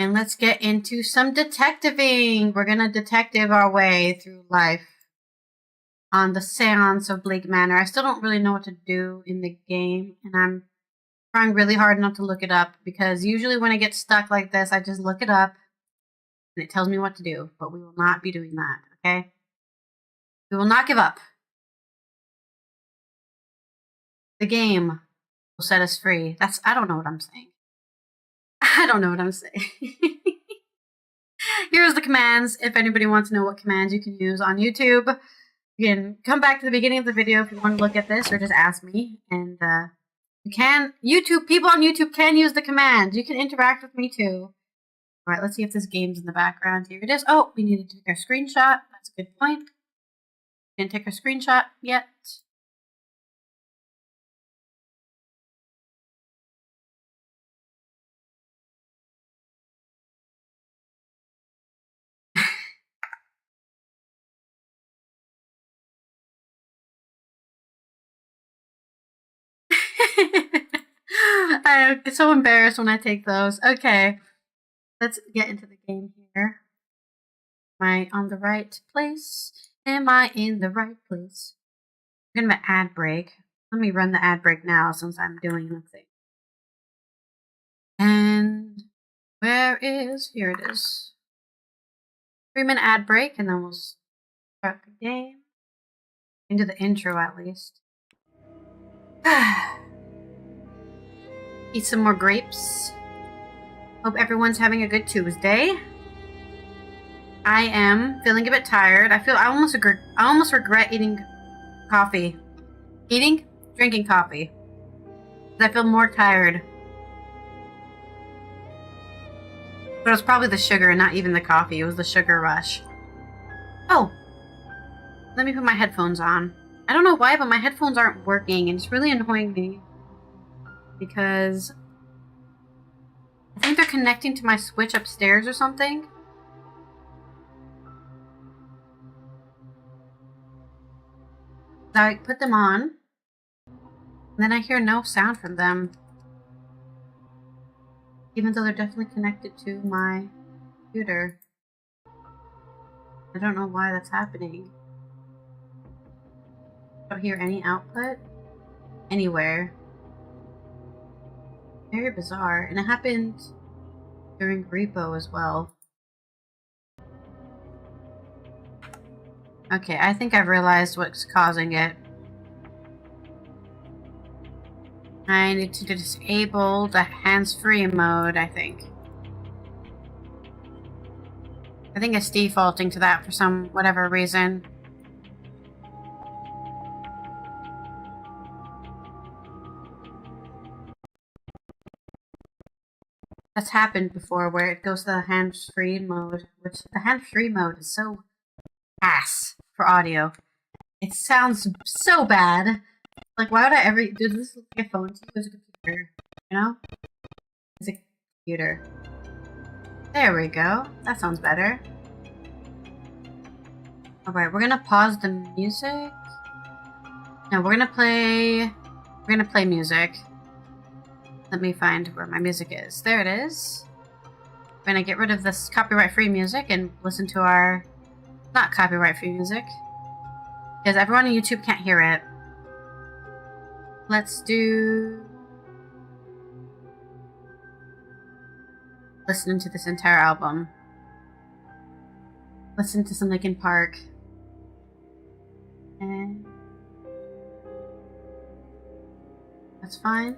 And let's get into some detectiving. We're gonna detective our way through life on the Séance of Blake Manor. I still don't really know what to do in the game, and I'm trying really hard not to look it up, because usually when I get stuck like this, I just look it up and it tells me what to do, but we will not be doing that, okay? We will not give up. The game will set us free. I don't know what I'm saying. I don't know what I'm saying. Here's the commands. If anybody wants to know what commands you can use on YouTube, you can come back to the beginning of the video if you want to look at this, or just ask me. And you can, people on YouTube can use the commands. You can interact with me too. All right, let's see if this game's in the background. Here it is. Oh, we needed to take our screenshot. That's a good point. Didn't take our screenshot yet. I get so embarrassed when I take those. Okay, let's get into the game here. Am I on the right place? Am I in the right place? I'm gonna ad break. Let me run the ad break now since I'm doing the thing. And here it is. 3-minute ad break, and then we'll start the game. Into the intro at least. Eat some more grapes. Hope everyone's having a good Tuesday. I am feeling a bit tired. I almost regret eating coffee. Drinking coffee. I feel more tired. But it was probably the sugar and not even the coffee. It was the sugar rush. Oh! Let me put my headphones on. I don't know why, but my headphones aren't working, and it's really annoying me. Because I think they're connecting to my switch upstairs or something. I put them on, and then I hear no sound from them. Even though they're definitely connected to my computer. I don't know why that's happening. I don't hear any output anywhere. Very bizarre. And it happened during repo as well. Okay, I think I've realized what's causing it. I need to disable the hands-free mode, I think. I think it's defaulting to that for whatever reason. That's happened before, where it goes to the hands-free mode, which the hands-free mode is so ass for audio. It sounds so bad. Like, why would I ever do this? Look like a phone to you as a computer, you know? It's a computer. There we go. That sounds better. Alright, we're gonna pause the music. No, we're gonna play music. Let me find where my music is. There it is. We're gonna get rid of this copyright-free music and listen to our not copyright-free music, because everyone on YouTube can't hear it. Let's do listening to this entire album. Listen to some Linkin Park. And that's fine.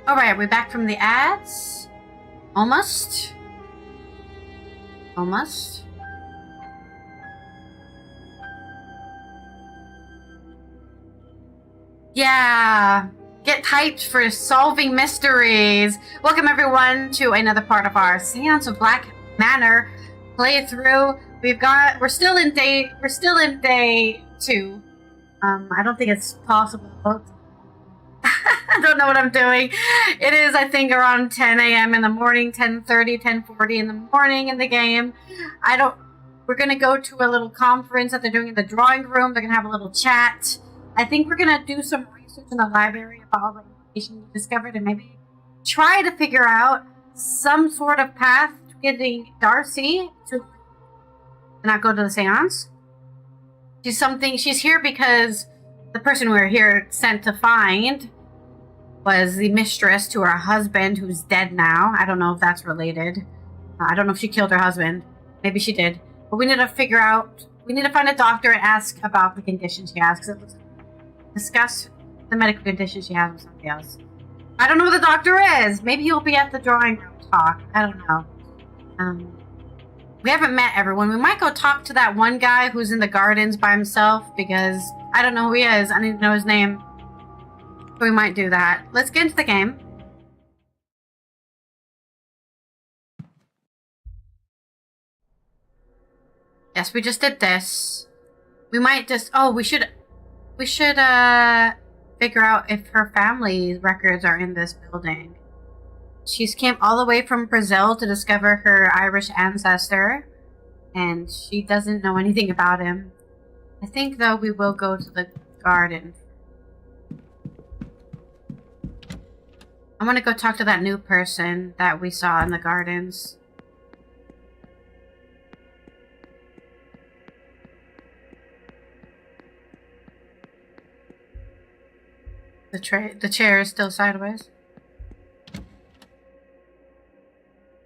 Alright, we're back from the ads. Almost. Yeah. Get hyped for solving mysteries. Welcome everyone to another part of our Séance of Blake Manor playthrough. We're still in day 2. I don't think it's possible. I don't know what I'm doing. It is, I think, around 10 a.m. in the morning, 10:30, 10:40 in the morning in the game. We're going to go to a little conference that they're doing in the drawing room. They're going to have a little chat. I think we're going to do some research in the library about all the information we discovered and maybe try to figure out some sort of path to getting Darcy to not go to the seance. She's here because the person we were here sent to find was the mistress to her husband, who's dead now. I don't know if that's related. I don't know if she killed her husband. Maybe she did. But we need to find a doctor and ask about the condition she has. Discuss the medical condition she has with somebody else. I don't know who the doctor is. Maybe he'll be at the drawing room talk. I don't know. We haven't met everyone. We might go talk to that one guy who's in the gardens by himself because I don't know who he is. I need to know his name. So we might do that. Let's get into the game. Yes, we just did this. We might just... Oh, we should figure out if her family records are in this building. She's came all the way from Brazil to discover her Irish ancestor, and she doesn't know anything about him. I think, though, we will go to the garden. I'm gonna go talk to that new person that we saw in the gardens. The chair is still sideways.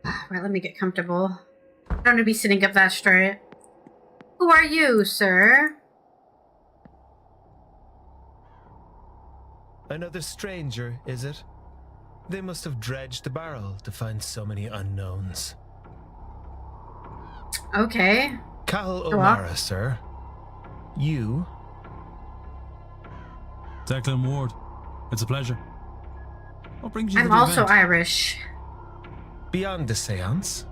Right, let me get comfortable. I don't want to be sitting up that straight. Who are you, sir? Another stranger, is it? They must have dredged the barrel to find so many unknowns. Okay. Cahill O'Mara, sir. You? Declan Ward. It's a pleasure. What brings you to I'm the also event? Irish. Beyond the seance?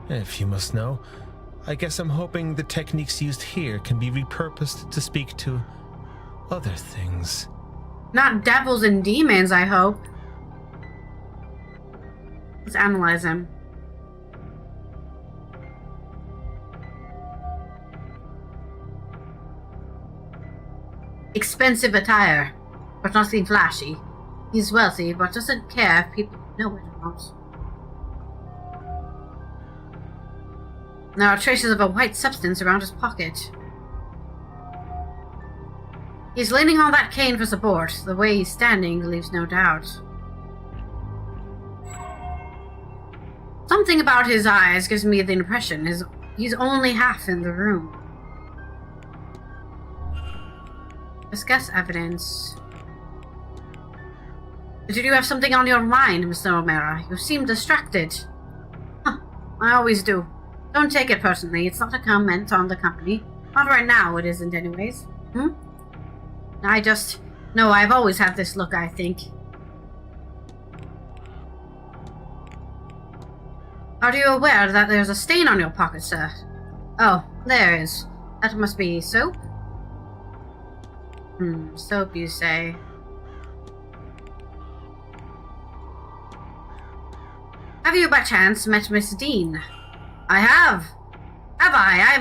If you must know, I guess I'm hoping the techniques used here can be repurposed to speak to other things. Not devils and demons, I hope. Let's analyze him. Expensive attire, but nothing flashy. He's wealthy, but doesn't care if people know it or not. There are traces of a white substance around his pocket. He's leaning on that cane for support. The way he's standing leaves no doubt. Something about his eyes gives me the impression he's only half in the room. Discuss evidence. Did you have something on your mind, Mr. O'Mara? You seem distracted. Huh, I always do. Don't take it personally. It's not a comment on the company. Not right now, it isn't anyways. I just... No, I've always had this look, I think. Are you aware that there's a stain on your pocket, sir? Oh, there is. That must be soap? Soap, you say? Have you by chance met Miss Deane? I have. Have I?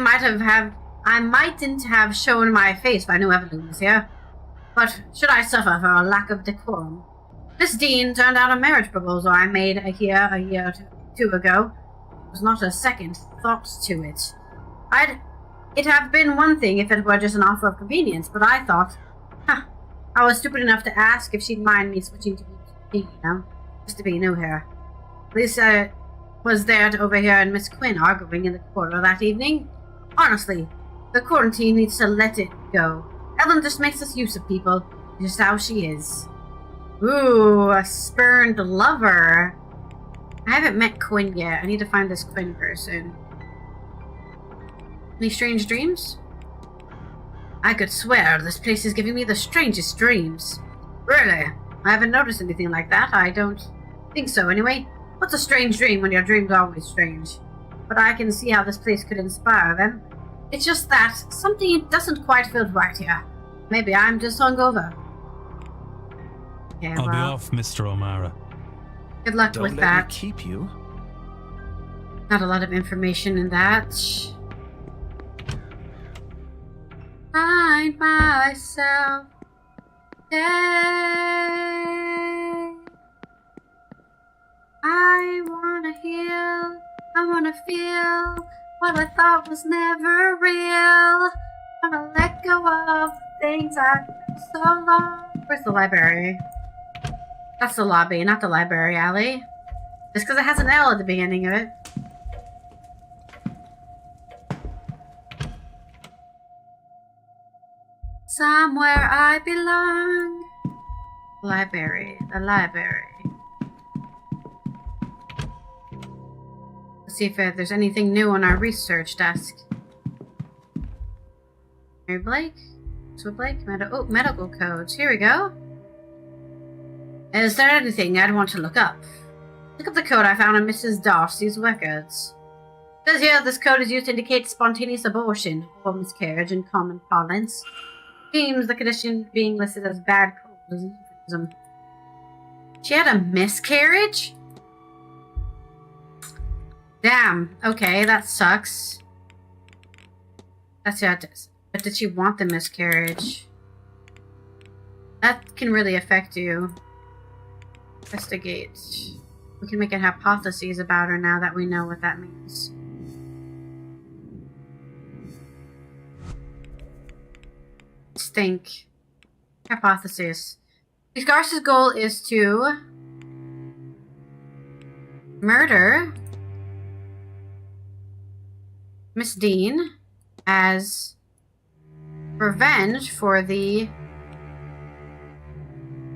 I mightn't have shown my face if I knew Evelyn was here. But should I suffer for a lack of decorum? Miss Deane turned out a marriage proposal I made a year or two ago. There was not a second thought to it. It'd have been one thing if it were just an offer of convenience, but I thought, I was stupid enough to ask if she'd mind me switching to be, just to be new here. Lisa was there to overhear and Miss Quinn arguing in the corridor that evening. Honestly, the quarantine needs to let it go. Ellen just makes us use of people, just how she is. Ooh, a spurned lover. I haven't met Quinn yet. I need to find this Quinn person. Any strange dreams? I could swear this place is giving me the strangest dreams. Really? I haven't noticed anything like that. I don't think so, anyway. What's a strange dream when your dream's always strange? But I can see how this place could inspire them. It's just that something doesn't quite feel right here. Maybe I'm just hungover. Okay, I'll be off, Mr. O'Mara. Good luck with that. Don't let me keep you. Not a lot of information in that. find myself dead. I wanna heal, I wanna feel what I thought was never real. I wanna let go of things I've done so long. Where's the library? That's the lobby, not the library alley. Just because it has an L at the beginning of it. Somewhere I belong. Library, the library. Let's see if there's anything new on our research desk. Mary Blake? So Blake? Medical codes. Here we go. Is there anything I'd want to look up? Look up the code I found on Mrs. Darcy's records. It says here this code is used to indicate spontaneous abortion or miscarriage in common parlance. Seems the condition being listed as bad cold is an euphemism. She had a miscarriage? Damn. Okay, that sucks. That's it. But did she want the miscarriage? That can really affect you. Investigate. We can make a hypotheses about her now that we know what that means. Let's think. Hypothesis. Garce's goal is to murder Miss Deane as revenge for the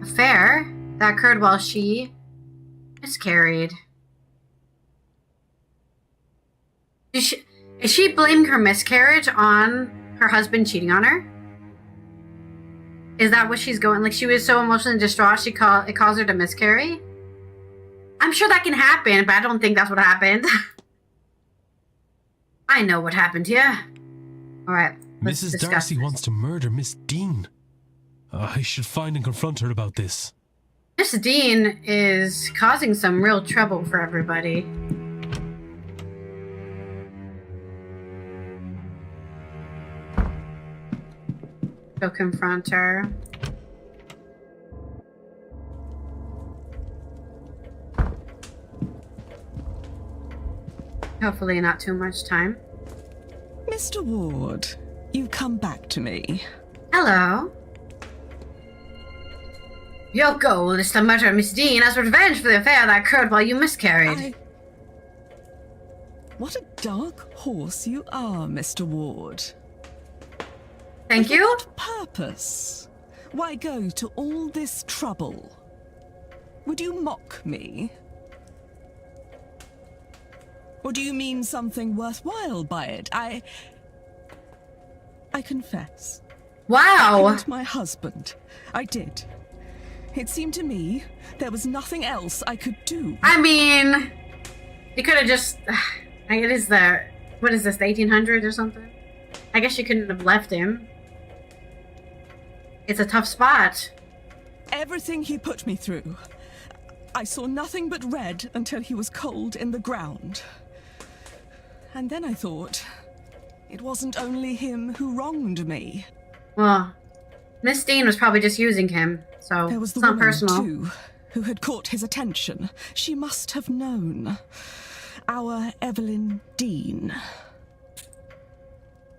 affair that occurred while she miscarried. Is she blaming her miscarriage on her husband cheating on her? Is that what she's going? Like, she was so emotionally distraught, it caused her to miscarry? I'm sure that can happen, but I don't think that's what happened. I know what happened here. Alright, Mrs. Darcy wants to murder Miss Deane. I should find and confront her about this. Miss Deane is causing some real trouble for everybody. Go confront her. Hopefully not too much time. Mr. Ward, you've come back to me. Hello. Your goal is to murder Miss Deane as revenge for the affair that occurred while you miscarried. What a dark horse you are, Mr. Ward. Thank you. What purpose? Why go to all this trouble? Would you mock me? Or do you mean something worthwhile by it? I confess. Wow. I killed my husband. I did. It seemed to me there was nothing else I could do. I mean, you could have just... It is the... What is this, the 1800s or something? I guess you couldn't have left him. It's a tough spot. Everything he put me through. I saw nothing but red until he was cold in the ground. And then I thought, it wasn't only him who wronged me. Well, Miss Deane was probably just using him, so there was the it's not woman, personal. Too, who had caught his attention. She must have known. Our Evelyn Deane.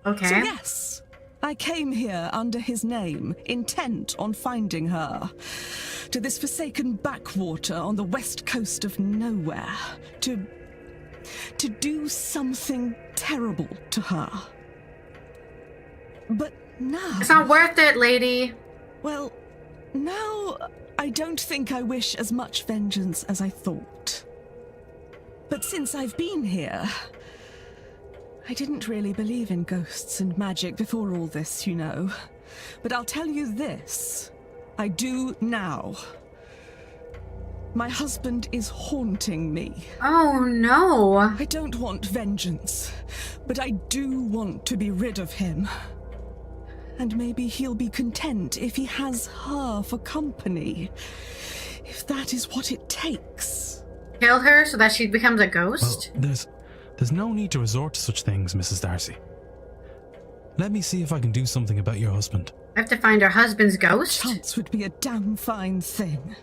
Okay. So yes, I came here under his name, intent on finding her. To this forsaken backwater on the west coast of nowhere. To do something terrible to her. But now... It's not worth it, lady. Well, now I don't think I wish as much vengeance as I thought. But since I've been here... I didn't really believe in ghosts and magic before all this, you know. But I'll tell you this. I do now. My husband is haunting me. Oh, no. I don't want vengeance, but I do want to be rid of him. And maybe he'll be content if he has her for company. If that is what it takes. Kill her so that she becomes a ghost? Well, there's no need to resort to such things, Mrs. Darcy. Let me see if I can do something about your husband. I have to find her husband's ghost? Chance would be a damn fine thing.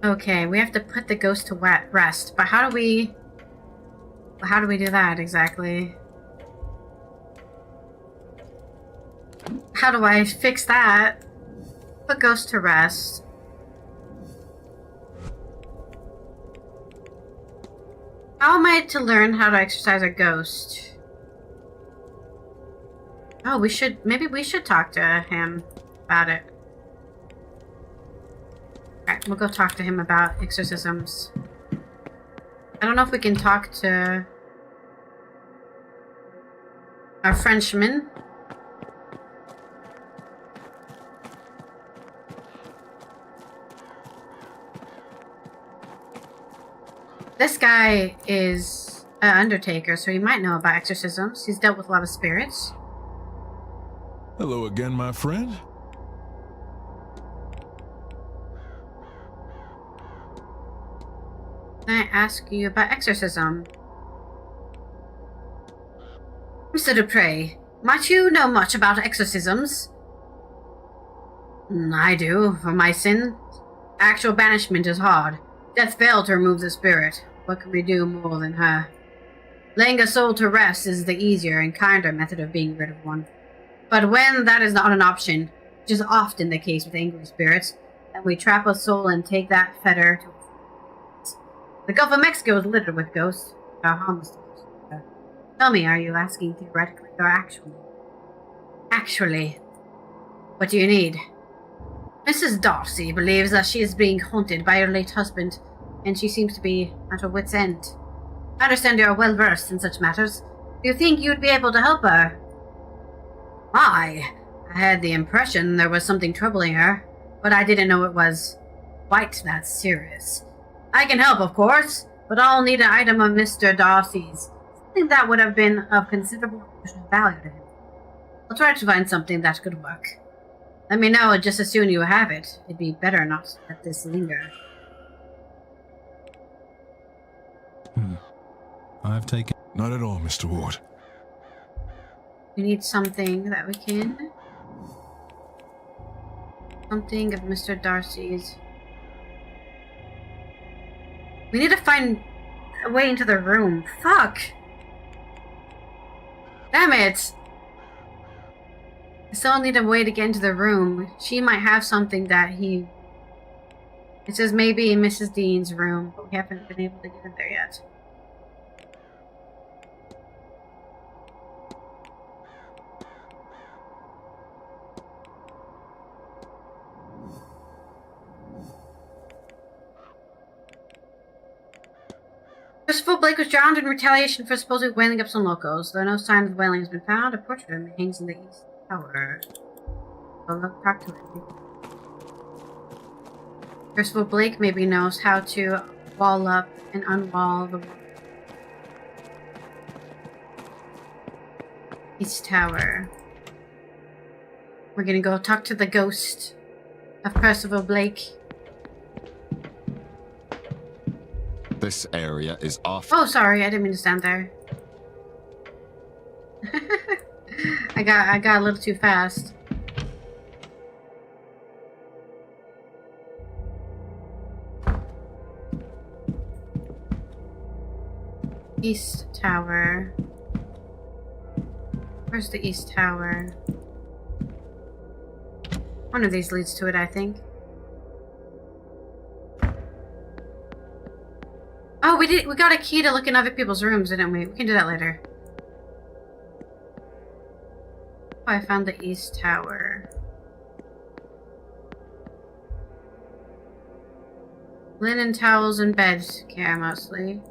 Okay, we have to put the ghost to rest, but how do we do that exactly? How do I fix that? Put ghost to rest. How am I to learn how to exercise a ghost? Oh, maybe we should talk to him about it. Alright, we'll go talk to him about exorcisms. I don't know if we can talk to our Frenchman. This guy is an undertaker, so he might know about exorcisms. He's dealt with a lot of spirits. Hello again, my friend. Can I ask you about exorcism? Mr. Dupre, might you know much about exorcisms? I do, for my sin. Actual banishment is hard. Death failed to remove the spirit. What can we do more than her? Laying a soul to rest is the easier and kinder method of being rid of one. But when that is not an option, which is often the case with angry spirits, then we trap a soul and take that fetter to the Gulf of Mexico is littered with ghosts. How harmless to us. Tell me, are you asking theoretically or actually? Actually. What do you need? Mrs. Darcy believes that she is being haunted by her late husband, and she seems to be at her wit's end. I understand you are well versed in such matters. Do you think you'd be able to help her? I had the impression there was something troubling her, but I didn't know it was quite that serious. I can help, of course, but I'll need an item of Mr. Darcy's, something that would have been of considerable value to him. I'll try to find something that could work. Let me know just as soon you have it. It'd be better not to let this linger. I've taken... Not at all, Mr. Ward. We need something that we can... Something of Mr. Darcy's... We need to find a way into the room. Fuck! Damn it! I still need a way to get into the room. She might have something that he... It says maybe in Mrs. Deane's room, but we haven't been able to get in there yet. Christopher Blake was drowned in retaliation for supposedly wailing up some locals. Though no sign of wailing has been found, a portrait of him hangs in the east tower. Well, let's talk to him. Christopher Blake maybe knows how to wall up and unwall the east tower. We're gonna go talk to the ghost of Percival Blake. This area is off. Oh, sorry, I didn't mean to stand there. I got a little too fast. East Tower. Where's the East Tower? One of these leads to it, I think. Oh, we got a key to look in other people's rooms, didn't we? We can do that later. Oh, I found the East Tower. Linen towels and bed care mostly.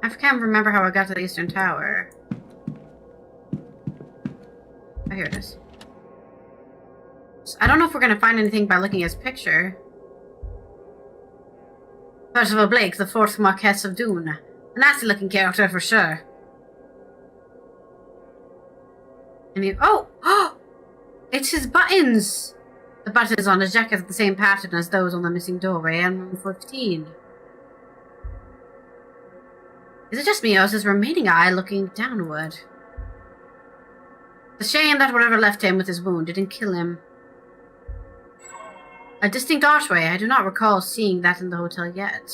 I can't remember how I got to the Eastern Tower. Oh, here it is. I don't know if we're going to find anything by looking at his picture. Percival Blake, the 4th Marquess of Doon. A nasty looking character for sure. And he... Oh! It's his buttons! The buttons on his jacket are the same pattern as those on the missing doorway in room 15. Is it just me, or is his remaining eye looking downward? It's a shame that whatever left him with his wound didn't kill him. A distinct archway. I do not recall seeing that in the hotel yet.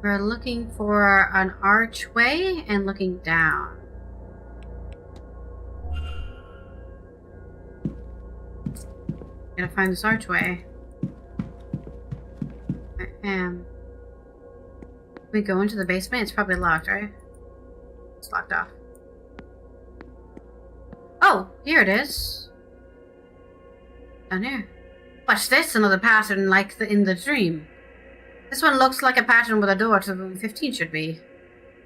We're looking for an archway and looking down. Gotta find this archway. I am. We go into the basement? It's probably locked, right? It's locked off. Oh, here it is. Down here. Watch this, another pattern like in the dream. This one looks like a pattern with a door to room 15 should be.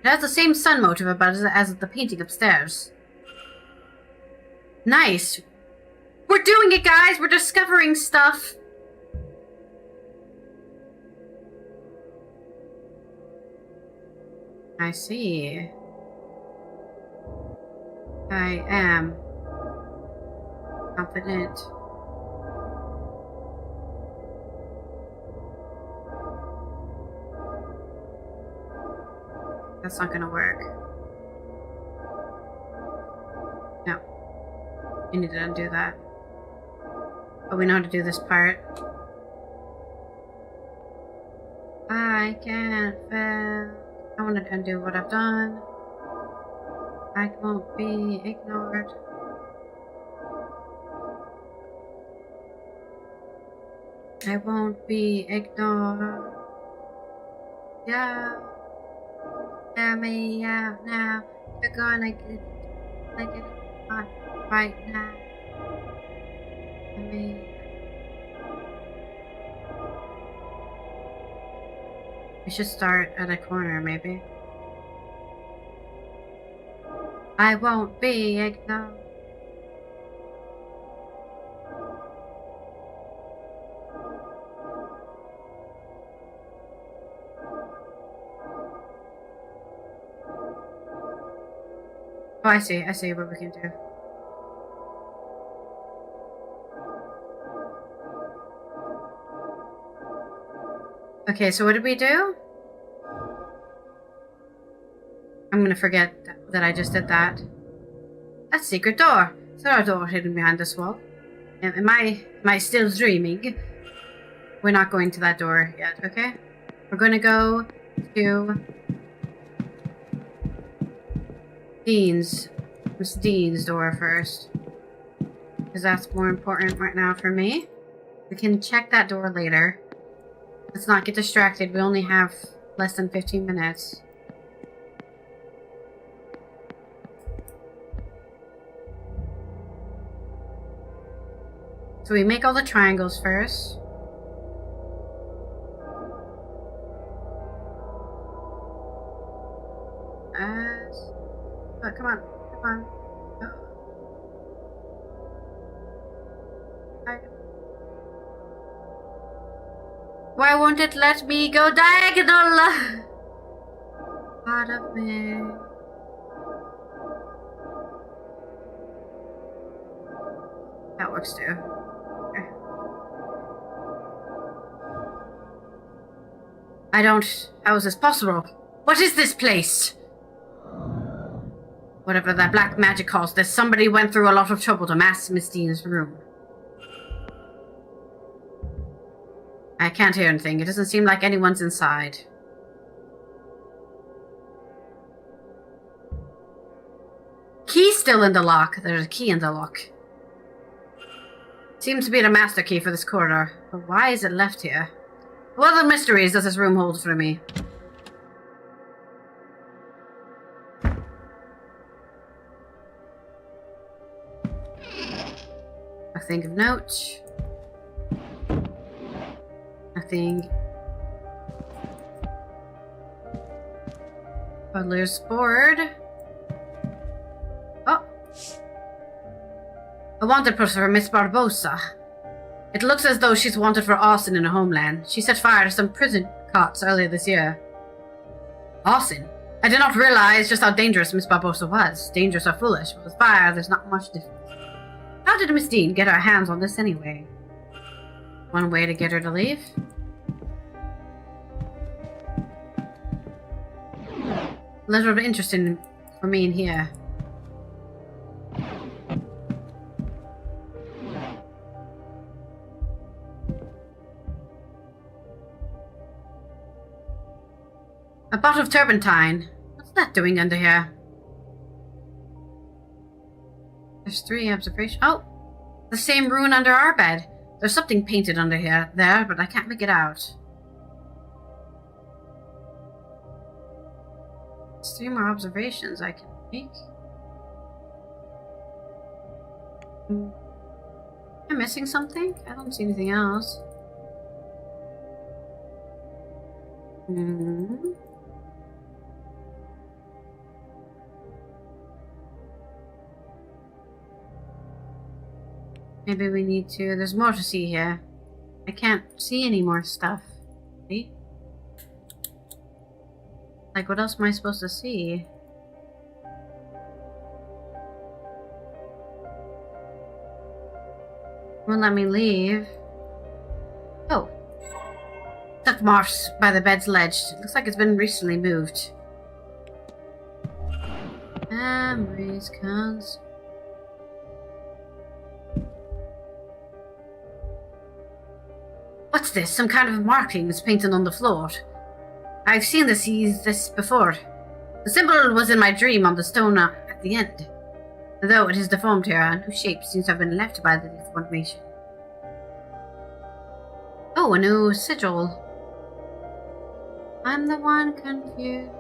It has the same sun motif about it as the painting upstairs. Nice. We're doing it, guys! We're discovering stuff! I see. I am confident. That's not gonna work. No. We need to undo that. But we know how to do this part. I can't fail. I want to undo what I've done. I won't be ignored. I won't be ignored. Yeah. Let me out now. You're gonna get it. Right now. We should start at a corner, maybe. I won't be ignored. Oh, I see what we can do. Okay, so what did we do? I'm gonna forget that I just did that. That's a secret door. Is there a door hidden behind this wall? Am I still dreaming? We're not going to that door yet, okay? We're gonna go to Miss Deane's door first. Because that's more important right now for me. We can check that door later. Let's not get distracted. We only have less than 15 minutes. So we make all the triangles first. Oh, come on. No. Why won't it let me go diagonal? Part of me. That works too. Okay. How is this possible? What is this place? Whatever that black magic calls this, somebody went through a lot of trouble to mask Miss Deane's room. I can't hear anything. It doesn't seem like anyone's inside. Key's still in the lock. There's a key in the lock. Seems to be the master key for this corridor. But why is it left here? What other mysteries does this room hold for me? Nothing of note. Nothing. Butler's board. Oh. A wanted person for Miss Barbosa. It looks as though she's wanted for arson in her homeland. She set fire to some prison cots earlier this year. Arson? I did not realize just how dangerous Miss Barbosa was. Dangerous or foolish, but with fire there's not much difference. How did Miss Deane get her hands on this anyway? One way to get her to leave? little bit interesting for me in here. A bottle of turpentine. What's that doing under here? There's 3 observations. Oh! The same rune under our bed. There's something painted under there, but I can't make it out. There's 3 more observations I can make. Am I missing something? I don't see anything else. Maybe we need to... There's more to see here. I can't see any more stuff. See? Like, what else am I supposed to see? Won't let me leave. Oh. Duck marks by the bed's ledge. Looks like it's been recently moved. Memories, cons. What's this? Some kind of markings painted on the floor. I've seen this before. The symbol was in my dream on the stone at the end. Though it is deformed here, a new shape seems to have been left by the deformation. Oh, a new sigil. I'm the one confused.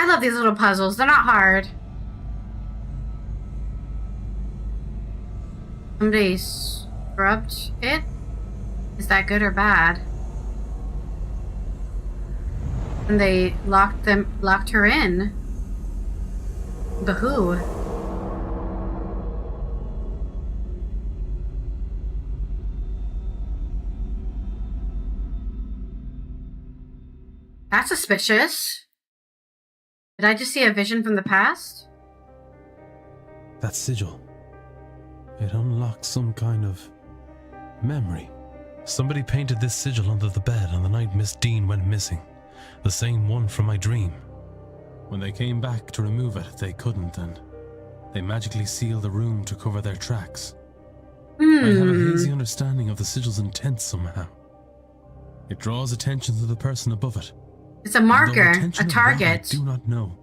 I love these little puzzles. They're not hard. Somebody scrubbed it? Is that good or bad? And they locked her in. But who? That's suspicious. Did I just see a vision from the past? That sigil. It unlocks some kind of memory. Somebody painted this sigil under the bed on the night Miss Deane went missing. The same one from my dream. When they came back to remove it, they couldn't, and they magically sealed the room to cover their tracks. I have a hazy understanding of the sigil's intent somehow. It draws attention to the person above it. It's a marker, a target. I do not know.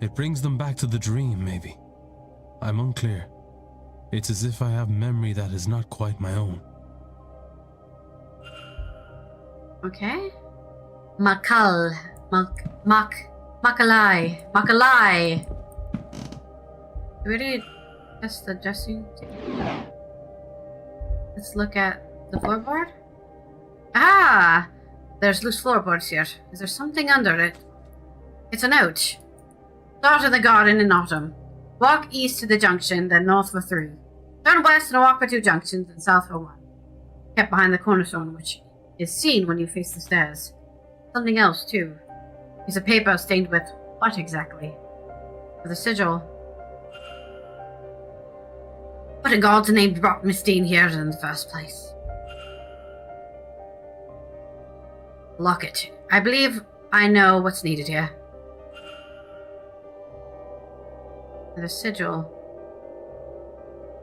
It brings them back to the dream, maybe. I'm unclear. It's as if I have memory that is not quite my own. Okay. Makalai. Do we already test the dressing table? Let's look at the floorboard. Ah! There's loose floorboards here. Is there something under it? It's a note. Start in the garden in autumn. Walk east to the junction, then north for 3. Turn west and walk for 2 junctions, and south for 1. Kept behind the cornerstone, which is seen when you face the stairs. Something else, too. Piece of paper stained with what exactly? With a sigil. What in God's name brought Miss Deane here in the first place? Lock it. I believe I know what's needed here. The sigil.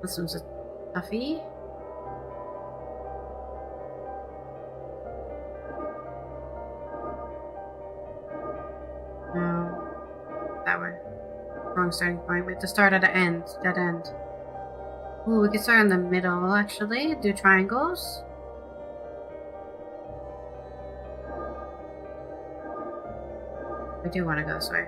This one's a toughie. No. That way. Wrong starting point. We have to start at an end. Dead end. Ooh, we can start in the middle, actually. Do triangles. I do want to go this way.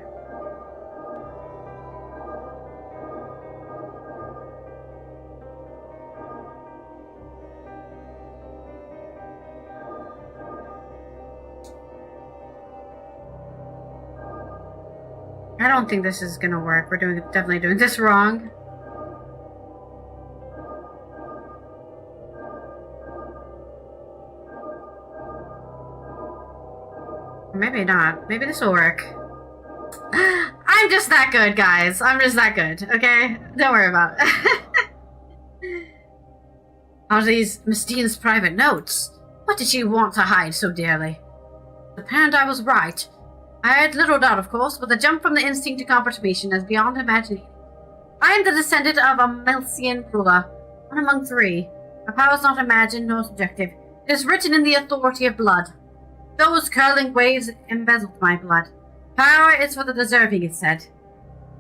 I don't think this is gonna work. We're definitely doing this wrong. Maybe not. Maybe this will work. I'm just that good, guys. I'm just that good, okay? Don't worry about it. Are these Miss Deane's private notes? What did she want to hide so dearly? Apparently I was right. I had little doubt, of course, but the jump from the instinct to confirmation is beyond imagining. I am the descendant of a Melcian ruler, one among three. My power is not imagined nor subjective. It is written in the authority of blood. Those curling waves embezzled my blood. Power is for the deserving, it said.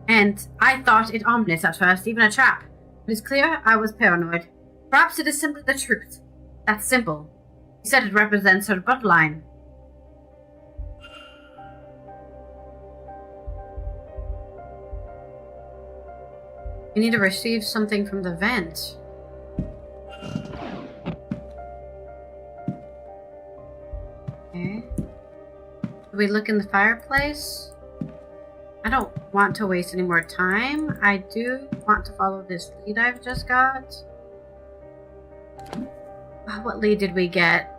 And I thought it ominous at first, even a trap. It is clear I was paranoid. Perhaps it is simply the truth. That's simple. He said it represents her bloodline. You need to receive something from the vent. Okay. Do we look in the fireplace? I don't want to waste any more time. I do want to follow this lead I've just got. What lead did we get?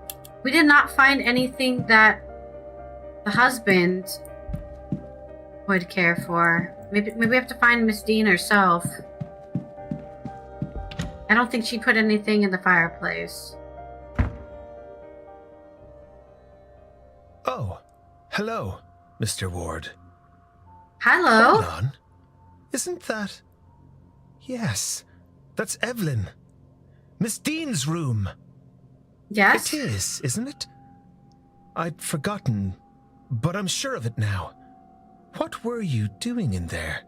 We did not find anything that the husband would care for. Maybe we have to find Miss Deane herself. I don't think she put anything in the fireplace. Oh, hello, Mr. Ward. Hello? Hold on. Isn't that... Yes, that's Evelyn. Miss Deane's room. Yes? It is, isn't it? I'd forgotten, but I'm sure of it now. What were you doing in there?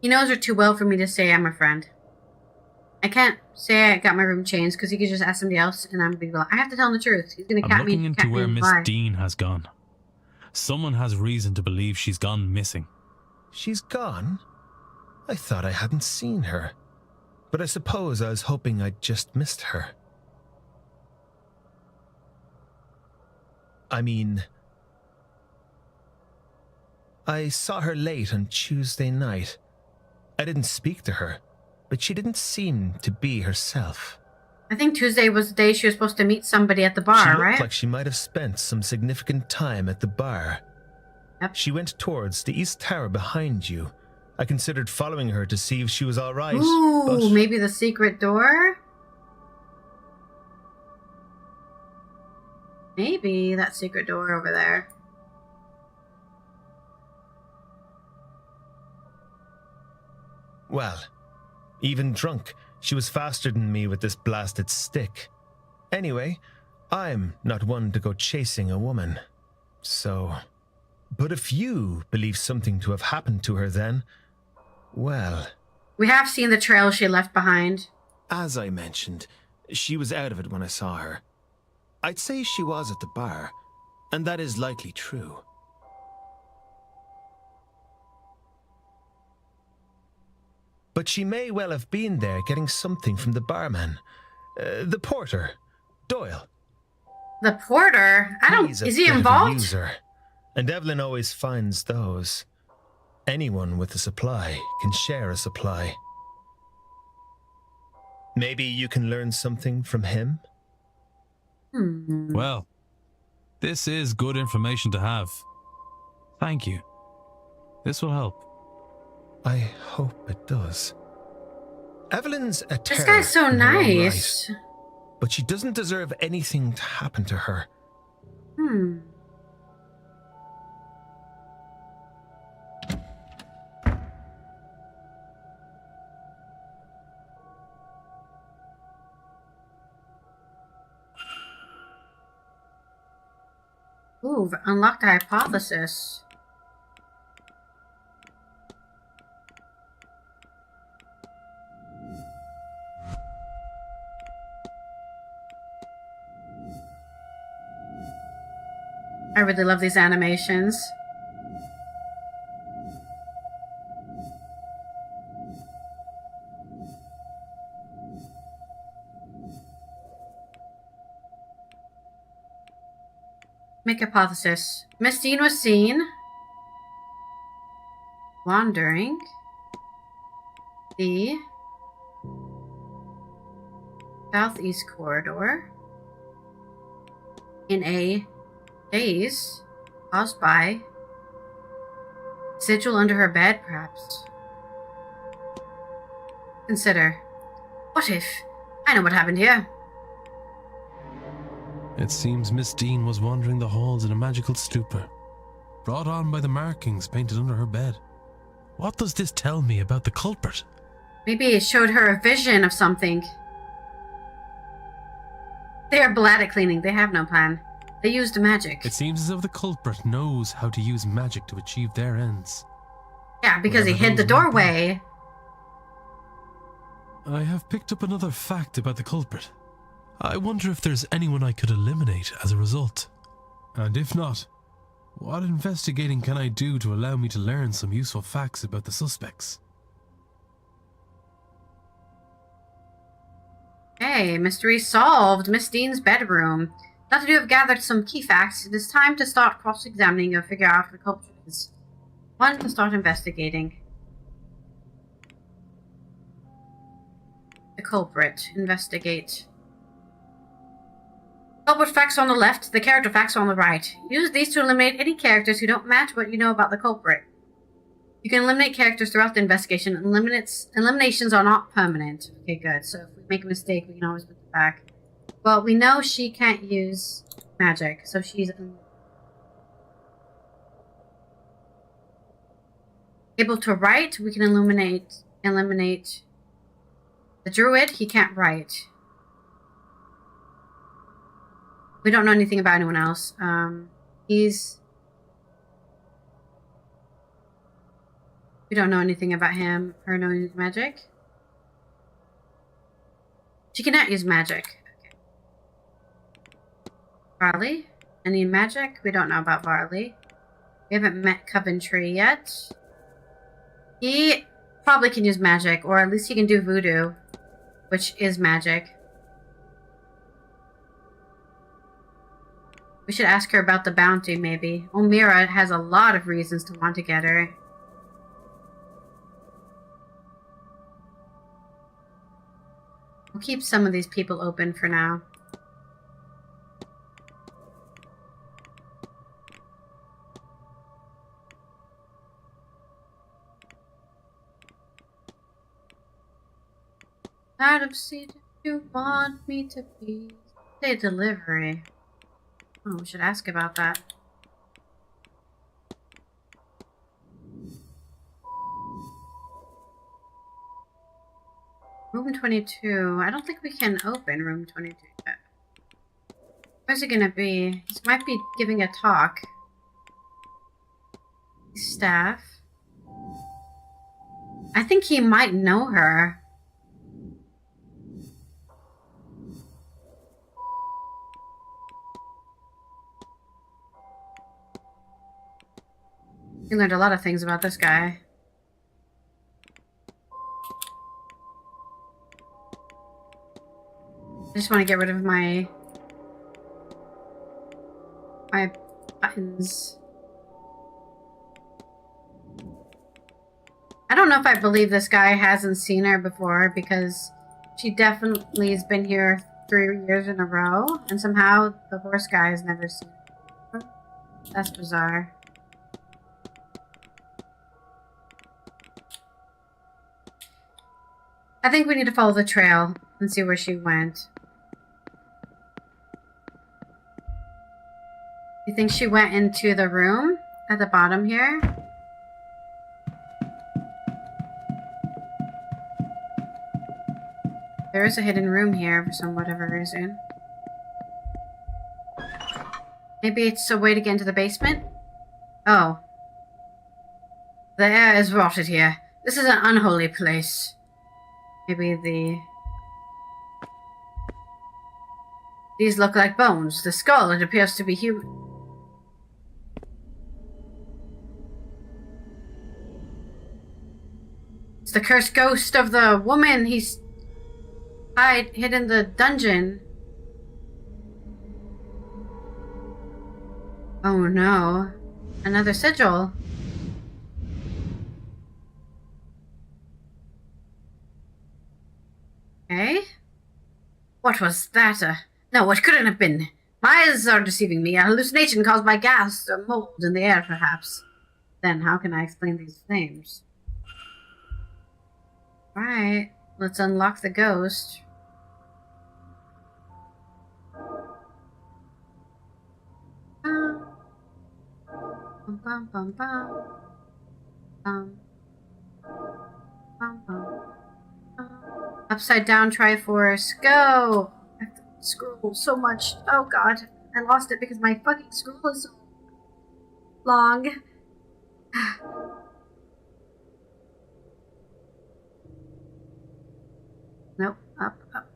He knows her too well for me to say I'm a friend. I can't say I got my room changed because he could just ask somebody else and I'm gonna be like, I have to tell him the truth. He's gonna cat me. I'm looking into where Miss Deane has gone. Someone has reason to believe she's gone missing. She's gone? I thought I hadn't seen her. But I suppose I was hoping I'd just missed her. I mean... I saw her late on Tuesday night. I didn't speak to her, but she didn't seem to be herself. I think Tuesday was the day she was supposed to meet somebody at the bar, She looked right? like she might have spent some significant time at the bar. Yep. She went towards the east tower behind you. I considered following her to see if she was all right. Ooh, but... maybe the secret door? Maybe that secret door over there. Well, even drunk, she was faster than me with this blasted stick. Anyway, I'm not one to go chasing a woman. So... But if you believe something to have happened to her then, well... We have seen the trail she left behind. As I mentioned, she was out of it when I saw her. I'd say she was at the bar, and that is likely true. But she may well have been there getting something from the barman. The porter, Doyle. The porter? He's a Is he bit of a involved? user, and Evelyn always finds those. Anyone with a supply can share a supply. Maybe you can learn something from him? Well, this is good information to have. Thank you. This will help. I hope it does. Evelyn's a terror. This guy's so in her own nice. right, but she doesn't deserve anything to happen to her. Ooh, unlock the hypothesis. I really love these animations. Make hypothesis. Miss Deane was seen wandering the southeast corridor in a daze caused by sigil under her bed, perhaps. Consider, what if I know what happened here? It seems Miss Deane was wandering the halls in a magical stupor, brought on by the markings painted under her bed. What does this tell me about the culprit? Maybe it showed her a vision of something. They are bad at cleaning. They have no plan. They used magic. It seems as if the culprit knows how to use magic to achieve their ends. Yeah, because he Whatever hid the those might be. doorway. I have picked up another fact about the culprit. I wonder if there's anyone I could eliminate as a result. And if not, what investigating can I do to allow me to learn some useful facts about the suspects? Hey, mystery solved. Miss Deane's bedroom. Now that you have gathered some key facts, it is time to start cross-examining and figure out who the culprit is. One, to start investigating. The culprit. Investigate. Culprit facts on the left, the character facts on the right. Use these to eliminate any characters who don't match what you know about the culprit. You can eliminate characters throughout the investigation. Eliminations are not permanent. Okay, good. So if we make a mistake, we can always put it back. Well, we know she can't use magic, so she's able to write. We can eliminate the druid. He can't write. We don't know anything about anyone else. We don't know anything about him. Her knowing magic. She cannot use magic. Okay. Varley? Any magic? We don't know about Varley. We haven't met Coventry yet. He probably can use magic, or at least he can do voodoo, which is magic. We should ask her about the bounty, maybe. Omira has a lot of reasons to want to get her. We'll keep some of these people open for now. Out of seat you want me to be. Say delivery. Oh, we should ask about that. Room 22. I don't think we can open room 22 yet. Where's it gonna be? He might be giving a talk. Staff. I think he might know her. We learned a lot of things about this guy. I just want to get rid of my buttons. I don't know if I believe this guy hasn't seen her before, because she definitely has been here 3 years in a row, and somehow the horse guy has never seen her. That's bizarre. I think we need to follow the trail and see where she went. You think she went into the room at the bottom here? There is a hidden room here for some whatever reason. Maybe it's a way to get into the basement? Oh. The air is rotted here. This is an unholy place. Maybe these look like bones. The skull, it appears to be human. It's the cursed ghost of the woman he's hid in the dungeon. Oh no. Another sigil. Okay. What was that? No, it couldn't have been. My eyes are deceiving me. A hallucination caused by gas or mold in the air, perhaps. Then how can I explain these flames? Alright, let's unlock the ghost. Bum, bum, bum, bum. Bum, bum, bum. Upside down Triforce. Go! I have to scroll so much. Oh god. I lost it because my fucking scroll is so long. Nope. Up, up.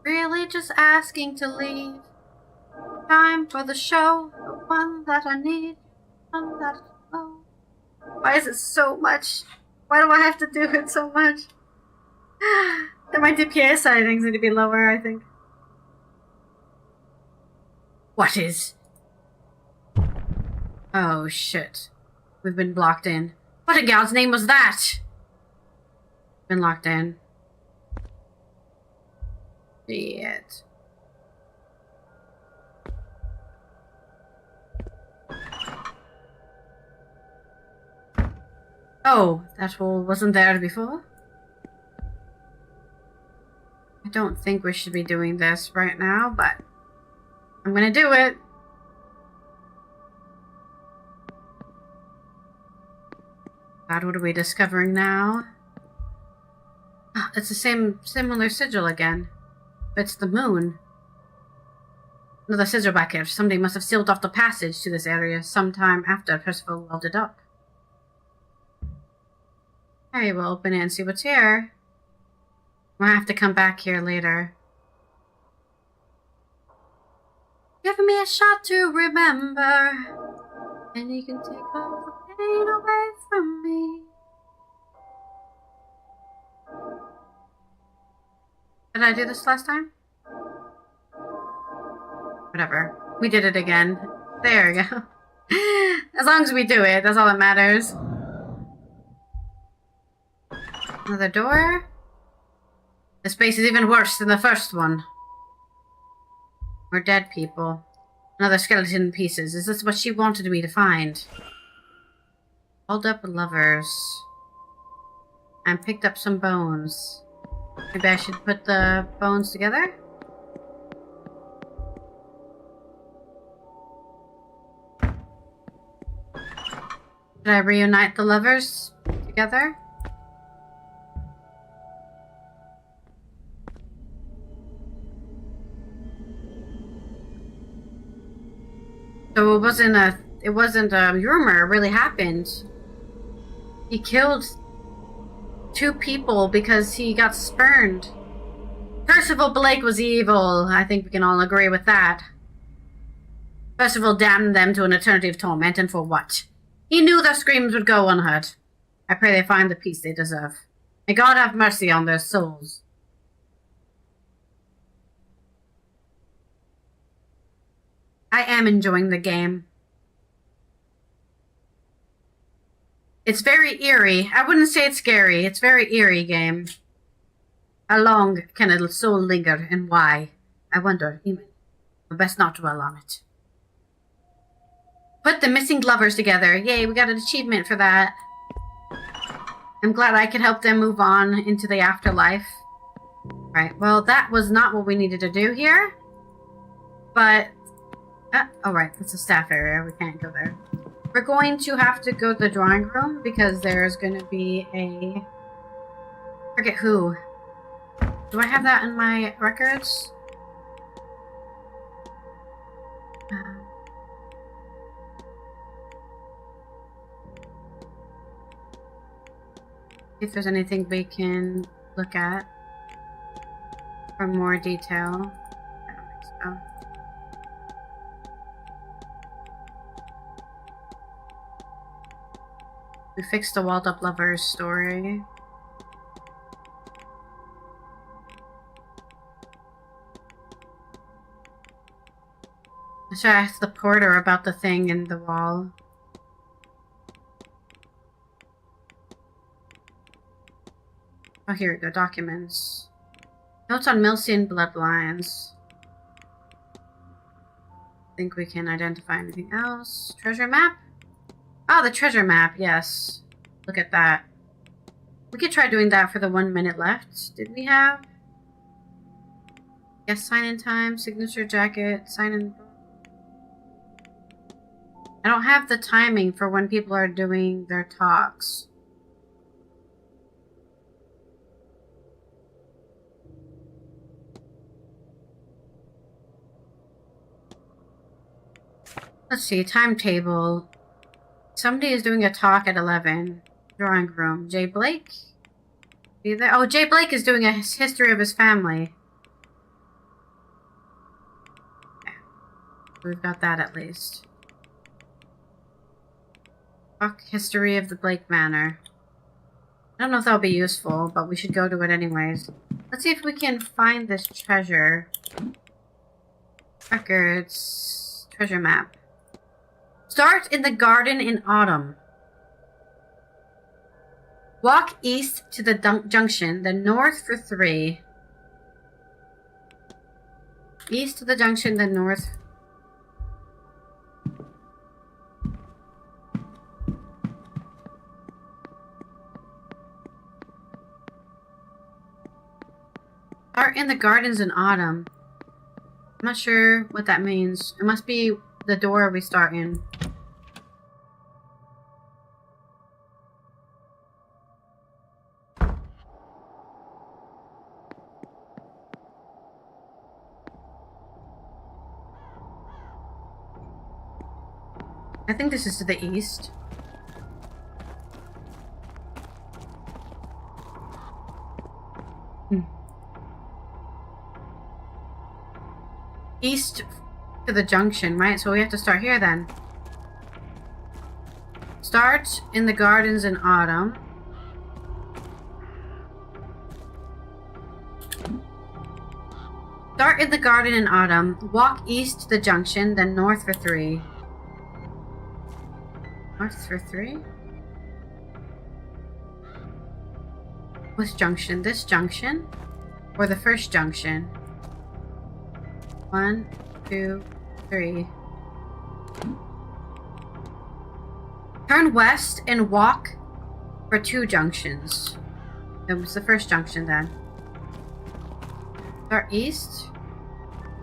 Really just asking to leave. Time for the show. The one that I need. One that I love. Why is it so much? Why do I have to do it so much? My DPS settings need to be lower, I think. What is? Oh shit. We've been blocked in. What in God's name was that? Been locked in. Shit. Oh, that hole wasn't there before? I don't think we should be doing this right now, but I'm gonna do it. God, what are we discovering now? Oh, it's the similar sigil again. It's the moon. Another sigil back here. Somebody must have sealed off the passage to this area sometime after Percival welded up. Okay, we'll open it and see what's here. We'll have to come back here later. Give me a shot to remember, and you can take all the pain away from me. Did I do this last time? Whatever. We did it again. There we go. As long as we do it, that's all that matters. Another door? This place is even worse than the first one. More dead people. Another skeleton in pieces. Is this what she wanted me to find? Hold up lovers. And picked up some bones. Maybe I should put the bones together? Should I reunite the lovers together? So it wasn't a rumor, it really happened. He killed 2 people because he got spurned. Percival Blake was evil. I think we can all agree with that. Percival damned them to an eternity of torment, and for what? He knew their screams would go unheard. I pray they find the peace they deserve. May God have mercy on their souls. I am enjoying the game. It's very eerie. I wouldn't say it's scary. It's very eerie game. How long can a soul linger, and why? I wonder, even. But best not dwell on it. Put the missing lovers together. Yay, we got an achievement for that. I'm glad I could help them move on into the afterlife. Right, well, that was not what we needed to do here. But... oh, right, that's a staff area. We can't go there. We're going to have to go to the drawing room because there's going to be a... forget who. Do I have that in my records? If there's anything we can look at for more detail. I don't think so. We fixed the walled up lovers story. I should ask the porter about the thing in the wall. Oh, here we go. Documents. Notes on Milcian bloodlines. Think we can identify anything else? Treasure map? Oh, the treasure map. Yes. Look at that. We could try doing that for the 1 minute left. Did we have? Yes, sign-in time, signature jacket, sign-in. I don't have the timing for when people are doing their talks. Let's see, timetable. Somebody is doing a talk at 11. Drawing room. Jay Blake? Be there? Oh, Jay Blake is doing a history of his family. Okay. We've got that at least. Talk history of the Blake Manor. I don't know if that'll be useful, but we should go to it anyways. Let's see if we can find this treasure. Records. Treasure map. Start in the garden in autumn. Walk east to the junction, then north for 3. East to the junction, then north. Start in the gardens in autumn. I'm not sure what that means. It must be the door we start in. I think this is to the east. East to the junction, right? So we have to start here then. Start in the gardens in autumn. Start in the garden in autumn. Walk east to the junction, then north for 3. North for 3? Which junction? This junction? Or the first junction? 1, 2, 3. Turn west and walk for 2 junctions. It was the first junction then. Start east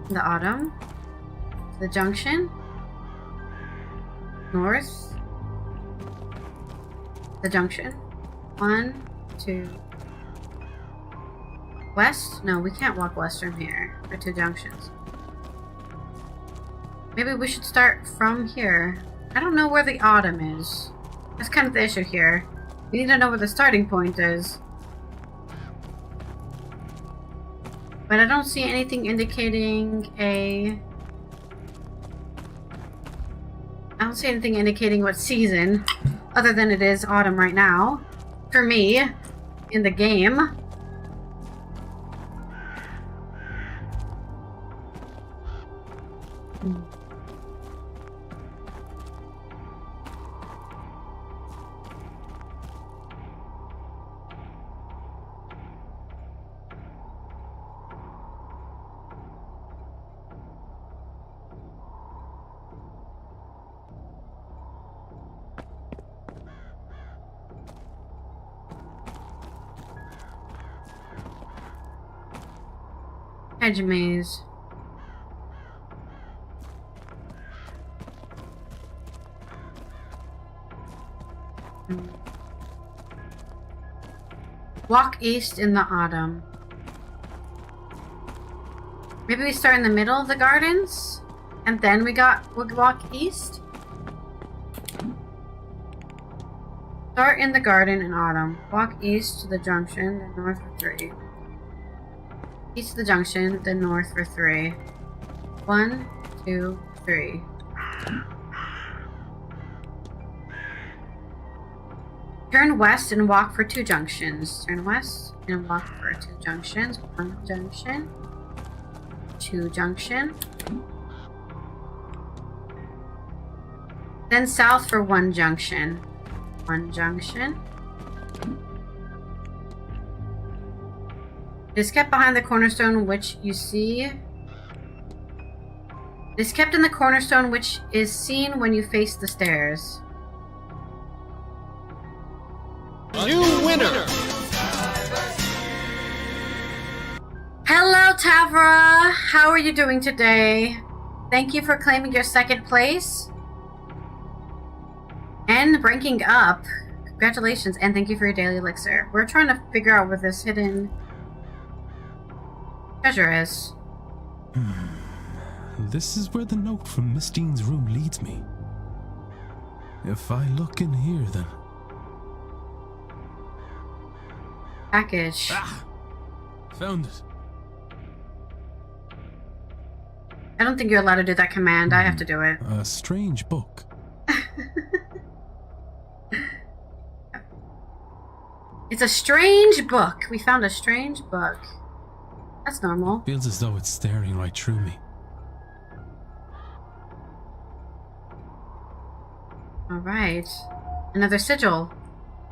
in the autumn. To the junction. North. The junction. 1, 2. West? No, we can't walk west from here for 2 junctions. Maybe we should start from here. I don't know where the autumn is. That's kind of the issue here. We need to know where the starting point is. But I don't see anything indicating a... I don't see anything indicating what season, other than it is autumn right now. For me, in the game. Hedge maze. Walk east in the autumn. Maybe we start in the middle of the gardens, and then we'll walk east. Start in the garden in autumn. Walk east to the junction, then north for 3. East to the junction, then north for 3. 1, 2, 3. Turn west and walk for 2 junctions. Turn west and walk for 2 junctions. 1 junction. 2 junction. Then south for 1 junction. 1 junction. It is kept behind the cornerstone which you see. It is kept in the cornerstone which is seen when you face the stairs. New winner! Hello, Tavra! How are you doing today? Thank you for claiming your second place. And ranking up. Congratulations, and thank you for your daily elixir. We're trying to figure out where this hidden treasure is. This is where the note from Miss Deane's room leads me. If I look in here, then... Package. Ah! Found it. I don't think you're allowed to do that command. I have to do it. A strange book. It's a strange book. We found a strange book. That's normal. Feels as though it's staring right through me. Alright. Another sigil.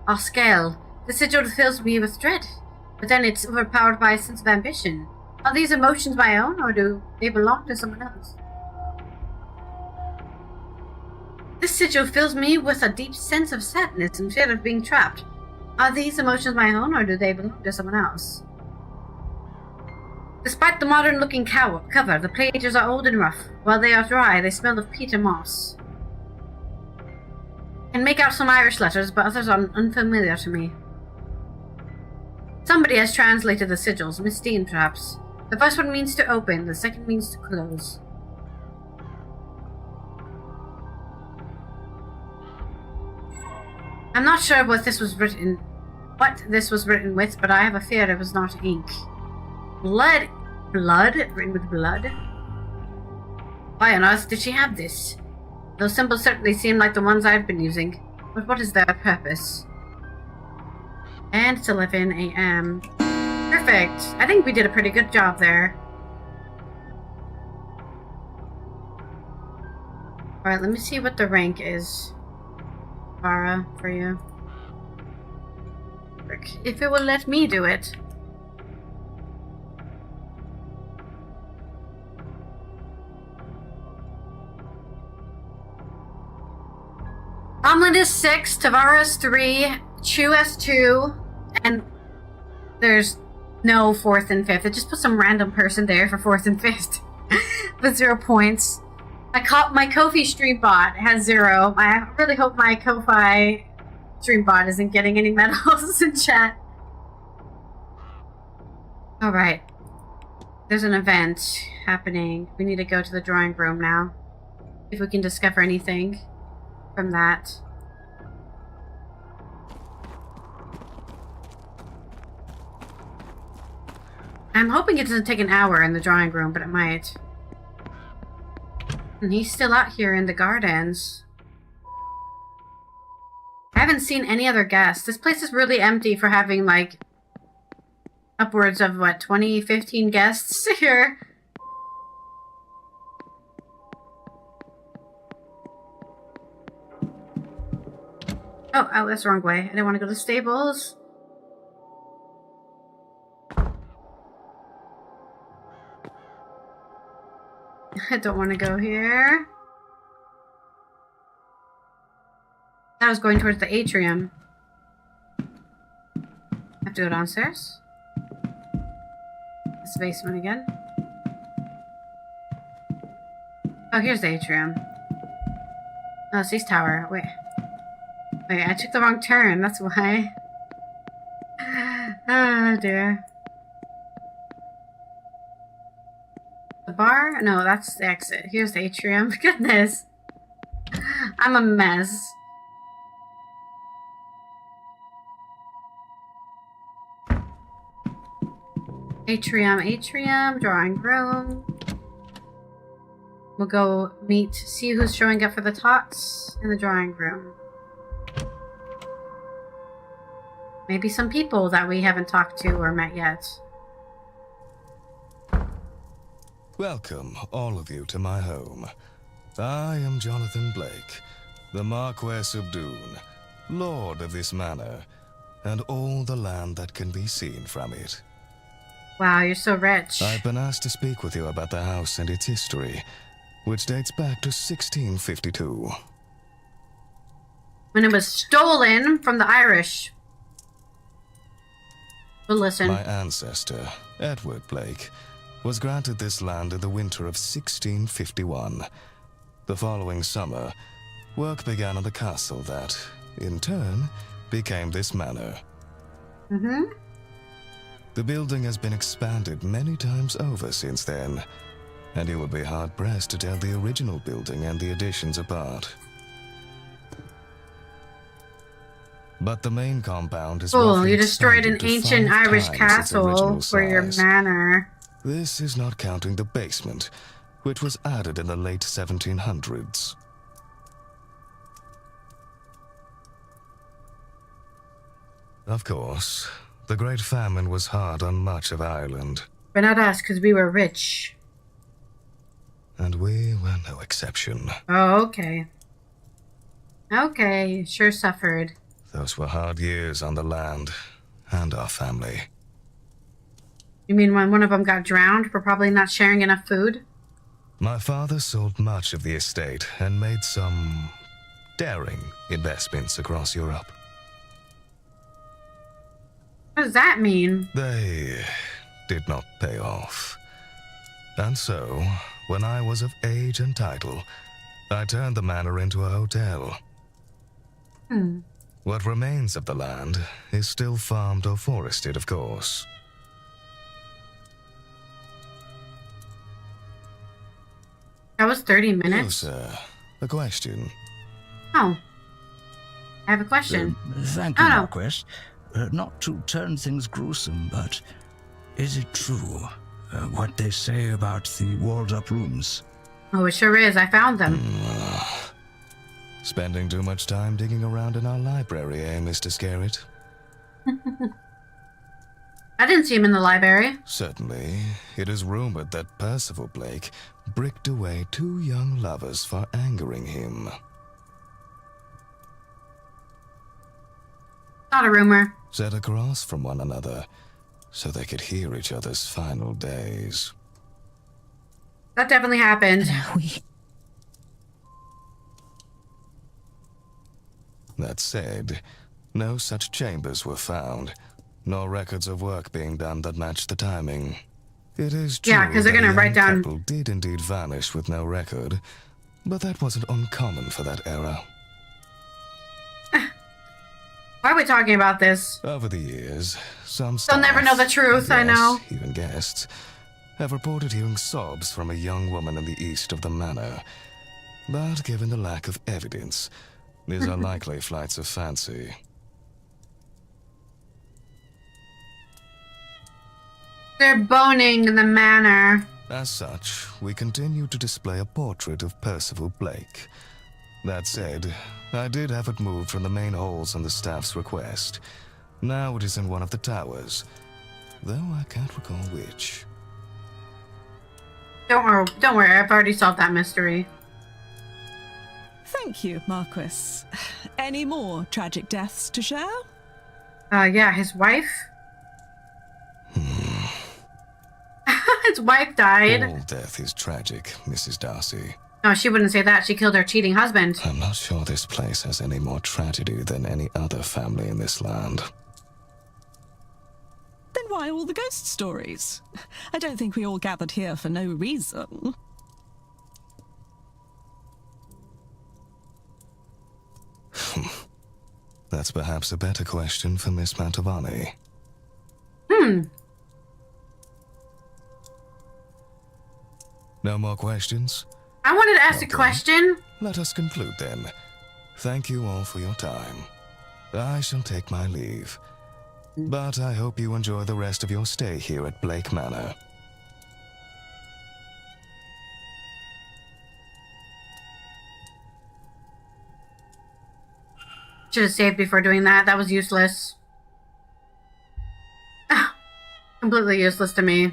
I'll scale. The sigil fills me with dread, but then it's overpowered by a sense of ambition. Are these emotions my own, or do they belong to someone else? This sigil fills me with a deep sense of sadness and fear of being trapped. Are these emotions my own, or do they belong to someone else? Despite the modern-looking cover, the pages are old and rough. While they are dry, they smell of peat and moss. I can make out some Irish letters, but others are unfamiliar to me. Somebody has translated the sigils, Miss Deane, perhaps. The first one means to open, the second means to close. I'm not sure what this was written with, but I have a fear it was not ink. Blood? Written with blood? Why on earth did she have this? Those symbols certainly seem like the ones I've been using, but what is their purpose? And it's 11 a.m. Perfect. I think we did a pretty good job there. Alright, let me see what the rank is, Vara, for you. If it will let me do it. Tomlin is 6, Tavara is 3, Chu is 2, and there's no 4th and 5th. It just put some random person there for 4th and 5th with 0 points. My Ko-fi stream bot has 0. I really hope my Ko-fi stream bot isn't getting any medals in chat. Alright. There's an event happening. We need to go to the drawing room now. If we can discover anything from that. I'm hoping it doesn't take an hour in the drawing room, but it might. And he's still out here in the gardens. I haven't seen any other guests. This place is really empty for having, like, upwards of, what, 20, 15 guests here. Oh, that's the wrong way. I didn't want to go to the stables. I don't want to go here. I was going towards the atrium. I have to go downstairs. It's the basement again. Oh, here's the atrium. Oh, it's East Tower. Wait, I took the wrong turn. That's why. Oh, dear. The bar? No, that's the exit. Here's the atrium. Goodness. I'm a mess. Atrium, drawing room. We'll go see who's showing up for the tots in the drawing room. Maybe some people that we haven't talked to or met yet. Welcome, all of you, to my home. I am Jonathan Blake, the Marquess of Doon, Lord of this manor, and all the land that can be seen from it. Wow, you're so rich. I've been asked to speak with you about the house and its history, which dates back to 1652. When it was stolen from the Irish. But listen. My ancestor, Edward Blake, was granted this land in the winter of 1651. The following summer, work began on the castle that, in turn, became this manor. Mm-hmm. The building has been expanded many times over since then, and you would be hard-pressed to tell the original building and the additions apart. But the main compound is Cool, you destroyed an ancient Irish castle for your manor. This is not counting the basement, which was added in the late 1700s. Of course, the Great Famine was hard on much of Ireland. But not us, because we were rich. And we were no exception. Oh, okay. Okay, sure suffered. Those were hard years on the land and our family. You mean when one of them got drowned for probably not sharing enough food? My father sold much of the estate and made some daring investments across Europe. What does that mean? They did not pay off. And so, when I was of age and title, I turned the manor into a hotel. What remains of the land is still farmed or forested, of course. That was 30 minutes? Oh, sir. A question. Oh. I have a question. Thank you, Marquess. Not to turn things gruesome, but is it true what they say about the walled-up rooms? Oh, it sure is. I found them. Spending too much time digging around in our library, eh, Mr. Scarrett? I didn't see him in the library. Certainly. It is rumored that Percival Blake bricked away 2 young lovers for angering him. Not a rumor. Set across from one another so they could hear each other's final days. That definitely happened. That said, no such chambers were found, nor records of work being done that matched the timing. It is true yeah, because they're going to write down... couple did indeed vanish with no record, but that wasn't uncommon for that era. Why are we talking about this? Over the years, some They'll never know the truth, I know. Even guests have reported hearing sobs from a young woman in the east of the manor. But given the lack of evidence, these are likely flights of fancy. They're boning in the manor. As such, we continue to display a portrait of Percival Blake. That said, I did have it moved from the main halls on the staff's request. Now it is in one of the towers, though I can't recall which. Don't worry, I've already solved that mystery. Thank you, Marquis. Any more tragic deaths to share? Yeah, his wife. His wife died. All death is tragic, Mrs. Darcy. No, she wouldn't say that. She killed her cheating husband. I'm not sure this place has any more tragedy than any other family in this land. Then why all the ghost stories? I don't think we all gathered here for no reason. That's perhaps a better question for Miss Mantovani. No more questions? I wanted to ask a question. Let us conclude then. Thank you all for your time. I shall take my leave. But I hope you enjoy the rest of your stay here at Blake Manor. Should have saved before doing that. That was useless. Completely useless to me.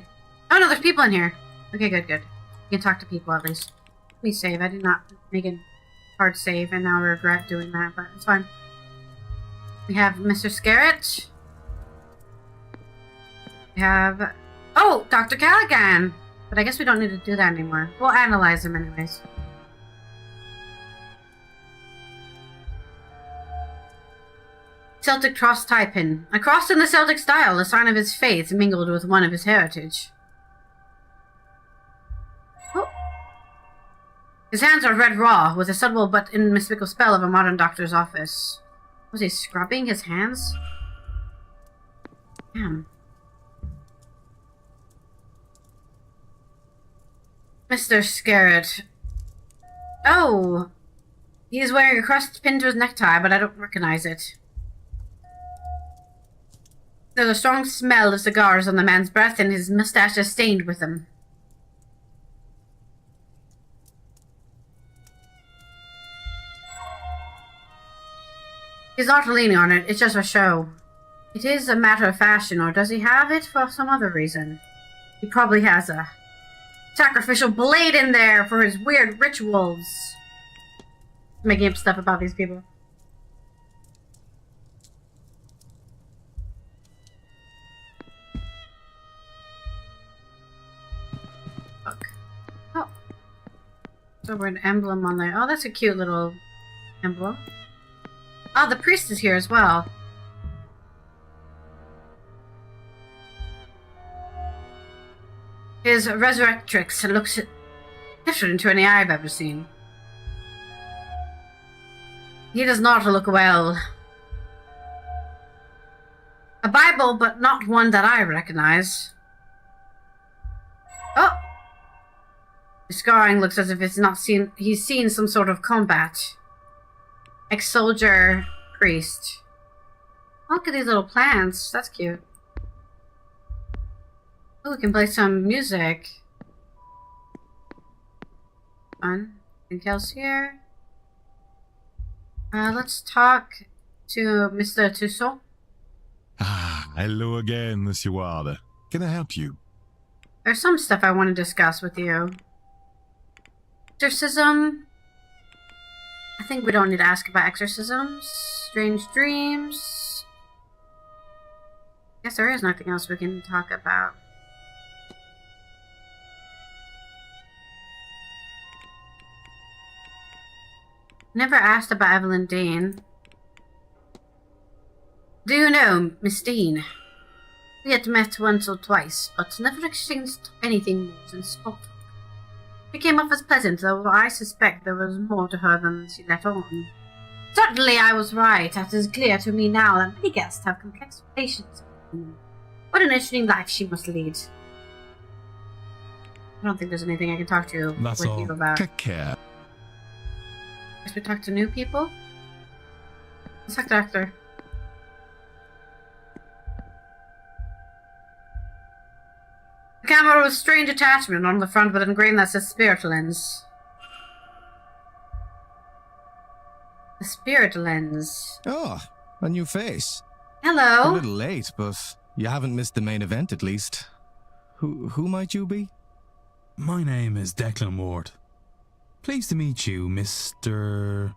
Oh no, there's people in here. Okay, good. You can talk to people at least. Let me save. I did not make a hard save, and now I regret doing that, but it's fine. We have Mr. Scarrett. We have... Oh, Dr. Callaghan! But I guess we don't need to do that anymore. We'll analyze him anyways. Celtic cross tie pin. A cross in the Celtic style, a sign of his faith mingled with one of his heritage. Oh. His hands are red raw, with a subtle but inexplicable spell of a modern doctor's office. Was he scrubbing his hands? Damn. Mr. Scared. Oh! He is wearing a cross pinned to his necktie, but I don't recognize it. There's a strong smell of cigars on the man's breath, and his mustache is stained with them. He's not leaning on it, it's just a show. It is a matter of fashion, or does he have it for some other reason? He probably has a sacrificial blade in there for his weird rituals. Making up stuff about these people. Look. Oh. So we're an emblem on there. Oh, that's a cute little emblem. Oh, the priest is here as well. His resurrectrix looks different to any I've ever seen. He does not look well. A Bible, but not one that I recognize. Oh! The scarring looks as if it's not seen. He's seen some sort of combat. Ex-soldier priest. Look at these little plants. That's cute. Oh, we can play some music. Fun. Anything else here? Let's talk to Mr. Tussaud. Ah, hello again, Monsieur Ward. Can I help you? There's some stuff I want to discuss with you. Exorcism. I think we don't need to ask about exorcisms. Strange dreams. Guess there is nothing else we can talk about. Never asked about Evelyn Deane. Do you know Miss Deane? We had met once or twice, but never exchanged anything more than small talk. She came off as pleasant, though I suspect there was more to her than she let on. Certainly I was right, as it is clear to me now that many guests have complex relations with women. What an interesting life she must lead. I don't think there's anything I can talk to you about. Take care. Guess we talk to new people? Let's talk to Doctor. The camera with strange attachment on the front with an engraving that says Spirit Lens. The Spirit Lens. Oh, a new face. Hello. A little late, but you haven't missed the main event at least. Who might you be? My name is Declan Ward. Pleased to meet you, Mr.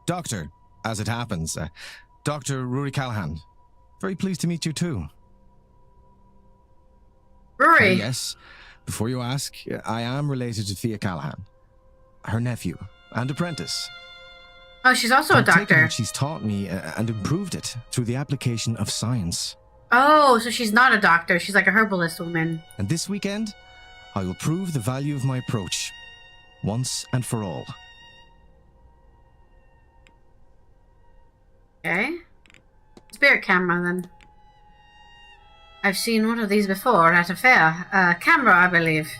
Doctor, as it happens. Dr. Rory Callahan. Very pleased to meet you too. Rory. Yes, before you ask, I am related to Thea Callahan. Her nephew and apprentice. Oh, she's also a I've taken doctor. what she's taught me and improved it through the application of science. Oh, so she's not a doctor. She's like a herbalist woman. And this weekend, I will prove the value of my approach. Once and for all. Okay. Spirit camera, then. I've seen one of these before at a fair. Camera, I believe.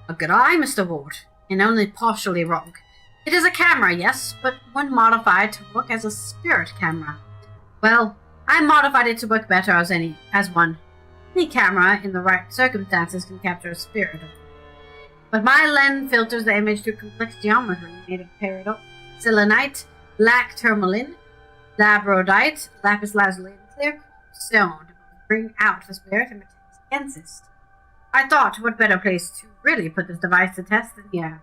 A good eye, Mr. Ward, and only partially wrong. It is a camera, yes, but one modified to work as a spirit camera. Well, I modified it to work better as one. Any camera, in the right circumstances, can capture a spirit. But my lens filters the image through complex geometry made of peridot, selenite, black tourmaline, labradorite, lapis lazuli, and clear stone to bring out the spirit and insist. I thought, what better place to really put this device to test than here?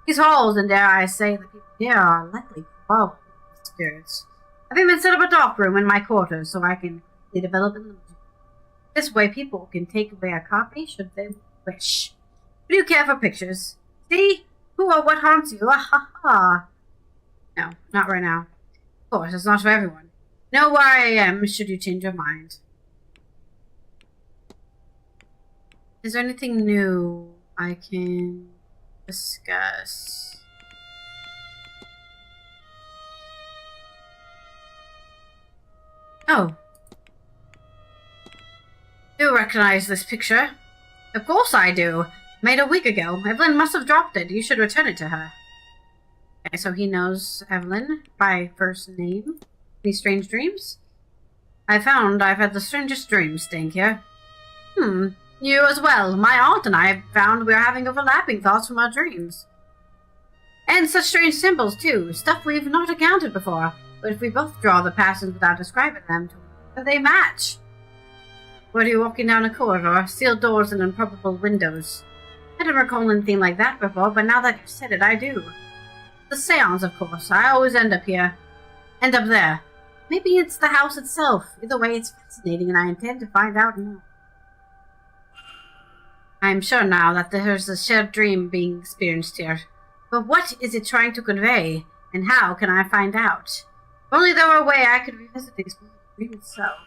These halls, and dare I say, the people here are likely crawling with spirits. I've even set up a dark room in my quarters so I can develop them. This way people can take away a copy should they wish. Do you care for pictures? See? Who or what haunts you? Ah ha ha. No, not right now. Of course, it's not for everyone. Know where I am should you change your mind. Is there anything new I can discuss? Oh. Do you recognize this picture? Of course I do. Made a week ago. Evelyn must have dropped it. You should return it to her. Okay, so he knows Evelyn by first name. Any strange dreams? I found I've had the strangest dreams staying here. You as well. My aunt and I have found we're having overlapping thoughts from our dreams. And such strange symbols, too. Stuff we've not encountered before. But if we both draw the patterns without describing them to each other, they match. Were you walking down a corridor, sealed doors and improbable windows? I didn't recall anything like that before, but now that you've said it, I do. The seance, of course. I always end up here. End up there. Maybe it's the house itself. Either way, it's fascinating, and I intend to find out more. I'm sure now that there's a shared dream being experienced here. But what is it trying to convey, and how can I find out? If only there were a way I could revisit the dream itself.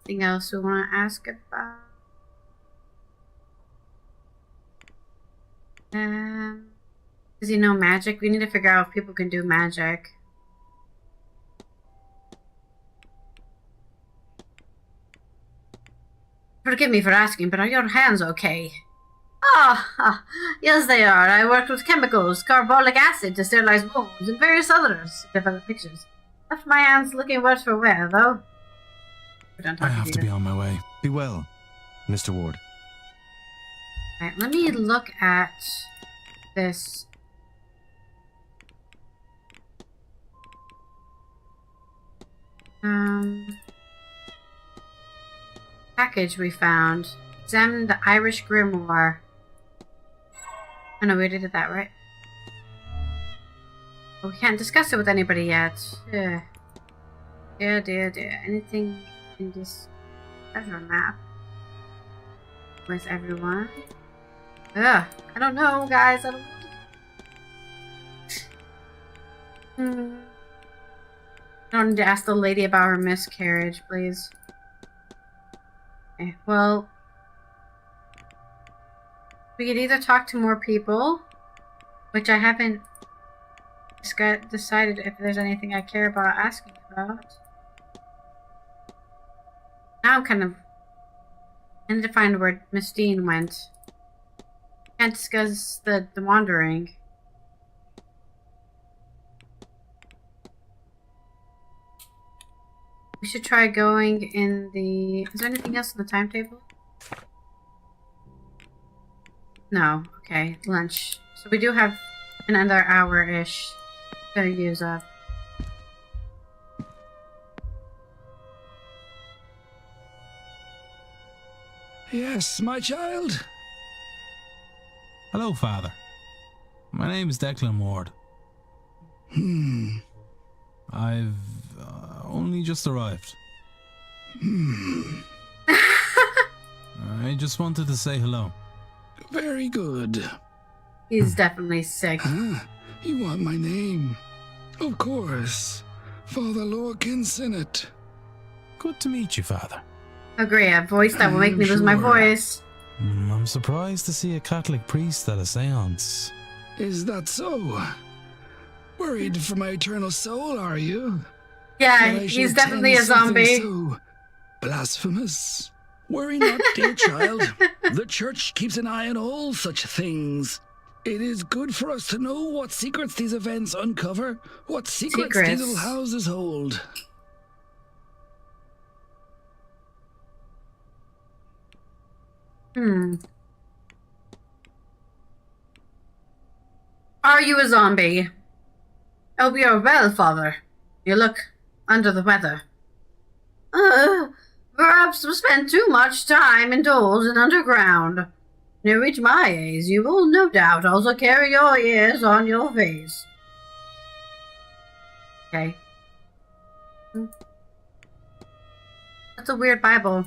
Anything else we want to ask about? Does he know magic? We need to figure out if people can do magic. Forgive me for asking, but are your hands okay? Ah, yes they are. I worked with chemicals, carbolic acid to sterilize wounds, and various others to develop pictures. Left my hands looking worse for wear, though. I have to be on my way. Be well, Mr. Ward. Alright, let me look at this. Package we found. Examine the Irish grimoire. Oh no, we already did that, right? Oh, we can't discuss it with anybody yet. Dear. Anything in this treasure map? Where's everyone? I don't know, guys. I don't need to ask the lady about her miscarriage, please. Okay, well, we could either talk to more people, which I haven't decided if there's anything I care about asking about. Now I'm kind of... I need to find where Miss Deane went. Can't discuss the wandering. We should try going in the... Is there anything else on the timetable? No. Okay, lunch. So we do have another hour-ish to use up. Yes, my child? Hello, Father. My name is Declan Ward. I've only just arrived. I just wanted to say hello. Very good. He's definitely sick. You want my name? Of course. Father Lorcan Sinnott. Good to meet you, Father. Agree, a voice that will make me lose my voice. I'm surprised to see a Catholic priest at a seance. Is that so? Worried for my eternal soul, are you? Yeah, he's definitely a zombie. So blasphemous. Worry not, dear child. The church keeps an eye on all such things. It is good for us to know what secrets these events uncover, what secrets these little houses hold. Are you a zombie? Oh, we are well, Father. You look under the weather. Perhaps we spend too much time indoors and underground. When you reach my age, you will no doubt also carry your ears on your face. Okay. That's a weird Bible.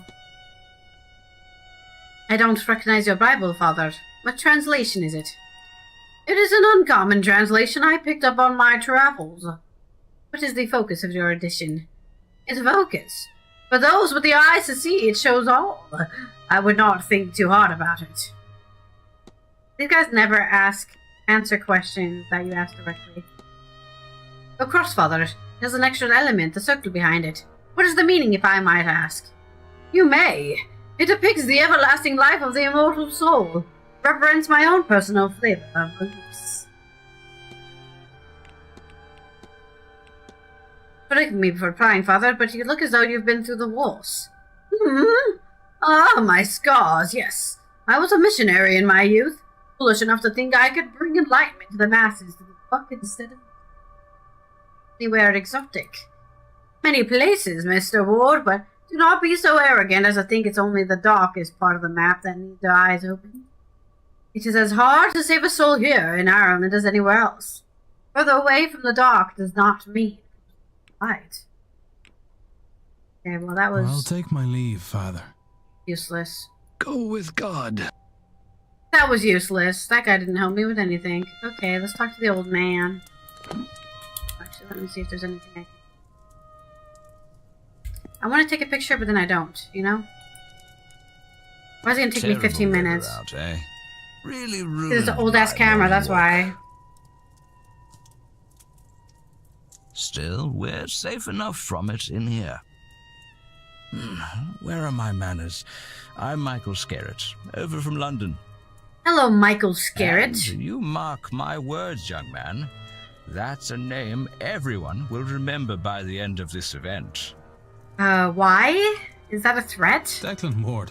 I don't recognize your Bible, Father. What translation is it? It is an uncommon translation I picked up on my travels. What is the focus of your edition? Its focus. For those with the eyes to see, it shows all. I would not think too hard about it. These guys never answer questions that you ask directly. Of course, Father. There's an extra element, the circle behind it. What is the meaning, if I might ask? You may. It depicts the everlasting life of the immortal soul. Represents my own personal flavor of beliefs. Forgive me for prying, Father, but you look as though you've been through the wars. Ah, my scars, yes. I was a missionary in my youth, foolish enough to think I could bring enlightenment to the masses through the book instead of anywhere exotic. Many places, Mr. Ward, but do not be so arrogant as to think it's only the darkest part of the map that needs their eyes open. It is as hard to save a soul here in Ireland as anywhere else. Further away from the dark does not mean light. Okay, well that was... I'll take my leave, Father. Useless. Go with God. That was useless. That guy didn't help me with anything. Okay, let's talk to the old man. Actually, let me see if there's anything I can... I want to take a picture, but then I don't, you know? Why is it going to take me 15 minutes? Out, eh? Really ruined. It's an old-ass camera, that's why. Still, we're safe enough from it in here. Where are my manners? I'm Michael Skerritt, over from London. Hello, Michael Skerritt. And you mark my words, young man. That's a name everyone will remember by the end of this event. Why? Is that a threat? Declan Ward.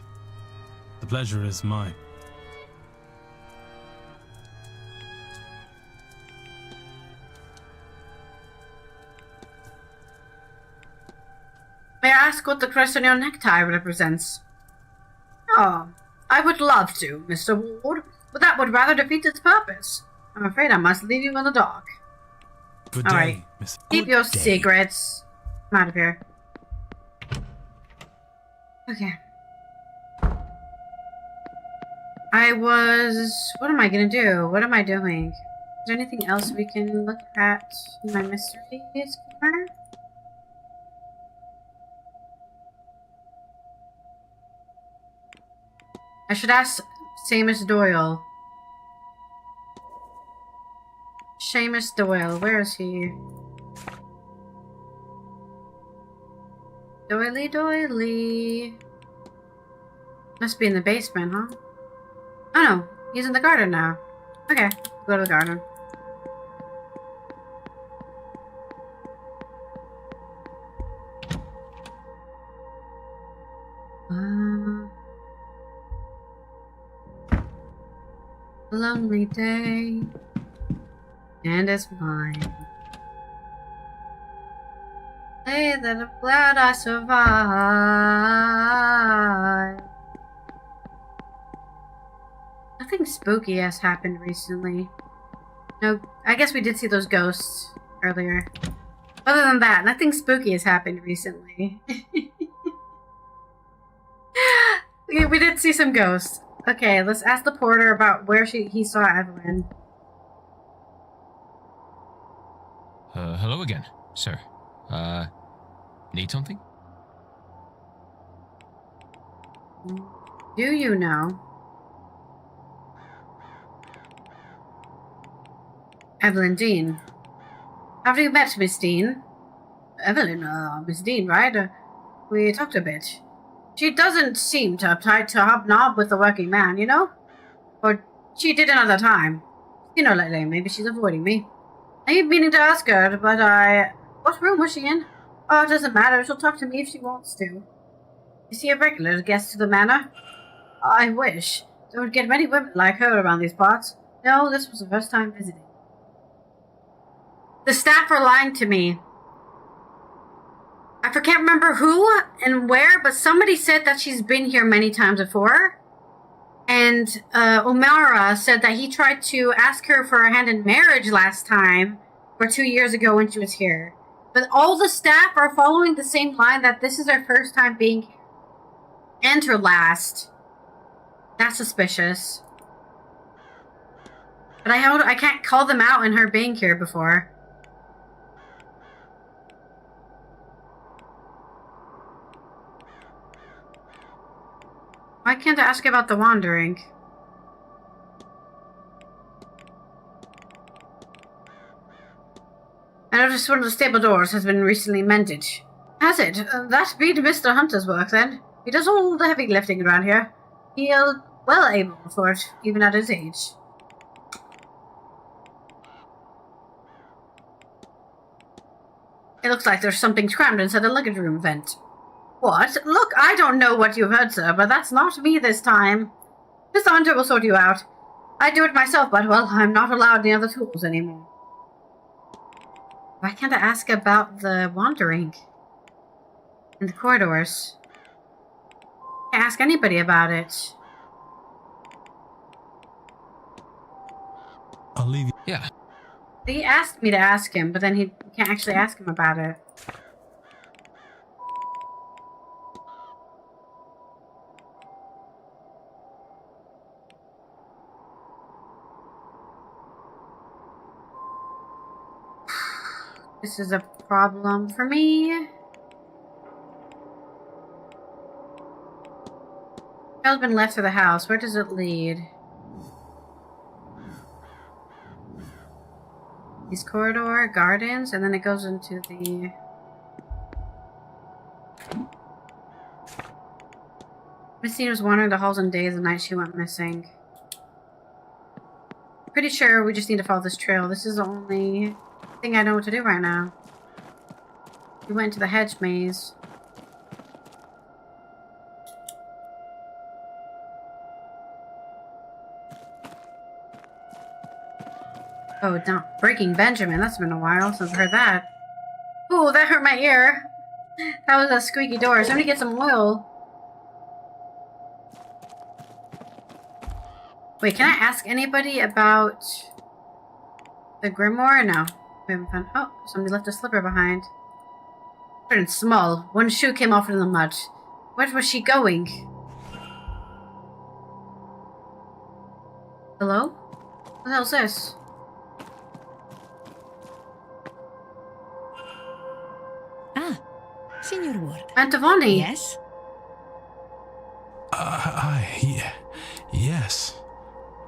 The pleasure is mine. May I ask what the crest on your necktie represents? Oh, I would love to, Mr. Ward, but that would rather defeat its purpose. I'm afraid I must leave you in the dark. Good All day, right. Miss. Keep your secrets. I'm out of here. Okay. What am I gonna do? What am I doing? Is there anything else we can look at in my mysteries corner? I should ask Seamus Doyle. Seamus Doyle, where is he? Doily, doily. Must be in the basement, huh? Oh no, he's in the garden now. Okay, go to the garden. A lonely day, and it's mine. Hey, that I'm glad I survived. Nothing spooky has happened recently. No, I guess we did see those ghosts earlier. Other than that, nothing spooky has happened recently. We did see some ghosts. Okay, let's ask the porter about where he saw Evelyn. Hello again, sir. Need something? Do you know? Evelyn Deane. Have you met Miss Deane? Evelyn, Miss Deane, right? We talked a bit. She doesn't seem to uptight to hobnob with the working man, you know? Or she did another time. You know, lately, maybe she's avoiding me. I keep meaning to ask her, but what room was she in? Oh, it doesn't matter. She'll talk to me if she wants to. Is she a regular guest to the manor? I wish. Don't get many women like her around these parts. No, this was the first time visiting. The staff are lying to me. I can't remember who and where, but somebody said that she's been here many times before. And O'Mara said that he tried to ask her for her hand in marriage last time, or 2 years ago when she was here. But all the staff are following the same line that this is her first time being here. And her last. That's suspicious. But I can't call them out in her being here before. Why can't I ask about the wandering? I noticed one of the stable doors has been recently mended. Has it? That be Mr. Hunter's work, then. He does all the heavy lifting around here. He's well able for it, even at his age. It looks like there's something crammed inside the luggage room vent. What? Look, I don't know what you've heard, sir, but that's not me this time. Mr. Hunter will sort you out. I do it myself, but, well, I'm not allowed any other tools anymore. Why can't I ask about the wandering in the corridors? I can't ask anybody about it. I'll leave you. Yeah. He asked me to ask him, but then he can't actually ask him about it. This is a problem for me. Trail's been left through the house. Where does it lead? These corridor, gardens, and then it goes into the... Miss Deane was wandering the halls on days and nights she went missing. Pretty sure we just need to follow this trail. This is the only thing I know what to do right now. We went to the hedge maze. Oh, not Breaking Benjamin. That's been a while since I've heard that. Ooh, that hurt my ear. That was a squeaky door. Somebody get some oil. Wait, can I ask anybody about the grimoire? No. We haven't found... Oh, somebody left a slipper behind. Turned small. One shoe came off in the mud. Where was she going? Hello? What the hell's this? Signor Ward. Antavoni. Yes? Yes.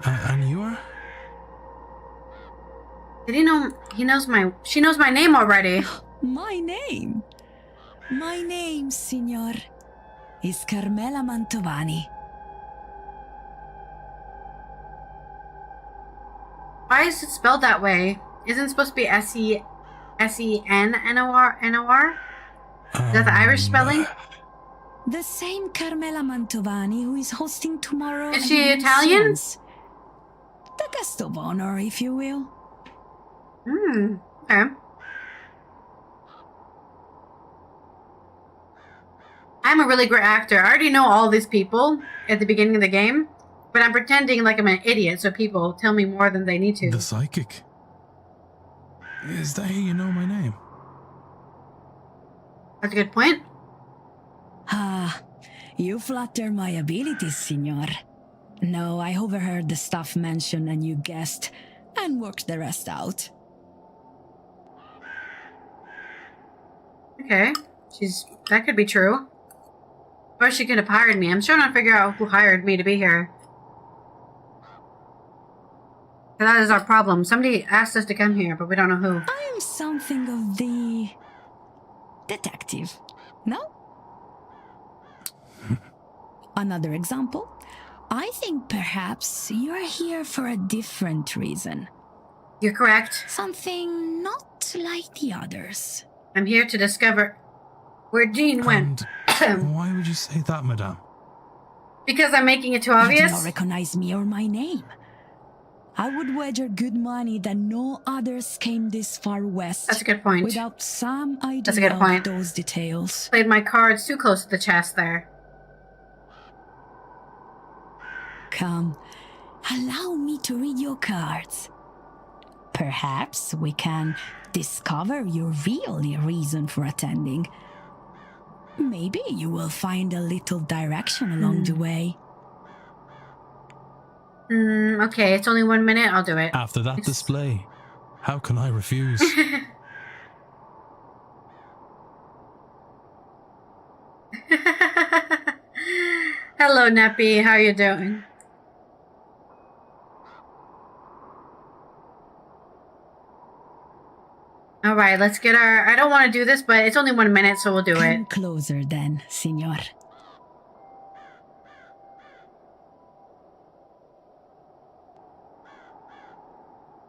And you are? Did he know? He knows my... She knows my name already. My name? My name, Signor, is Carmela Mantovani. Why is it spelled that way? Isn't it supposed to be S-E-N-N-O-R? Is that the Irish spelling? The same Carmela Mantovani who is hosting tomorrow. Is she Italian? The guest of honor, if you will. Okay. I'm a really great actor. I already know all these people at the beginning of the game, but I'm pretending like I'm an idiot so people tell me more than they need to. The psychic. Is that how you know my name? That's a good point. Ah, you flatter my abilities, Signor. No, I overheard the staff mention a new guest and worked the rest out. Okay. That could be true. Or she could have hired me. I'm still trying to figure out who hired me to be here. That is our problem. Somebody asked us to come here, but we don't know who. I am something of the... detective, no? Another example. I think perhaps you're here for a different reason. You're correct. Something not like the others. I'm here to discover where Deane went. Why would you say that, madame? Because I'm making it too obvious? You do not recognize me or my name. I would wager good money that no others came this far west. That's a good point. Without some idea That's a good point. of those details. Played my cards too close to the chest there. Come, allow me to read your cards. Perhaps we can discover your real reason for attending. Maybe you will find a little direction along the way. Okay, it's only 1 minute. I'll do it. After that display, how can I refuse? Hello, Neppy. How you doing? All right, let's get our... I don't want to do this, but it's only 1 minute, so we'll do it. Come closer then, Signor.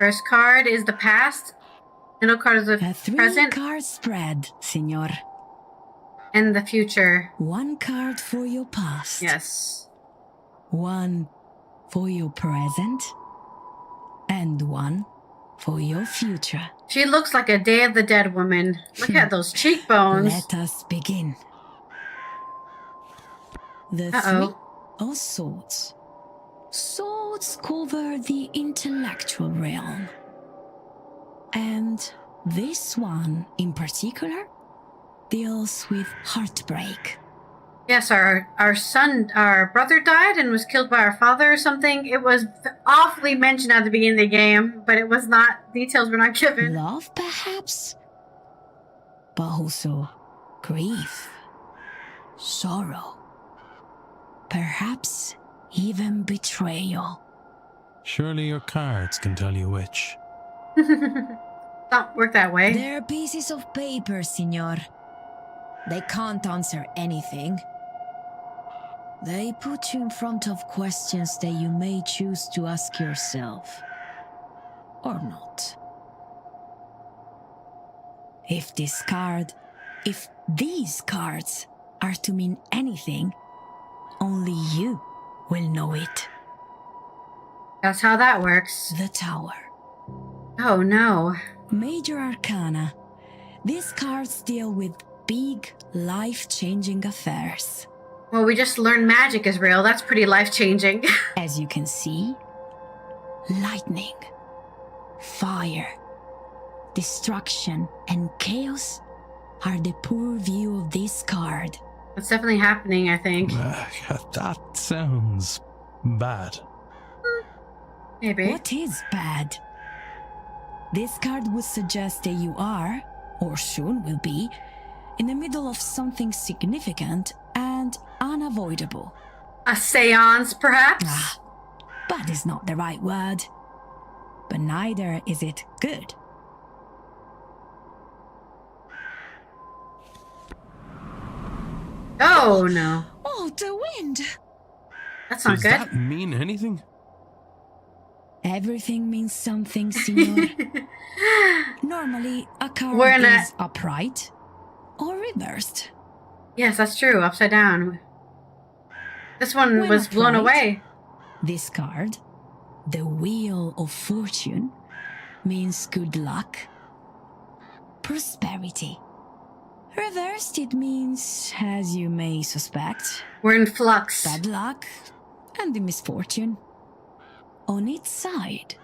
First card is the past. Middle card is the A present. 3-card spread, Signor. And the future. 1 card for your past. Yes. 1 for your present. And 1 for your future. She looks like a Day of the Dead woman. Look at those cheekbones. Let us begin. The Uh-oh. 3 of Swords. Swords cover the intellectual realm. And this one in particular deals with heartbreak. Yes, our brother died and was killed by our father or something. It was awfully mentioned at the beginning of the game, but it was not, details were not given. Love, perhaps? But also grief, sorrow, perhaps even betrayal. Surely your cards can tell you which. Don't work that way. They're pieces of paper, Signor. They can't answer anything. They put you in front of questions that you may choose to ask yourself. Or not. If these cards are to mean anything, only you will know it. That's how that works. The Tower. Oh no. Major Arcana. These cards deal with big, life-changing affairs. Well, we just learned magic is real. That's pretty life-changing. As you can see, lightning, fire, destruction, and chaos are the purview of this card. That's definitely happening, I think. That sounds bad. Maybe. What is bad? This card would suggest that you are, or soon will be, in the middle of something significant and unavoidable. A seance, perhaps? Bad is not the right word. But neither is it good. Oh, no. Oh, the wind! That's not Does good. that mean anything? Everything means something, Signor. Normally, a card is upright or reversed. Yes, that's true. Upside down. This one When was blown upright, away. This card, the Wheel of Fortune, means good luck, prosperity. Reversed, it means, as you may suspect, we're in flux. Bad luck and the misfortune. On its side,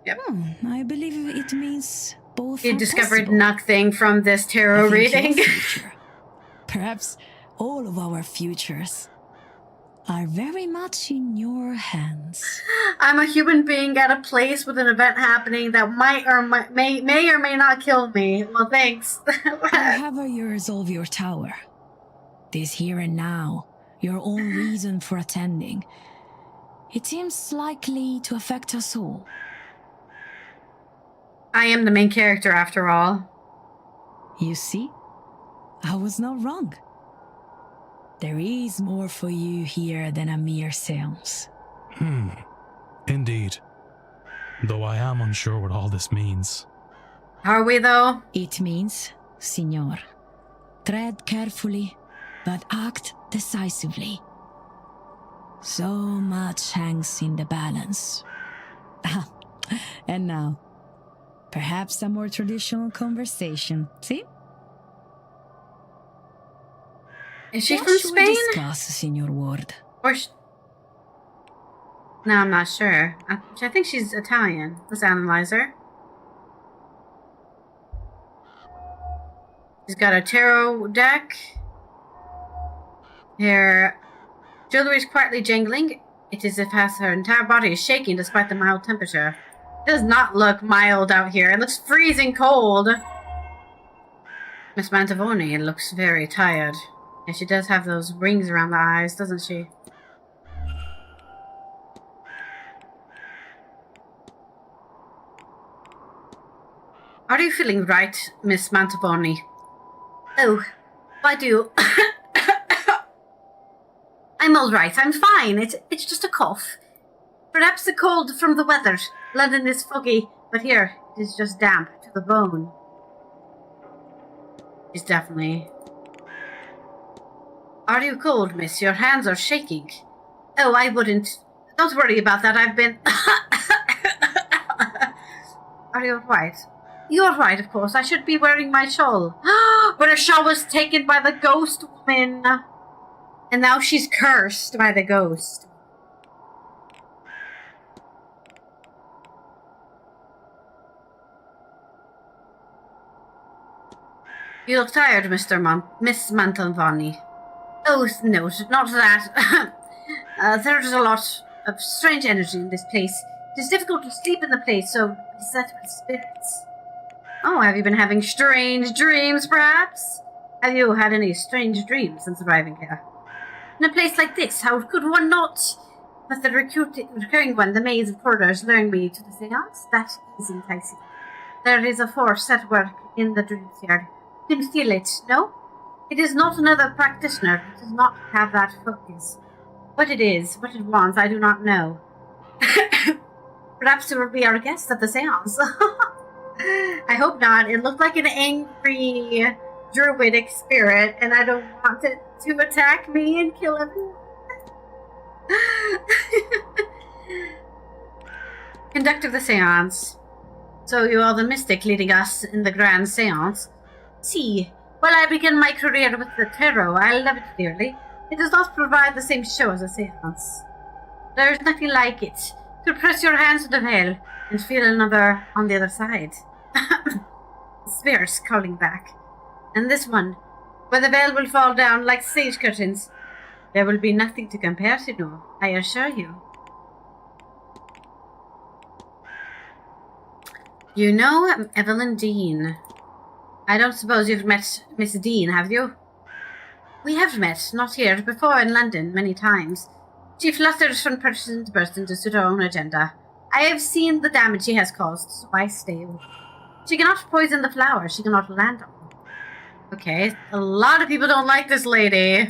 yep. I believe it means both. You are discovered possible. nothing from this tarot I think reading. your future, perhaps all of our futures, are very much in your hands. I'm a human being at a place with an event happening that may or may not kill me. Well, thanks. However you resolve your tower, this here and now, your own reason for attending, it seems likely to affect us all. I am the main character after all. You see, I was not wrong. There is more for you here than a mere seance. Indeed. Though I am unsure what all this means. Are we, though? It means, Signor, tread carefully, but act decisively. So much hangs in the balance. And now, perhaps a more traditional conversation, see? Is she What from should we Spain? discuss, Signor Ward? Or no, I'm not sure. I think she's Italian. Let's analyze her. She's got a tarot deck. Her jewelry is quietly jingling. It is as if her entire body is shaking despite the mild temperature. It does not look mild out here. It looks freezing cold. Miss Mantovani looks very tired. And she does have those rings around the eyes, doesn't she? Are you feeling right, Miss Mantovani? Oh, why do you... I'm all right. I'm fine. It's just a cough. Perhaps a cold from the weather. London is foggy, but here it is just damp to the bone. She's definitely... Are you cold, miss? Your hands are shaking. Oh, I wouldn't. Don't worry about that. I've been... Are you all right? You're right, of course. I should be wearing my shawl. But her shawl was taken by the ghost woman. And now she's cursed by the ghost. You look tired, Miss Mantovani. Oh, no, not that. There's a lot of strange energy in this place. It is difficult to sleep in the place, so beset with spirits. Oh, have you been having strange dreams, perhaps? Have you had any strange dreams since arriving here? In a place like this, how could one not? But the recurring one, the maze of corridors luring me to the seance, that is enticing. There is a force at work in the dreams here. You can feel it, no? It is not another practitioner. It does not have that focus. What it is, what it wants, I do not know. Perhaps it will be our guest at the seance. I hope not. It looked like an angry druidic spirit, and I don't want it to attack me and kill everyone. Conductor of the seance. So you are the mystic leading us in the grand seance. See, while I begin my career with the tarot, I love it dearly. It does not provide the same show as a seance. There is nothing like it. To press your hands to the veil and feel another on the other side. Spirits calling back. And this one, where the veil will fall down like sage curtains. There will be nothing to compare to, no, I assure you. You know Evelyn Deane. I don't suppose you've met Miss Deane, have you? We have met, not here, before in London, many times. She flutters from person to person to suit her own agenda. I have seen the damage she has caused, so I stay away. She cannot poison the flower she cannot land on. Okay, a lot of people don't like this lady.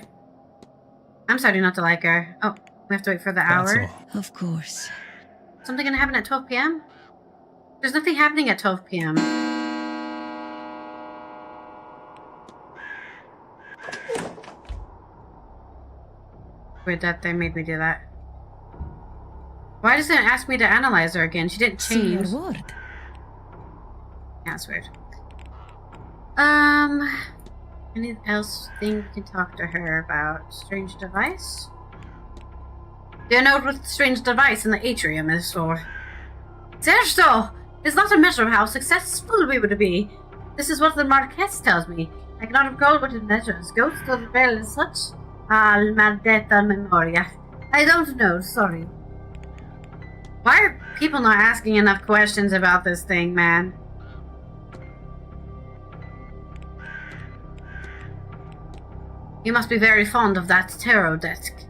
I'm starting not to like her. Oh, we have to wait for the hour? Of course. Something gonna happen at 12 p.m.? There's nothing happening at 12 p.m. Weird that they made me do that. Why does it ask me to analyze her again? She didn't change. See your word. Yeah, that's weird. Anything else thing we can talk to her about? Strange device? Do you know what strange device in the atrium is for? Sergio! It's not a matter of how successful we would be. This is what the Marquess tells me. I cannot recall what it measures. Ghosts of the veil and such? Maledetta memoria. I don't know, sorry. Why are people not asking enough questions about this thing, man? You must be very fond of that tarot deck.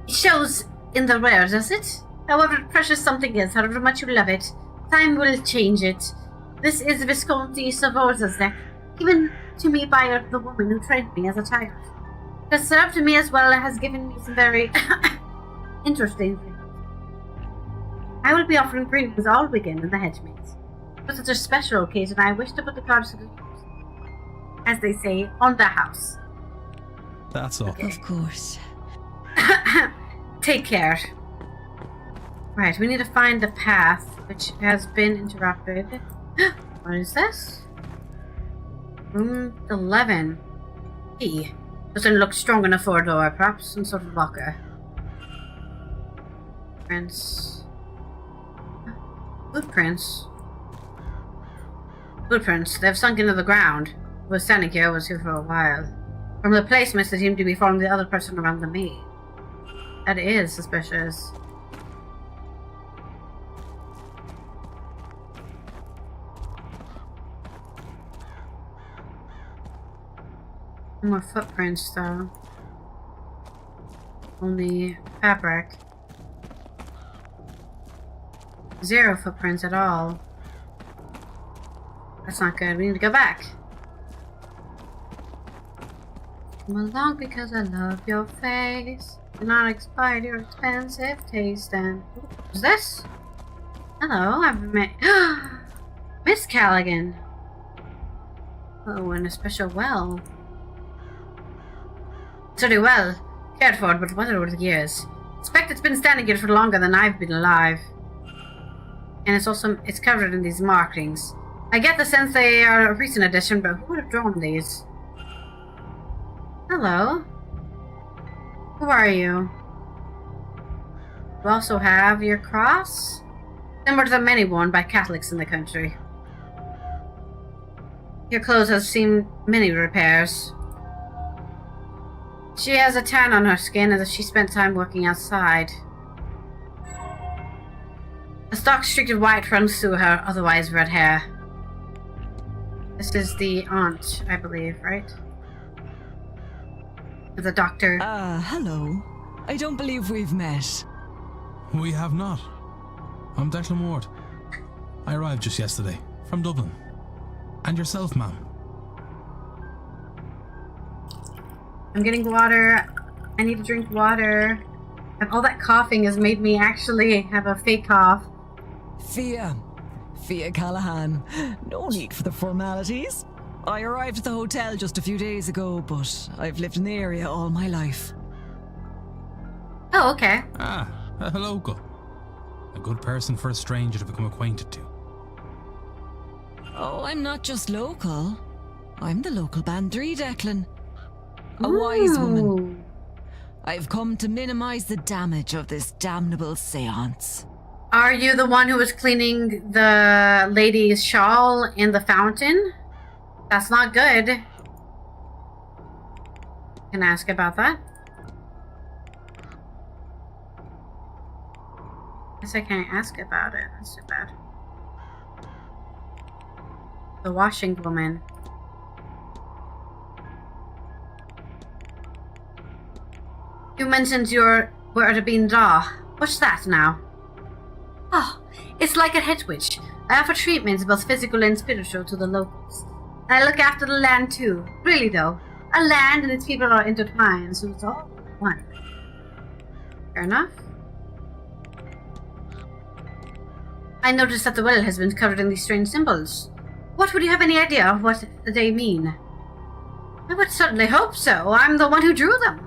It shows in the rare, does it? However precious something is, however much you love it, time will change it. This is Visconti Sforza's deck, given to me by the woman who trained me as a child. It has served me as well and has given me some very interesting things. I will be offering readings all weekend in the Hedgemaids. For such a special occasion, I wish to put the cards to good use, as they say, on the house. That's all. Of course. Take care. Right, we need to find the path, which has been interrupted. What is this? Room 11. Key. Doesn't look strong enough for a door. Perhaps some sort of locker. Prints. Footprints. Footprints. They've sunk into the ground. was standing here was here for a while. From the placements that seem to be following the other person around the maid. That is suspicious. No more footprints though. Only fabric. 0 footprints at all. That's not good. We need to go back. Come along because I love your face. Do not exploit your expensive taste and... Who's this? Hello, I've met... Miss Callaghan. Oh, and a special well. Pretty well. Cared for it, but weathered over the years. Expect it's been standing here for longer than I've been alive. And it's covered in these markings. I get the sense they are a recent addition, but who would have drawn these? Hello. Who are you? You also have your cross? Similar to the many worn by Catholics in the country. Your clothes have seen many repairs. She has a tan on her skin as if she spent time working outside. A stark streak of white runs through her otherwise red hair. This is the aunt, I believe, right? The doctor. Hello. I don't believe we've met. We have not. I'm Declan Ward. I arrived just yesterday, from Dublin. And yourself, ma'am? I'm getting water. I need to drink water. And all that coughing has made me actually have a fake cough. Fia Callahan. No need for the formalities. I arrived at the hotel just a few days ago, but I've lived in the area all my life. Oh, okay. Ah, a local. A good person for a stranger to become acquainted to. Oh, I'm not just local. I'm the local bandry, Declan. A wise woman. I've come to minimize the damage of this damnable seance. Are you the one who was cleaning the lady's shawl in the fountain? That's not good. Can I ask about that? Guess I can't ask about it. That's too bad. The washing woman. You mentioned your word of being raw. What's that now? Oh, it's like a head witch. I offer treatments, both physical and spiritual, to the locals. And I look after the land too. Really though. A land and its people are intertwined, so it's all one. Fair enough. I noticed that the well has been covered in these strange symbols. What, would you have any idea of what they mean? I would certainly hope so. I'm the one who drew them.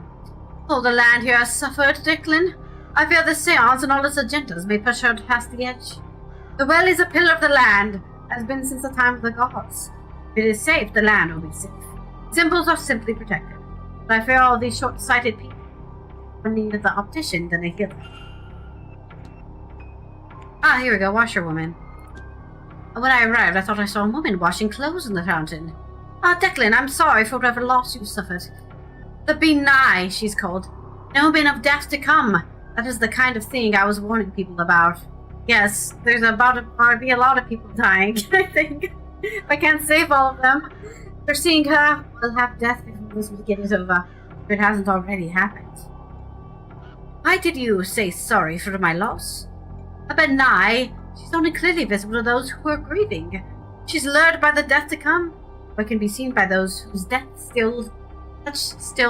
All the land here has suffered, Declan. I fear the seance and all its agendas may push her past the edge. The well is a pillar of the land, has been since the time of the gods. If it is safe, the land will be safe. Symbols are simply protected. But I fear all these short-sighted people are need of the optician than a healer. Ah, here we go, washerwoman. When I arrived, I thought I saw a woman washing clothes in the fountain. Ah, Declan, I'm sorry for whatever loss you suffered. The Benigh, she's called. No omen of death to come. That is the kind of thing I was warning people about. Yes, there's about to be a lot of people dying, I think. I can't save all of them. For seeing her, we'll have death before this weekend is over, if it hasn't already happened. Why did you say sorry for my loss? A Benigh, she's only clearly visible to those who are grieving. She's lured by the death to come, but can be seen by those whose death still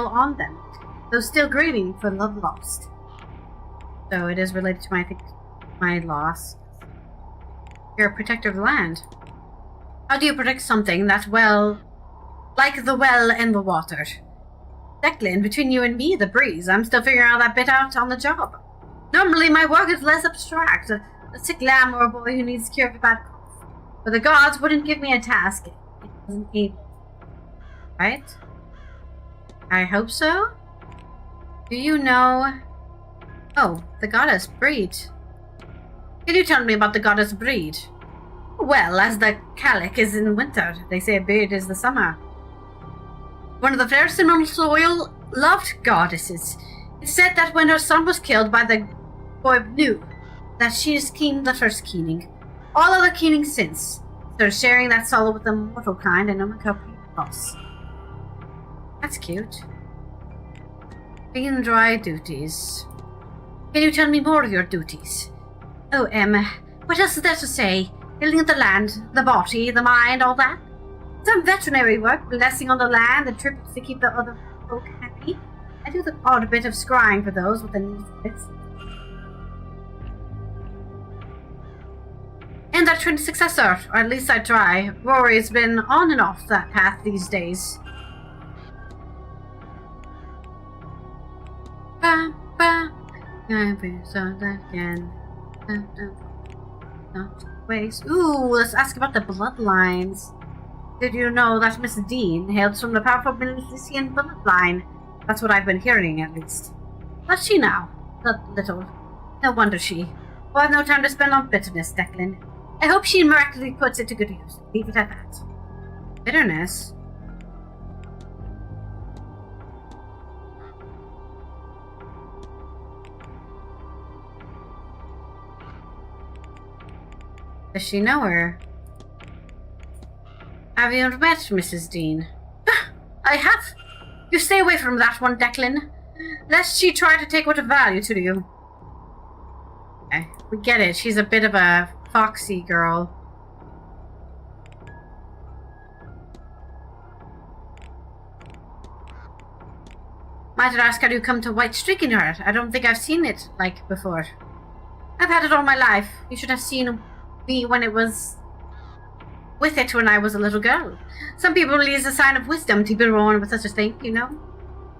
on them, those still grieving for love lost. So it is related to my loss. You're a protector of the land. How do you protect something that, well, like the well and the water? Declan, between you and me, the breeze, I'm still figuring that bit out on the job. Normally my work is less abstract, a sick lamb or a boy who needs cure of a bad cough. But the gods wouldn't give me a task it wasn't able. Right? I hope so? Do you know... Oh, the goddess Breed. Can you tell me about the goddess Breed? Well, as the Calic is in winter, they say Breed is the summer. one of the fairest and most loyal, loved goddesses. It's said that when her son was killed by the Goib that she is keen the first keening. All other keenings since. So sharing that sorrow with the mortal kind and no company loss. That's cute. Clean dry duties. Can you tell me more of your duties? Oh, Emma, what else is there to say? Healing the land, the body, the mind, all that? Some veterinary work, blessing on the land, and trips to keep the other folk happy. I do the odd bit of scrying for those with the needs bits. And I trained a successor, or at least I try. Rory's been on and off that path these days. Ba ba. Again. Not waste. Ooh, let's ask about the bloodlines. Did you know that Miss Deane hails from the powerful Milician bloodline? That's what I've been hearing, at least. What's she now? Not little. No wonder she. Well, I've no time to spend on bitterness, Declan. I hope she miraculously puts it to good use. Leave it at that. Bitterness? Does she know her? Have you met Mrs. Deane? I have. You stay away from that one, Declan. Lest she try to take what of value to you. Okay, we get it. She's a bit of a foxy girl. Might I ask how you come to white streak in your heart? I don't think I've seen it like before. I've had it all my life. You should have seen me when it was with it when I was a little girl. Some people believe it's a sign of wisdom to be born with such a thing, you know.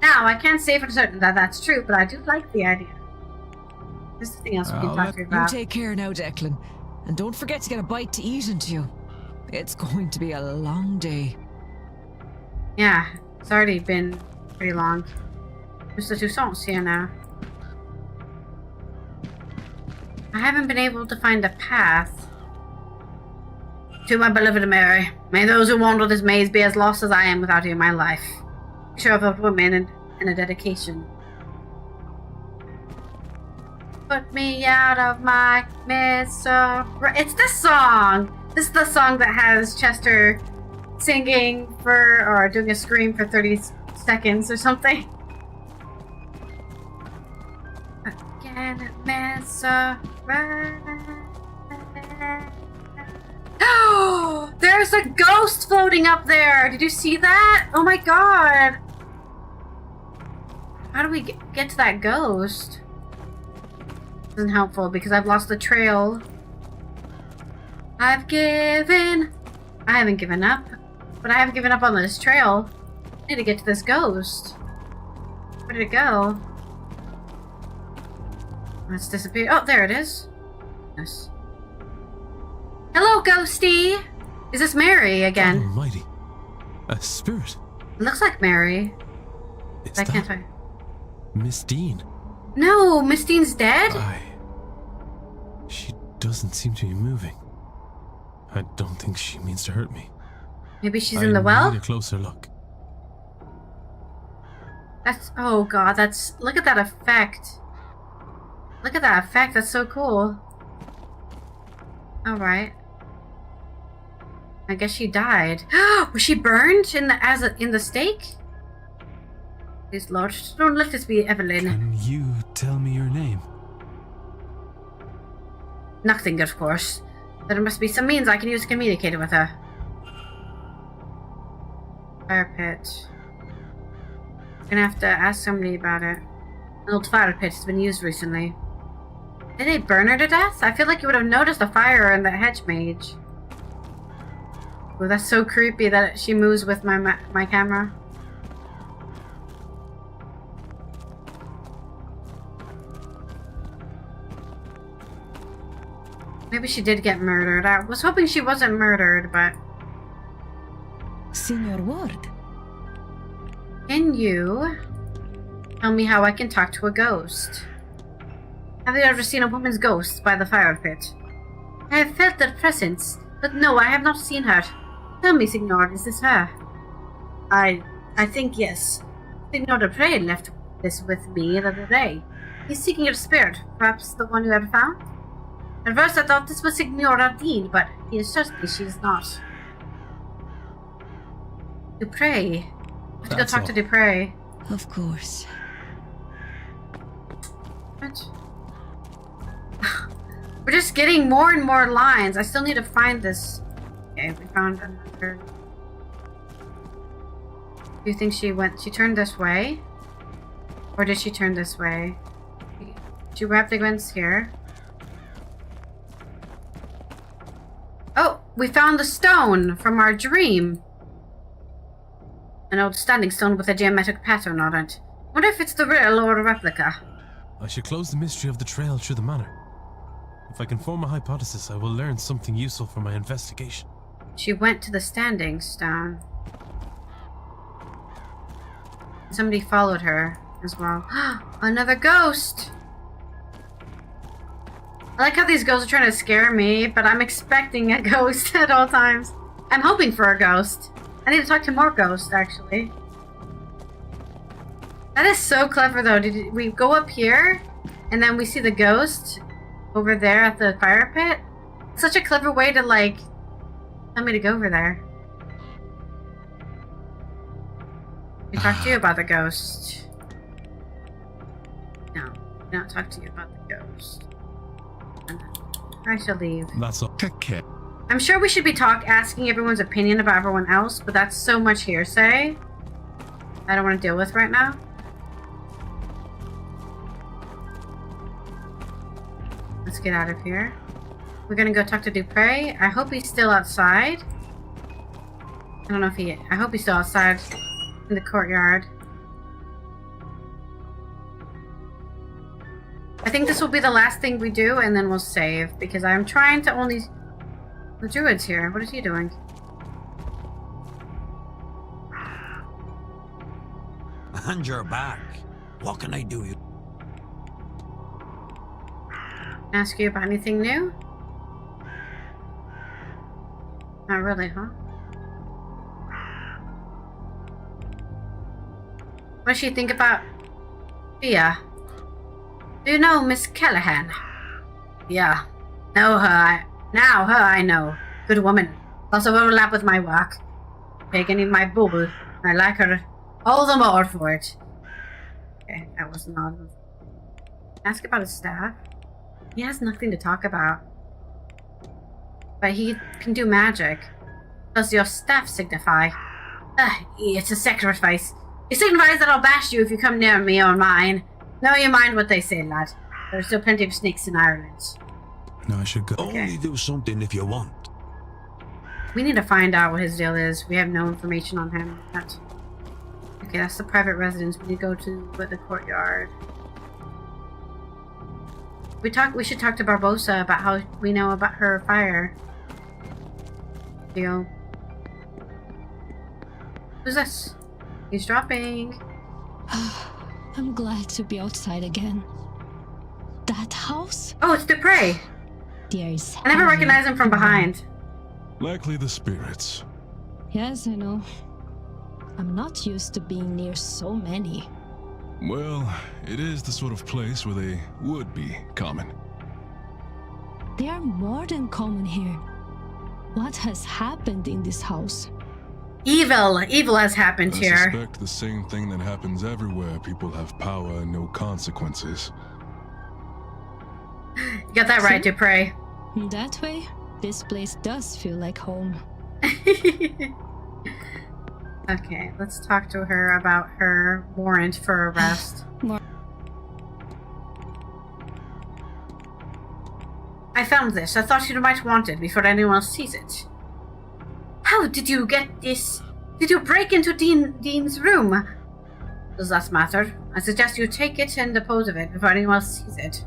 Now, I can't say for certain that that's true, but I do like the idea. There's something else we can talk about. You take care now, Declan. And don't forget to get a bite to eat into you. It's going to be a long day. Yeah, it's already been pretty long. Just the Toussaint's here now. I haven't been able to find a path. To my beloved Mary, may those who wander this maze be as lost as I am without you in my life. Picture of a woman and a dedication. Put me out of my misery. It's this song! This is the song that has Chester singing for, or doing a scream for 30 seconds or something. Again, misery. Oh, there's a ghost floating up there. Did you see that? Oh my god. How do we get to that ghost? Isn't helpful because I've lost the trail. I haven't given up, but I haven't given up on this trail. I need to get to this ghost. Where did it go? Let's disappear. Oh, there it is. Yes. Hello, ghosty! Is this Mary again? Almighty. A spirit. It looks like Mary. Is I that can't find. Miss Deane? No, Miss Deane's dead? She doesn't seem to be moving. I don't think she means to hurt me. Maybe she's in the well? I need a closer look. That's... Oh god, that's... Look at that effect. Look at that effect, that's so cool. Alright. I guess she died. Was she burned in the stake? Please, Lord, don't let this be Evelyn. Can you tell me your name? Nothing, of course. There must be some means I can use to communicate with her. Fire pit. I'm gonna have to ask somebody about it. An old fire pit has been used recently. Did they burn her to death? I feel like you would have noticed the fire in the hedge mage. Oh, that's so creepy that she moves with my camera. Maybe she did get murdered. I was hoping she wasn't murdered, but... Signor Ward. Can you tell me how I can talk to a ghost? Have you ever seen a woman's ghost by the fire pit? I have felt their presence, but no, I have not seen her. Tell me, Signor, is this her? I I think yes. Signor Dupre left this with me the other day. He's seeking your spirit, perhaps the one you had found? At first I thought this was Signora Deane, but he assures me she is not. Dupre. I have to go talk to Dupre. Of course. What? We're just getting more and more lines. I still need to find this. Okay, we found another. Do you think she turned this way? Or did she turn this way? She wrapped against here. Oh, we found the stone from our dream. An old standing stone with a geometric pattern on it. Wonder if it's the real or a replica. I should close the mystery of the trail through the manor. If I can form a hypothesis, I will learn something useful for my investigation. She went to the standing stone. Somebody followed her as well. Another ghost! I like how these ghosts are trying to scare me, but I'm expecting a ghost at all times. I'm hoping for a ghost. I need to talk to more ghosts, actually. That is so clever, though. Did we go up here, and then we see the ghost over there at the fire pit? Such a clever way to, like, tell me to go over there. We talk to you about the ghost. No, we don't talk to you about the ghost. I shall leave. That's all. Take care. I'm sure we should be asking everyone's opinion about everyone else, but that's so much hearsay I don't want to deal with right now. Let's get out of here. We're gonna go talk to Dupre. I hope he's still outside. I don't know if I hope he's still outside in the courtyard. I think this will be the last thing we do, and then we'll save, because I'm trying to only... The druid's here. What is he doing? And you're back. What can I do? Ask you about anything new? Not really, huh? What does she think about Fia? Do you know Miss Callahan? Yeah. Know her. Now her I know. Good woman. Also overlap with my work. Taking in my bubble. I like her all the more for it. Okay, that was not... Ask about his staff. He has nothing to talk about. But he can do magic. Does your staff signify? It's a sacrifice. It signifies that I'll bash you if you come near me or mine. Know you mind what they say, lad. There's still plenty of snakes in Ireland. No, I should go. Okay. Only do something if you want. We need to find out what his deal is. We have no information on him yet. Okay, that's the private residence. We need to go to the courtyard. We should talk to Barbosa about how we know about her fire deal. Who's this? He's dropping. I'm glad to be outside again. That house? Oh, it's Dupre. There's I never recognize him from behind. Likely the spirits. Yes, I know. I'm not used to being near so many. Well, it is the sort of place where they would be common. They are more than common here. What has happened in this house? Evil has happened here. I suspect the same thing that happens everywhere. People have power and no consequences. You got that right, Dupre. That way, this place does feel like home. Okay, let's talk to her about her warrant for arrest. I found this. I thought you might want it before anyone else sees it. How did you get this? Did you break into Deane's room? Does that matter? I suggest you take it and dispose of it before anyone else sees it.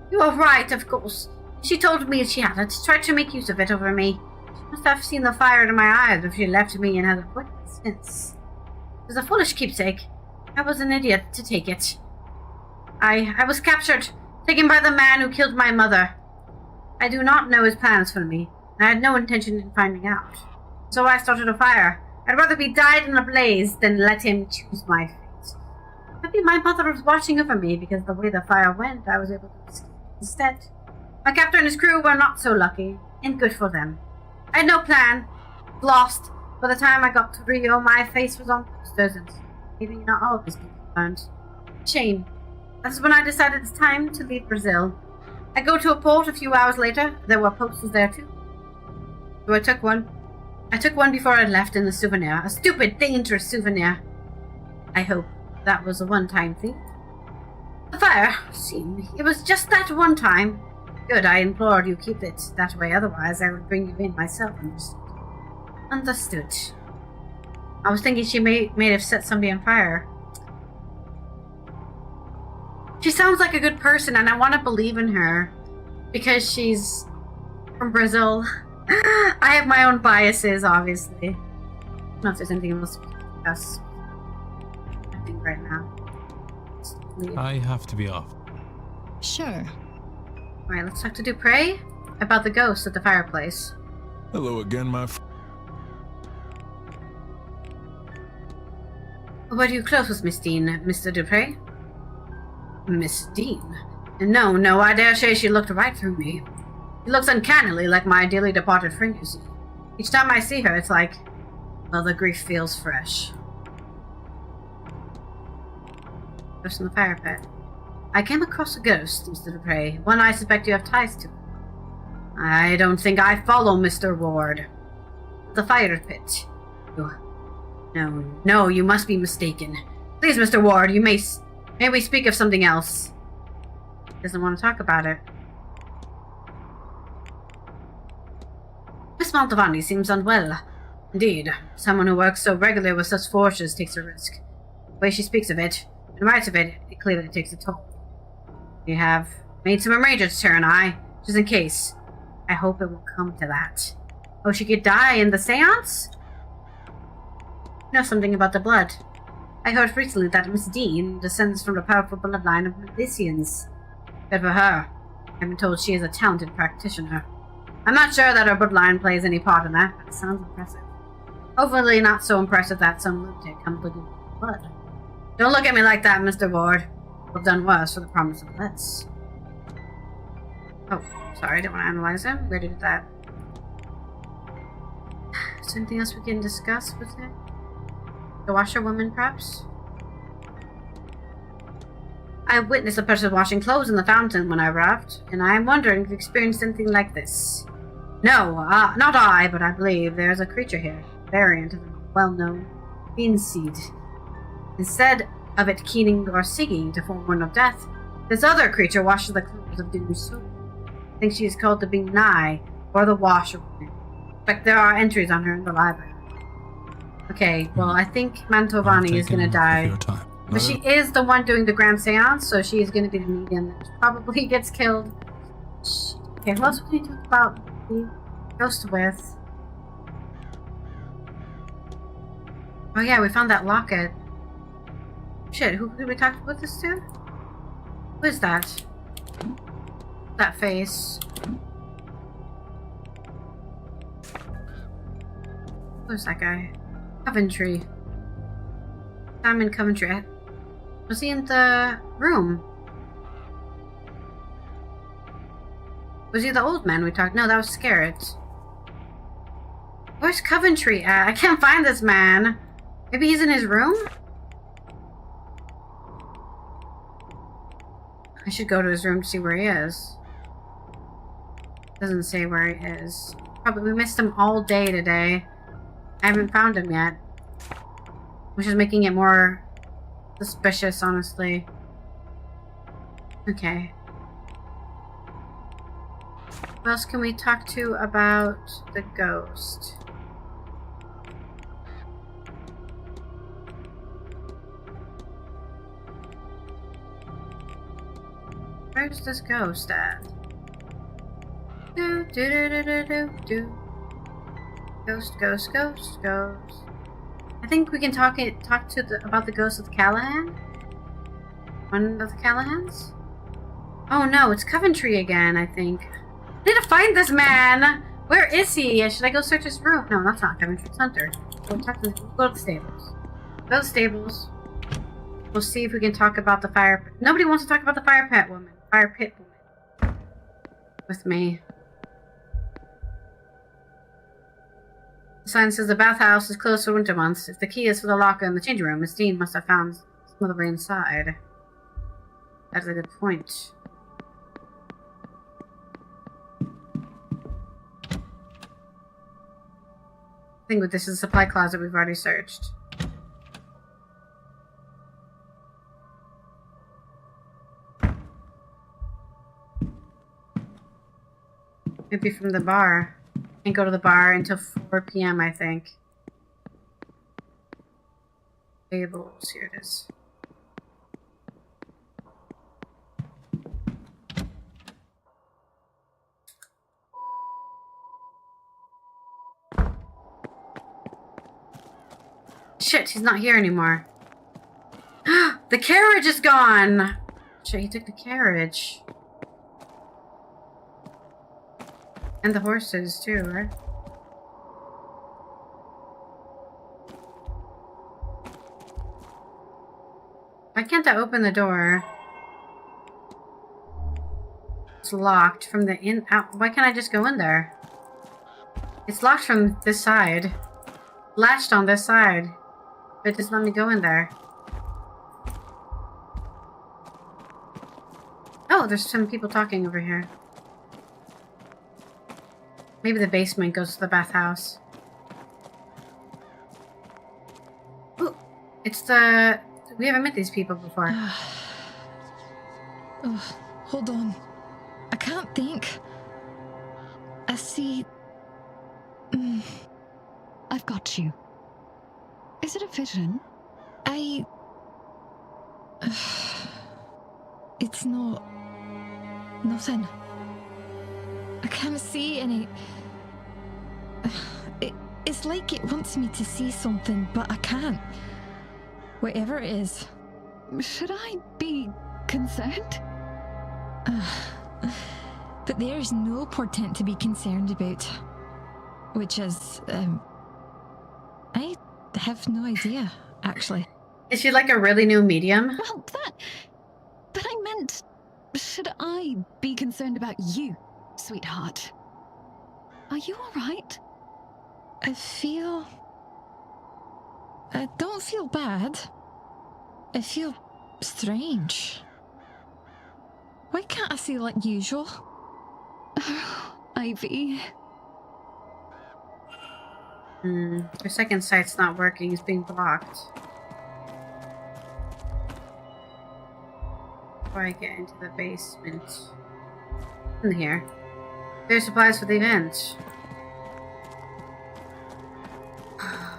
You are right, of course. She told me she had it, tried to make use of it over me. She must have seen the fire in my eyes if she left me and hasn't put it since. It was a foolish keepsake. I was an idiot to take it. I was captured, taken by the man who killed my mother. I do not know his plans for me. I had no intention in finding out. So I started a fire. I'd rather be dyed in a blaze than let him choose my fate. Maybe my mother was watching over me because the way the fire went, I was able to escape instead. My captain and his crew were not so lucky, and good for them. I had no plan. Lost. By the time I got to Rio, my face was on posters, and maybe not all of these people learned. Shame. That's when I decided it's time to leave Brazil. I go to a port a few hours later. There were posters there too. So I took one. I took one before I left in the souvenir. A stupid, dangerous souvenir. I hope that was a one-time thing. The fire, see, it was just that one time. Good, I implored you keep it that way, otherwise I would bring you in myself. Understood. I was thinking she may have set somebody on fire. She sounds like a good person, and I want to believe in her because she's from Brazil. I have my own biases, obviously. I don't know if there's anything else to discuss. I think right now. I have to be off. Sure. Alright, let's talk to Dupre about the ghost at the fireplace. Hello again, my friend. Were you close with Miss Deane, Mr. Dupre? Miss Deane? No, I dare say she looked right through me. She looks uncannily like my dearly departed friend, you see. Each time I see her, it's like, well, the grief feels fresh. Ghost in the fire pit. I came across a ghost, Mr. Dupre. One I suspect you have ties to. I don't think I follow Mr. Ward. The fire pit. No, you must be mistaken. Please, Mr. Ward, may we speak of something else? Doesn't want to talk about it. Miss Mantovani seems unwell. Indeed, someone who works so regularly with such forces takes a risk. The way she speaks of it, and writes of it, it clearly takes a toll. We have made some arrangements, her and I, just in case. I hope it will come to that. Oh, she could die in the seance? You know something about the blood. I heard recently that Miss Deane descends from the powerful bloodline of Melicians. Good for her. I've been told she is a talented practitioner. I'm not sure that her bloodline plays any part in that, but it sounds impressive. Hopefully not so impressive that some lunatic comes looking for blood. Don't look at me like that, Mr. Ward. We've done worse for the promise of less. Oh, sorry, I didn't want to analyze him. Where did that? Is there anything else we can discuss with him? The washerwoman, perhaps? I witnessed a person washing clothes in the fountain when I arrived, and I am wondering if you experienced anything like this. No, not I, but I believe there is a creature here, a variant of the well-known bean seed. Instead of it keening or seeking to form one of death, this other creature washes the clothes of doomed soul. I think she is called the Bingnai, or the washerwoman. But there are entries on her in the library. Okay, well, I think Mantovani is going to die. But she is the one doing the grand seance, so she is going to be the medium that probably gets killed. Okay, who else can we talk about the ghost with? Oh yeah, we found that locket. Shit, who did we talk with this to? Who is that? That face. Who's that guy? Coventry. Simon Coventry. Was he in the room? Was he the old man we talked? No, that was Scarrett. Where's Coventry at? I can't find this man. Maybe he's in his room? I should go to his room to see where he is. Doesn't say where he is. Probably we missed him all day today. I haven't found him yet. Which is making it more suspicious, honestly. Okay. What else can we talk to about the ghost? Where's this ghost at? Do do do do do do do. Ghost, ghost, ghost, ghost. I think we can talk to about the ghost of the Callahan. One of the Callahans. Oh no, it's Coventry again. I think. I need to find this man. Where is he? Should I go search his room? No, that's not Coventry. It's Hunter. We'll go to the stables. Go to the stables. We'll see if we can talk about the fire pit. Nobody wants to talk about the fire pit woman. With me. The sign says the bathhouse is closed for winter months. If the key is for the locker in the changing room, Miss Deane must have found some of the way inside. That's a good point. I think this is a supply closet we've already searched. Maybe from the bar. Can't go to the bar until 4 p.m. I think. Tables, here it is. Shit, he's not here anymore. The carriage is gone! Shit, he took the carriage. And the horses, too, right? Why can't I open the door? It's locked from the in out. Why can't I just go in there? It's locked from this side. Latched on this side. But it doesn't let me go in there. Oh, there's some people talking over here. Maybe the basement goes to the bathhouse. Ooh, it's the... We haven't met these people before. Hold on. I can't think. I see... I've got you. Is it a vision? It's not... Nothing. I can't see any... It's like it wants me to see something, but I can't. Whatever it is. Should I be concerned? But there is no portent to be concerned about. Which is, I have no idea, actually. Is she like a really new medium? Well, but I meant, should I be concerned about you, sweetheart? Are you alright? I don't feel bad. I feel strange. Why can't I see like usual? Ivy. Your second sight's not working. It's being blocked. Before I get into the basement. In here. There's supplies for the event.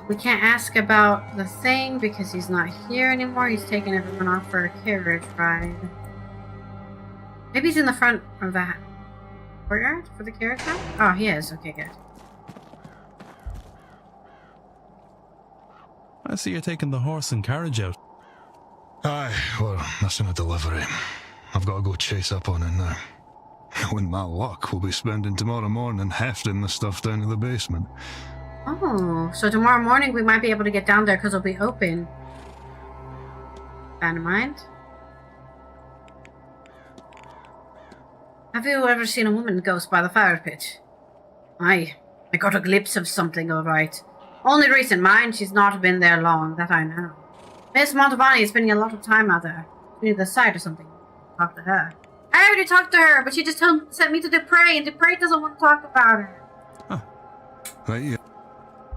We can't ask about the thing because he's not here anymore. He's taking everyone off for a carriage ride. Maybe he's in the front of the courtyard for the carriage ride? Oh, he is. Okay, good. I see you're taking the horse and carriage out. Aye, well, that's in a delivery. I've got to go chase up on it now. With my luck, we'll be spending tomorrow morning hefting the stuff down to the basement. Oh, so tomorrow morning we might be able to get down there because it'll be open. Bear in mind. Have you ever seen a woman ghost by the fire pit? Aye, I got a glimpse of something, alright. Only recent, mind, she's not been there long, that I know. Miss Montavani is spending a lot of time out there. Near the site or something. Talk to her. I already talked to her, but she just sent me to Dupre, and Dupre doesn't want to talk about her. Huh. Right, yeah.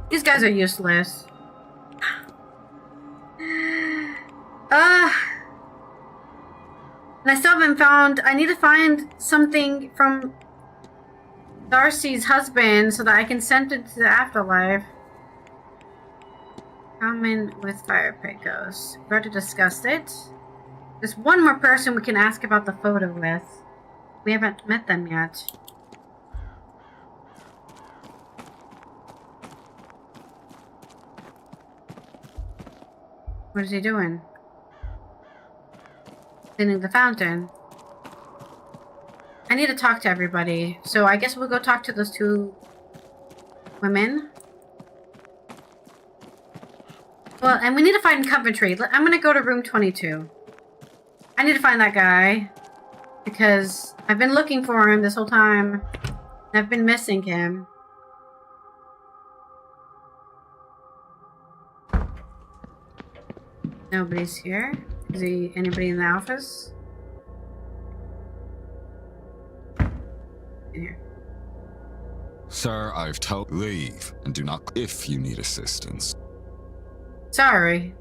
These guys are useless. And I still haven't found... I need to find something from Darcy's husband so that I can send it to the afterlife. Common with fire pit ghosts. We've already discussed it. There's one more person we can ask about the photo with. We haven't met them yet. What is he doing? Cleaning the fountain. I need to talk to everybody, so I guess we'll go talk to those two women. Well, and we need to find Coventry. I'm gonna go to room 22. I need to find that guy. Because I've been looking for him this whole time. I've been missing him. Nobody's here. Is anybody in the office? In here. Sir, I've told leave and do not if you need assistance. Sorry.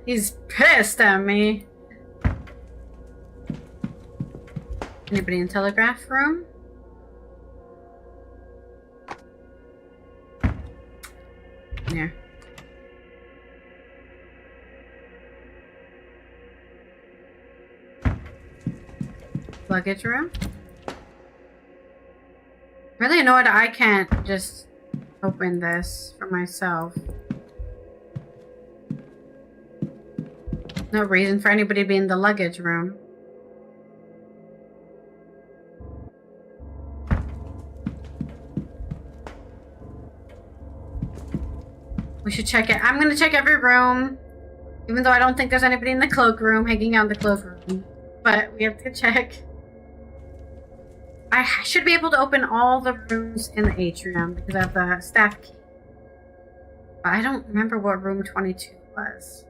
He's pissed at me. Anybody in telegraph room? Here. Luggage room? Really annoyed I can't just open this for myself. No reason for anybody to be in the luggage room. We should check it. I'm gonna check every room. Even though I don't think there's anybody in the cloakroom, hanging out in the cloakroom. But we have to check. I should be able to open all the rooms in the atrium because I have the staff key. But I don't remember what room 22 was.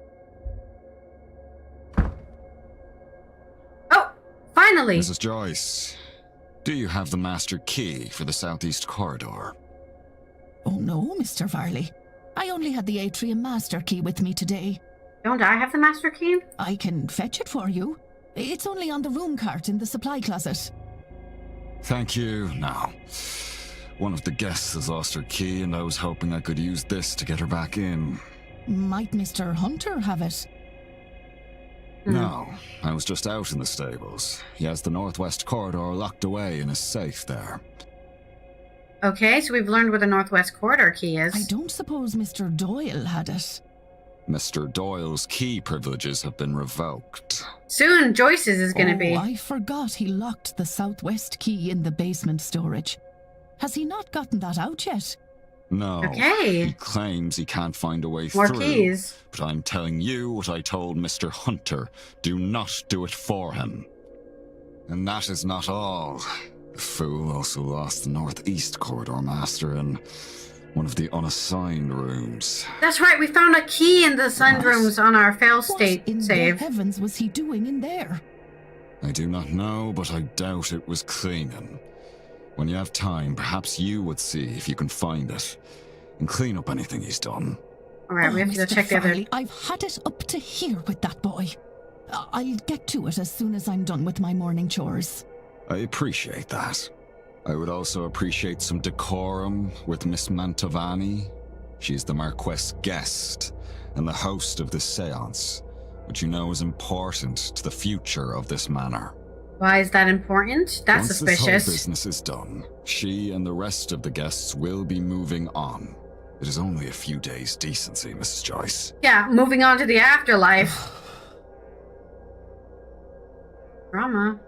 Oh! Finally! Mrs. Joyce, do you have the master key for the southeast corridor? Oh no, Mr. Varley. I only had the atrium master key with me today. Don't I have the master key? I can fetch it for you. It's only on the room cart in the supply closet. Thank you. Now, one of the guests has lost her key, and I was hoping I could use this to get her back in. Might Mr. Hunter have it? No, I was just out in the stables. He has the northwest corridor locked away in his safe there. Okay, so we've learned where the northwest corridor key is. I don't suppose Mr. Doyle had it. Mr. Doyle's key privileges have been revoked. Soon, Joyce's is going to be. I forgot he locked the southwest key in the basement storage. Has he not gotten that out yet? No. Okay. He claims he can't find a way More through. keys. But I'm telling you what I told Mr. Hunter. Do not do it for him. And that is not all. The fool also lost the northeast corridor master in one of the unassigned rooms. That's right, we found a key in the assigned rooms on our fail state What in save. the heavens was he doing in there? I do not know, but I doubt it was cleaning. When you have time, perhaps you would see if you can find it and clean up anything he's done. Alright, we have to go Mr. check the other. Farley, I've had it up to here with that boy. I'll get to it as soon as I'm done with my morning chores. I appreciate that. I would also appreciate some decorum with Miss Mantovani. She's the Marquess' guest and the host of this seance, which you know is important to the future of this manor. Why is that important? That's Once suspicious. this whole business is done, she and the rest of the guests will be moving on. It is only a few days' decency, Mrs. Joyce. Yeah, moving on to the afterlife. Drama.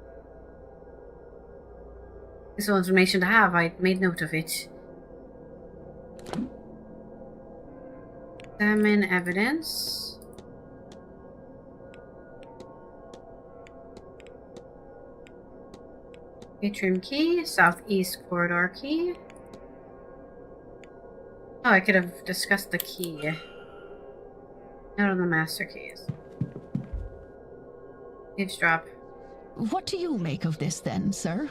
Useful information to have. I made note of it. Examine evidence. Atrium key. Southeast corridor key. Oh, I could have discussed the key. Note on the master keys. Eavesdrop. What do you make of this then, sir?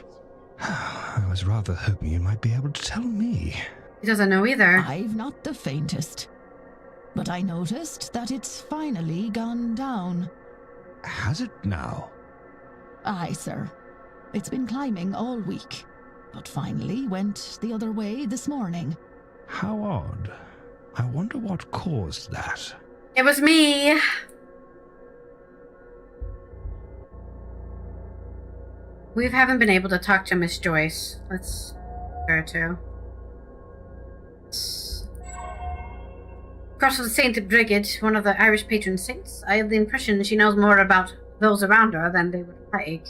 I was rather hoping you might be able to tell me. He doesn't know either. I've not the faintest. But I noticed that it's finally gone down. Has it now? Aye, sir. It's been climbing all week, but finally went the other way this morning. How odd. I wonder what caused that. It was me. We haven't been able to talk to Miss Joyce. Let's her to. Cross of the Saint Brigid, one of the Irish patron saints. I have the impression she knows more about those around her than they would like.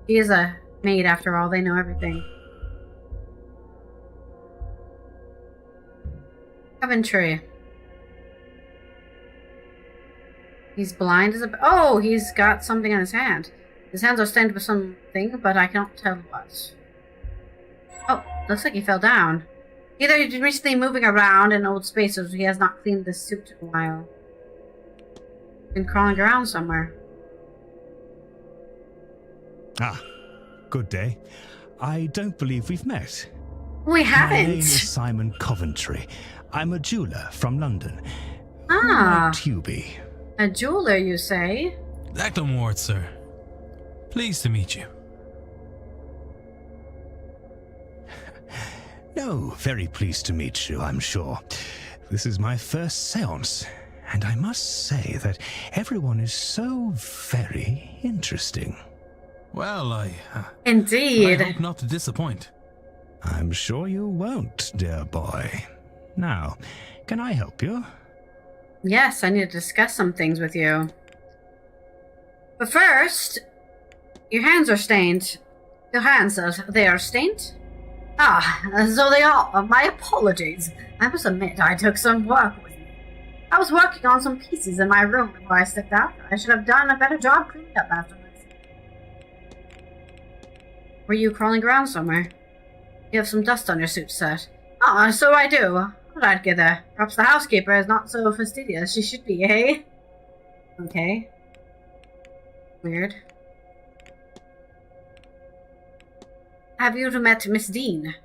She is a maid after all, they know everything. Coventry. He's blind as a... Oh, he's got something in his hand. His hands are stained with something, but I can't tell what. Oh, looks like he fell down. Either he's been recently moving around in old spaces, or he has not cleaned this suit in a while. Been crawling around somewhere. Ah, good day. I don't believe we've met. We haven't. My name is Simon Coventry. I'm a jeweler from London. Ah. Who might you be? A jeweler, you say? Ward, sir. Pleased to meet you. No, very pleased to meet you, I'm sure. This is my first séance, and I must say that everyone is so very interesting. Well, Indeed. I hope not to disappoint. I'm sure you won't, dear boy. Now, can I help you? Yes, I need to discuss some things with you. But first, your hands are stained. Your hands, they are stained? Ah, so they are. My apologies. I must admit, I took some work with me. I was working on some pieces in my room before I stepped out. I should have done a better job cleaning up after myself. Were you crawling around somewhere? You have some dust on your suit, sir. Ah, so I do. What I'd get there. Perhaps the housekeeper is not so fastidious. She should be, eh? Okay. Weird. Have you met Miss Deane?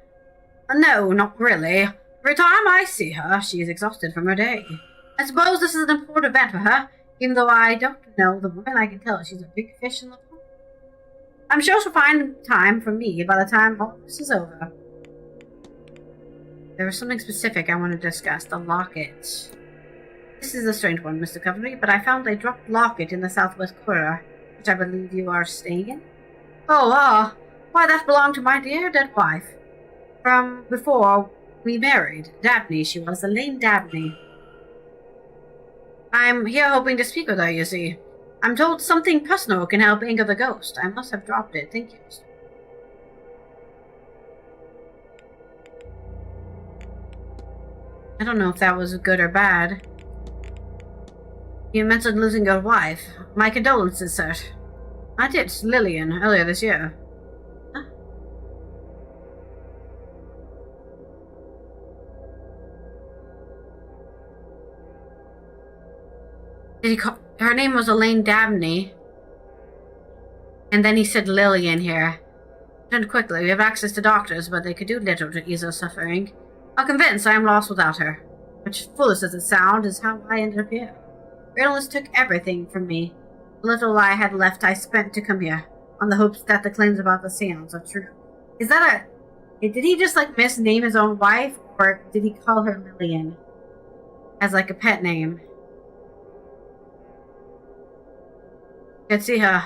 No, not really. Every time I see her, she is exhausted from her day. I suppose this is an important event for her. Even though I don't know the woman, I can tell she's a big fish in the pond. I'm sure she'll find time for me by the time all this is over. There was something specific I want to discuss, the locket. This is a strange one, Mr. Coventry, but I found a dropped locket in the southwest corner, which I believe you are staying in. Oh, why, that belonged to my dear dead wife. From before we married. Dabney, she was, Elaine Dabney. I'm here hoping to speak with her, you see. I'm told something personal can help anger the ghost. I must have dropped it. Thank you. I don't know if that was good or bad. You mentioned losing your wife. My condolences, sir. I did, Lillian, earlier this year. Huh? Did he call... Her name was Elaine Dabney. And then he said Lillian here. Turned quickly. We have access to doctors, but they could do little to ease her suffering. I'm convinced I am lost without her. Which, foolish as it sounds, is how I ended up here. Reynolds took everything from me. The little I had left I spent to come here, on the hopes that the claims about the seance are true. Is that a... Did he just, like, misname his own wife? Or did he call her Lillian? As, like, a pet name? Could see her.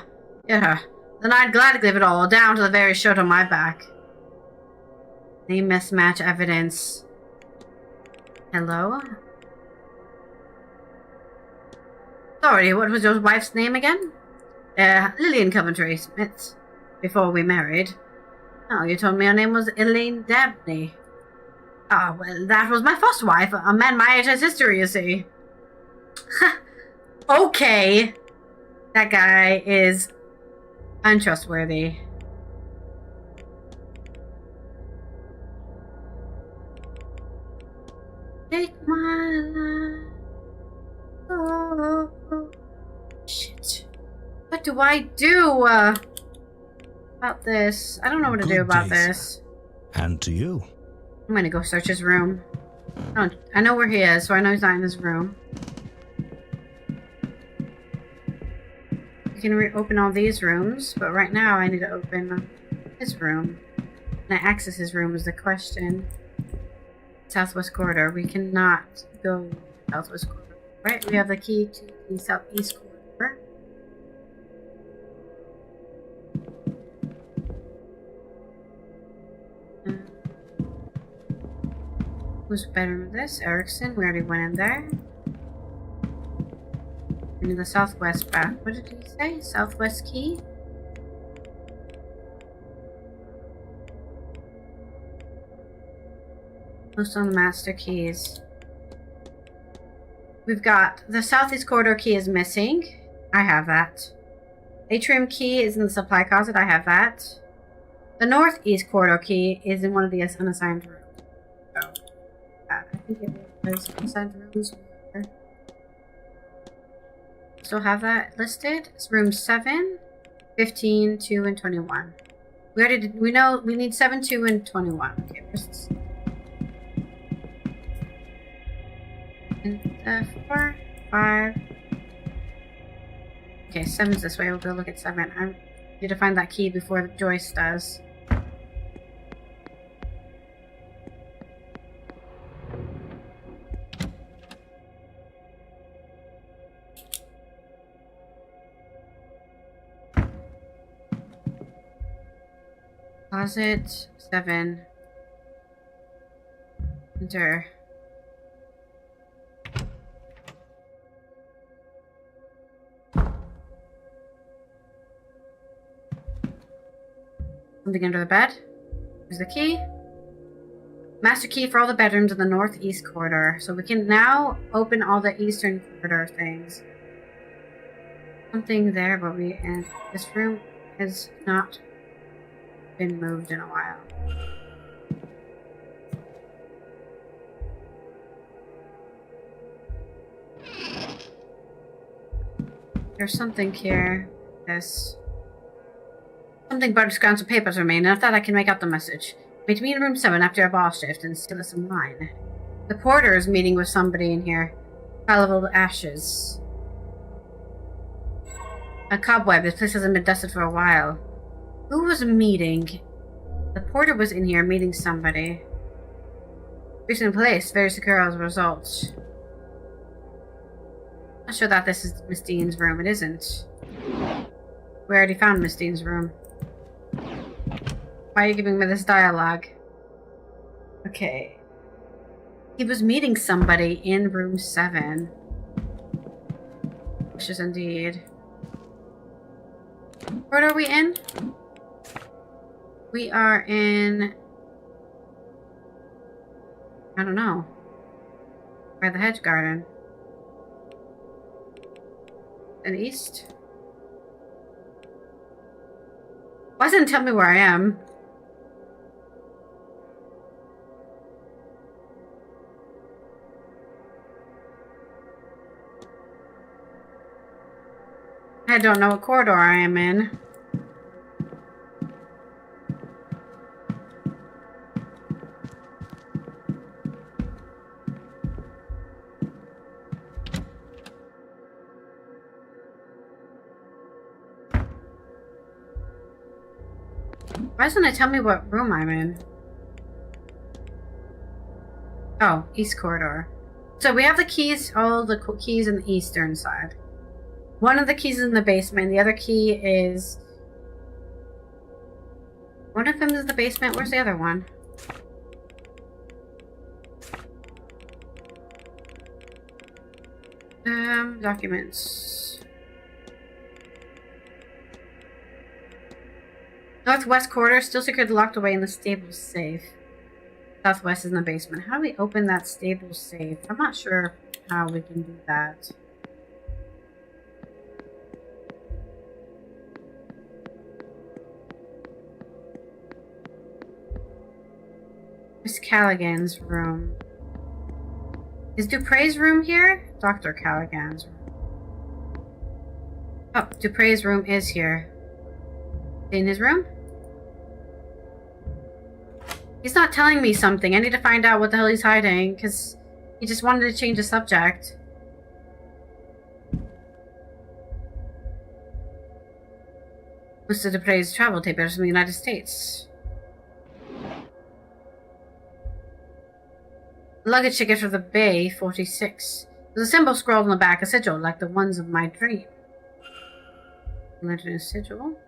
Hear her. Then I'd gladly give it all, down to the very shirt on my back. Name mismatch evidence. Hello? Sorry, what was your wife's name again? Lillian Coventry Smith. Before we married. Oh, you told me her name was Elaine Dabney. Ah, well, that was my first wife. A man my age has history, you see. Okay. That guy is untrustworthy. Take my life. Oh, shit. What do I do about this? I don't know what to do about this. And to you. I'm gonna go search his room. Oh, I know where he is, so I know he's not in his room. I can open all these rooms, but right now I need to open his room. Can I access his room is the question. Southwest corridor. We cannot go southwest corridor. Right? We have the key to the southeast corridor. Whose bedroom is this? Erickson. We already went in there. And in the southwest back. What did he say? Southwest key? Most on the master keys. We've got the southeast corridor key is missing. I have that. Atrium key is in the supply closet. I have that. The northeast corridor key is in one of the unassigned rooms. So, I think it was unassigned rooms. Still have that listed. It's room 7, 15, 2, and 21. We already did, we know we need 7, 2, and 21. Okay, where's this? And 4, 5. Okay, 7's this way. We'll go look at 7. I need to find that key before Joyce does. Closet 7. Enter. Something under the bed. There's the key. Master key for all the bedrooms in the northeast corridor. So we can now open all the eastern corridor things. Something there, but and this room has not been moved in a while. There's something here. This. Something but scrounge of papers remain, and of that I can make out the message. Meet me in room 7 after your ball shift and steal us some wine. The porter is meeting with somebody in here. Pile of old ashes. A cobweb. This place hasn't been dusted for a while. Who was meeting? The porter was in here meeting somebody. Recent place, very secure as a result. Not sure that this is Miss Deane's room. It isn't. We already found Miss Deane's room. Why are you giving me this dialogue? Okay. He was meeting somebody in room 7. Wishes indeed. What are we in? We are in... I don't know. By the hedge garden. In the east? Why doesn't it tell me where I am? I don't know what corridor I am in. Why doesn't it tell me what room I'm in? Oh, east corridor. So we have the keys, all the keys in the eastern side. One of the keys is in the basement, the other key is... One of them is the basement, where's the other one? Documents. Northwest corridor, still secured, locked away in the stable safe. Southwest is in the basement. How do we open that stable safe? I'm not sure how we can do that. Miss Callaghan's room. Is Dupre's room here? Dr. Callaghan's room. Oh, Dupre's room is here. In his room? He's not telling me something. I need to find out what the hell he's hiding, because he just wanted to change the subject. Mr. Dupre's travel papers from the United States. Luggage ticket for the Bay 46. There's a symbol scrawled on the back, a sigil like the ones of my dream. Legend sigil.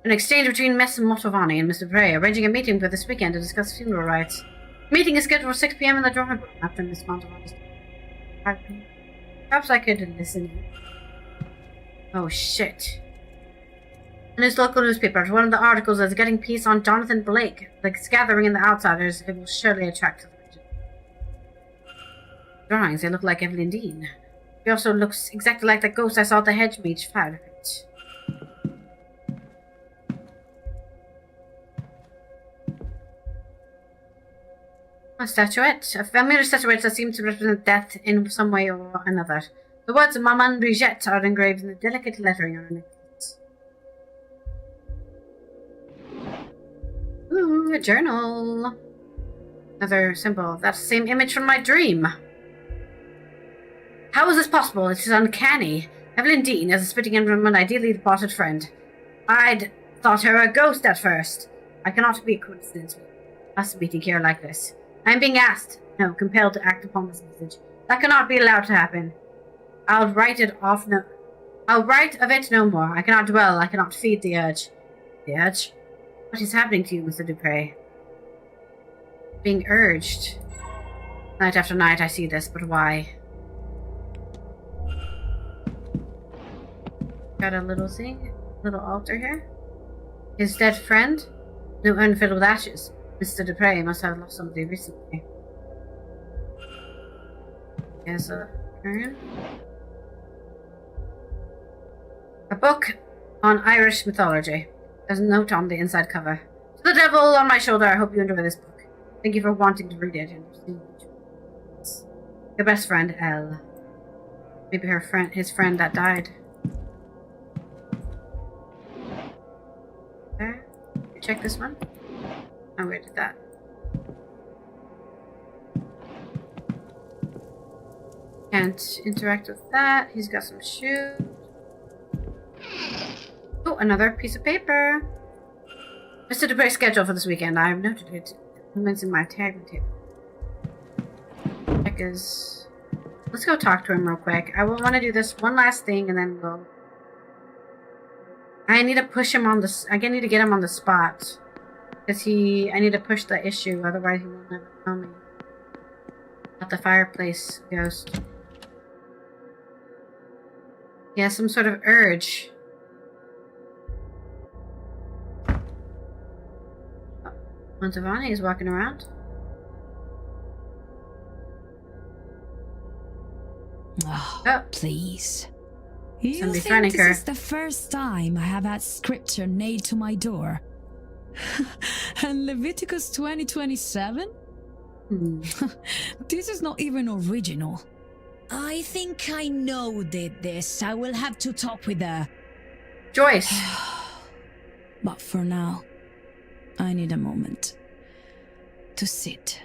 An exchange between Miss Motovani and Mr. Bray, arranging a meeting for this weekend to discuss funeral rites. Meeting is scheduled for 6 p.m. in the drawing room after Miss Motovani's 5 p.m. Perhaps I could listen. Oh shit. In his local newspaper, one of the articles is getting piece on Jonathan Blake. The gathering in the Outsiders. It will surely attract attention. Miss Motovani, Mr. Bray, drawings, they look like Evelyn Deane. She also looks exactly like the ghost I saw at the hedge mage fabric. A statuette. A familiar statuette that seems to represent death in some way or another. The words Maman Brigitte are engraved in the delicate lettering on it. Ooh, a journal. Another symbol. That's the same image from my dream. How is this possible? It is uncanny. Evelyn Deane is spitting in from an ideally departed friend. I'd thought her a ghost at first. I cannot be a coincidence with us meeting here like this. I am being asked, no, compelled to act upon this message. That cannot be allowed to happen. I'll write of it no more. I cannot dwell. I cannot feed the urge. The urge? What is happening to you, Mr. Dupre? Being urged. Night after night I see this, but why? Got a little thing, little altar here. His dead friend? No urn filled with ashes. Mr. Dupre must have lost somebody recently. There's a urn. A book on Irish mythology. There's a note on the inside cover. To the devil on my shoulder, I hope you enjoy this book. Thank you for wanting to read it. Your best friend, Elle. Maybe his friend that died. There. Check this one. Oh, where did that? Can't interact with that. He's got some shoes. Oh, another piece of paper. Mr. Dupre's schedule for this weekend. I have noted it. It's in my tagging table. Check his... Let's go talk to him real quick. I will want to do this one last thing and then we'll... I need to push him on the... I need to get him on the spot. Because I need to push the issue, otherwise he will never tell me. About the fireplace ghost. He has some sort of urge. Montavani is walking around. Oh, please. You think this is the first time I have had scripture nailed to my door? And Leviticus 20:27? This is not even original. I think I know this. I will have to talk with her. Joyce. But for now, I need a moment to sit.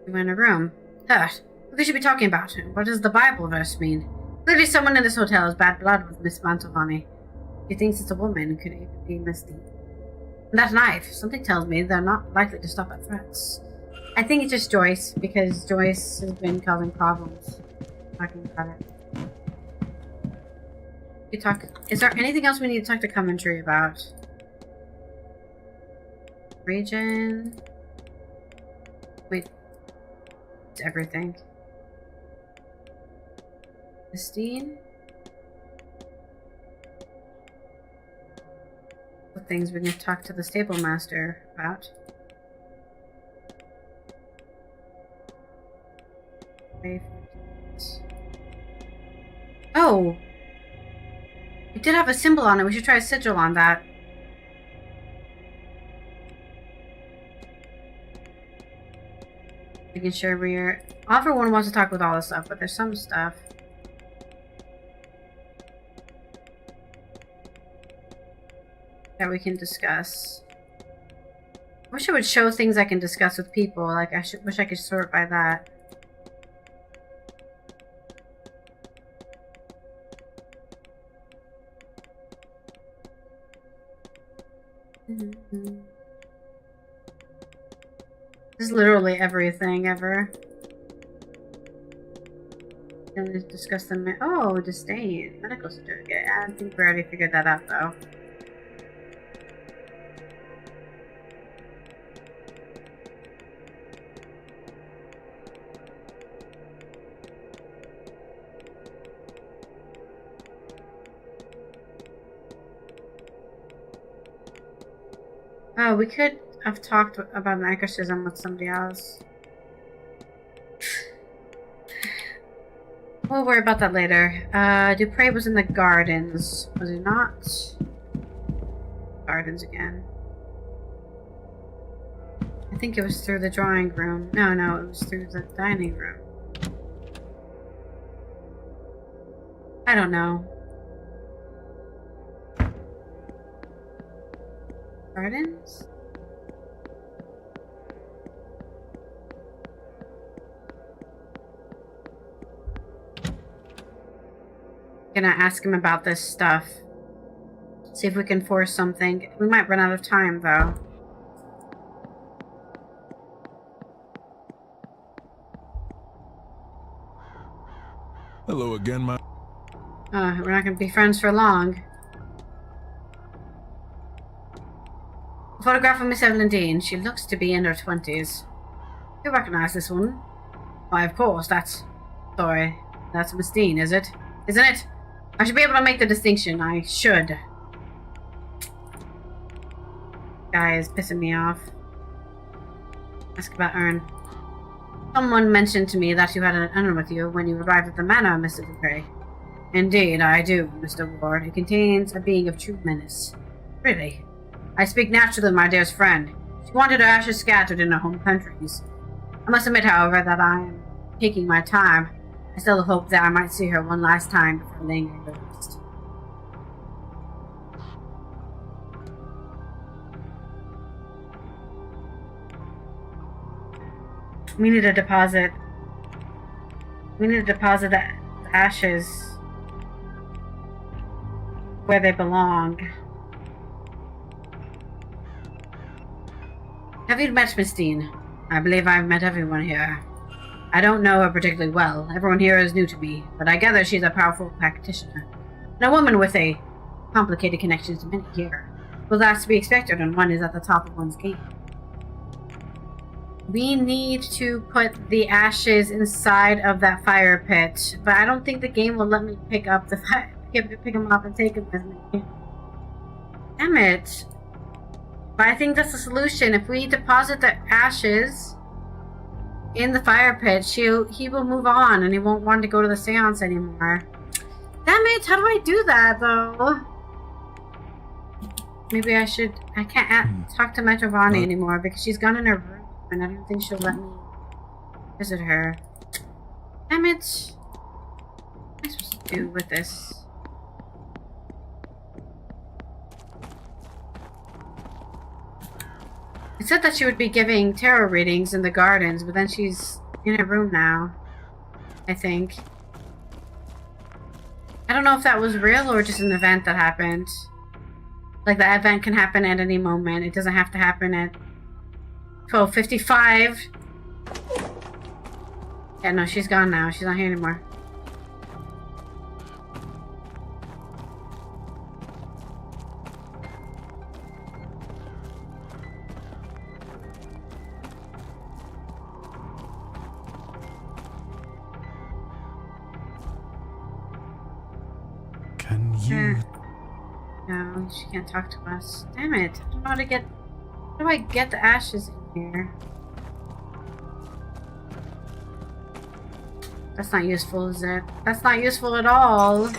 We're in a room. What could you be talking about? What does the Bible verse mean? Clearly someone in this hotel has bad blood with Miss Mantovani. He thinks it's a woman, could even be Miss Deane. And that knife, something tells me they're not likely to stop at threats. I think it's just Joyce, because Joyce has been causing problems. Talking about it. Is there anything else we need to talk to Coventry about? Region. Wait. It's everything. Christine. What things we can talk to the stable master about? Oh! It did have a symbol on it. We should try a sigil on that. Making sure we're... Everyone wants to talk with all this stuff, but there's some stuff. That we can discuss. I wish it would show things I can discuss with people. Like, wish I could sort by that. Mm-hmm. This is literally everything ever. Gonna discuss them. Oh, disdain. Medical certificate. I think we already figured that out, though. Oh, we could have talked about an exorcism with somebody else. We'll worry about that later. Dupre was in the gardens. Was he not? Gardens again. I think it was through the drawing room. No, it was through the dining room. I don't know. Gardens? Gonna ask him about this stuff. See if we can force something. We might run out of time, though. Hello again, my... We're not gonna be friends for long. A photograph of Miss Evelyn Deane. She looks to be in her 20s. You recognize this one? Why, of course, that's... Sorry. That's Miss Deane, is it? Isn't it? I should be able to make the distinction. I should. Guy is pissing me off. Ask about Ern. Someone mentioned to me that you had an urn with you when you arrived at the manor, Mr. Dupre. Indeed, I do, Mr. Ward. It contains a being of true menace. Really? I speak naturally, my dearest friend. She wanted her ashes scattered in her home countries. I must admit, however, that I am taking my time. I still hope that I might see her one last time before laying her to rest. We need to deposit. We need to deposit the ashes where they belong. Have you met Miss Deane? I believe I've met everyone here. I don't know her particularly well. Everyone here is new to me, but I gather she's a powerful practitioner. And a woman with a complicated connection to many here. Well, that's to be expected when one is at the top of one's game. We need to put the ashes inside of that fire pit, but I don't think the game will let me pick up the pick them up and take them with me. Damn it! But I think that's the solution. If we deposit the ashes in the fire pit, he will move on and he won't want to go to the seance anymore. Damn it! How do I do that though? Maybe I should. I can't talk to Metrovani anymore because she's gone in her room. And I don't think she'll let me visit her. Damn it. What am I supposed to do with this? It said that she would be giving tarot readings in the gardens, but then she's in her room now. I think. I don't know if that was real or just an event that happened. Like, the event can happen at any moment. It doesn't have to happen at 12:55. Yeah, no, she's gone now. She's not here anymore. Can you... No, she can't talk to us. Damn it. I don't know how to get... How do I get the ashes in here? That's not useful, is it? That's not useful at all.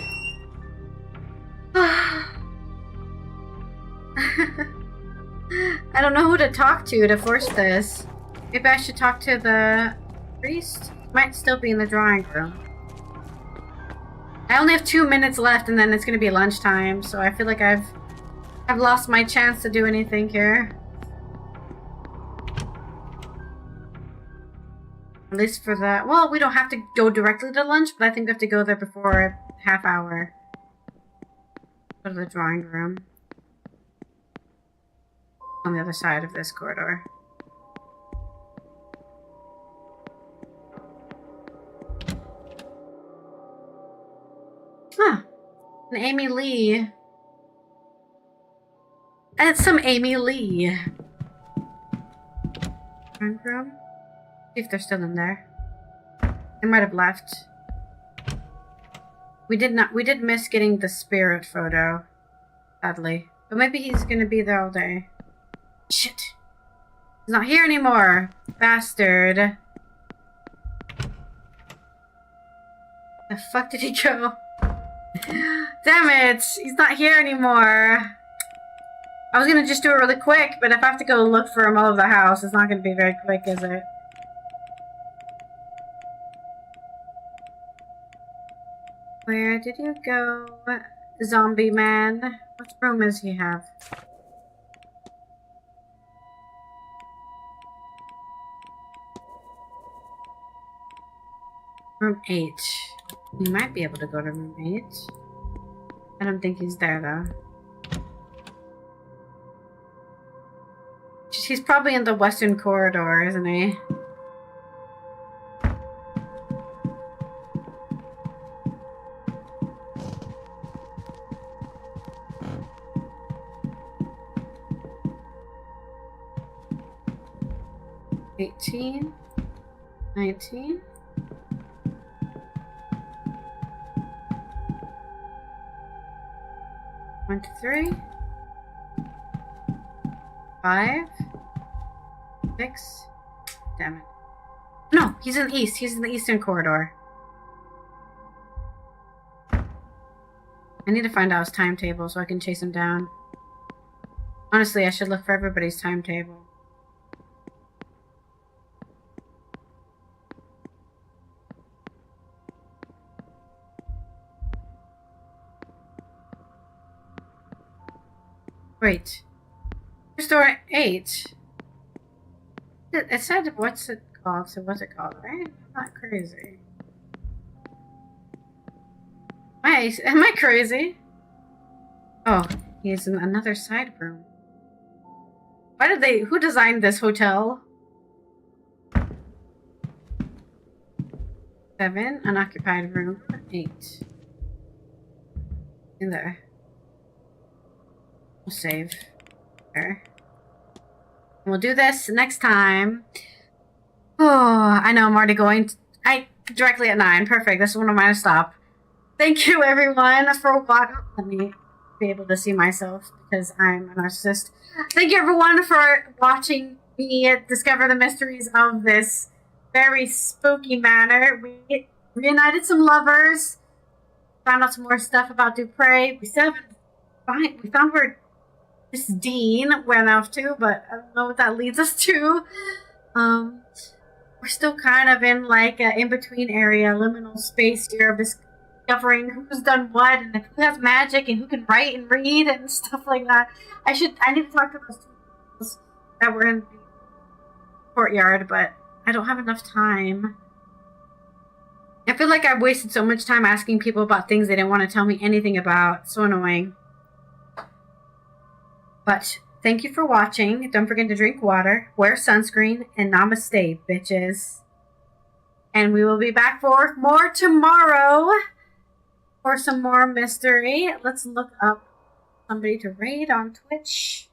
I don't know who to talk to force this. Maybe I should talk to the priest? Might still be in the drawing room. I only have 2 minutes left and then it's gonna be lunchtime, so I feel like I've lost my chance to do anything here. At least for the... Well, we don't have to go directly to lunch, but I think we have to go there before a half hour. Go to the drawing room. On the other side of this corridor. Huh. An Amy Lee. And some Amy Lee. Drawing room? See if they're still in there. They might have left. We did miss getting the spirit photo, sadly. But maybe he's gonna be there all day. Shit. He's not here anymore. Bastard. The fuck did he go? Damn it! He's not here anymore. I was gonna just do it really quick, but if I have to go look for him all over the house, it's not gonna be very quick, is it? Where did you go, zombie man? What room does he have? Room 8. We might be able to go to room 8. I don't think he's there, though. He's probably in the western corridor, isn't he? $18, $19. One, 2, 3. 5. 6. Damn it. No, he's in the east. He's in the eastern corridor. I need to find out his timetable so I can chase him down. Honestly, I should look for everybody's timetable. Wait. Where's door 8? It said, what's it called? So what's it called, right? Not crazy. Am I crazy? Oh, he's in another side room. Who designed this hotel? 7, unoccupied room. 8. In there. We'll save. There. We'll do this next time. Oh, I know I'm already going directly at 9. Perfect. This is when I'm going to stop. Thank you, everyone, for watching. Let me be able to see myself because I'm a narcissist. Thank you, everyone, for watching me discover the mysteries of this very spooky manor. We reunited some lovers. Found out some more stuff about Dupre. We still haven't. We found where Miss Deane went off to, but I don't know what that leads us to. We're still kind of in like an in-between area, liminal space here of discovering who's done what and who has magic and who can write and read and stuff like that. I need to talk to those two girls that were in the courtyard, but I don't have enough time. I feel like I've wasted so much time asking people about things they didn't want to tell me anything about. So annoying. But thank you for watching. Don't forget to drink water, wear sunscreen, and namaste, bitches. And we will be back for more tomorrow for some more mystery. Let's look up somebody to raid on Twitch.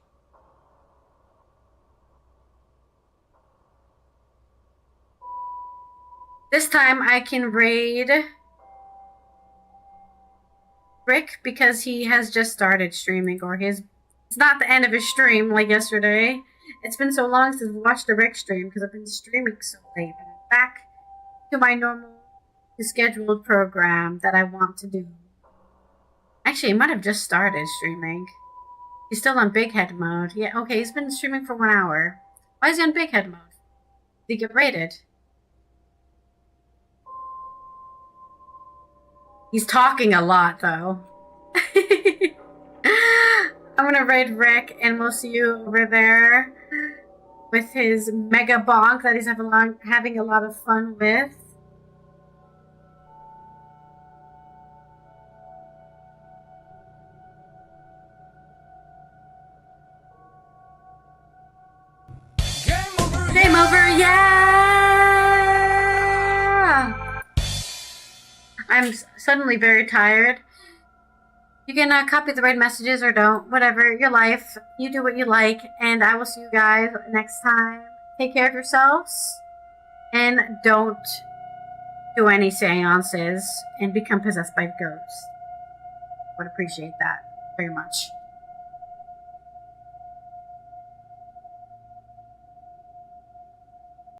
This time I can raid Rick because he has just started streaming, or it's not the end of his stream like yesterday. It's been so long since we watched the Rick stream because I've been streaming so late. But I'm back to my normal scheduled program that I want to do. Actually, he might have just started streaming. He's still on big head mode. Yeah, okay, he's been streaming for 1 hour. Why is he on big head mode? Did he get raided? He's talking a lot, though. I'm gonna raid Rick, and we'll see you over there with his mega bonk that he's having a lot of fun with. Game over, yeah! I'm suddenly very tired. You can copy the raid messages or don't. Whatever, your life. You do what you like. And I will see you guys next time. Take care of yourselves. And don't do any seances and become possessed by ghosts. I would appreciate that very much.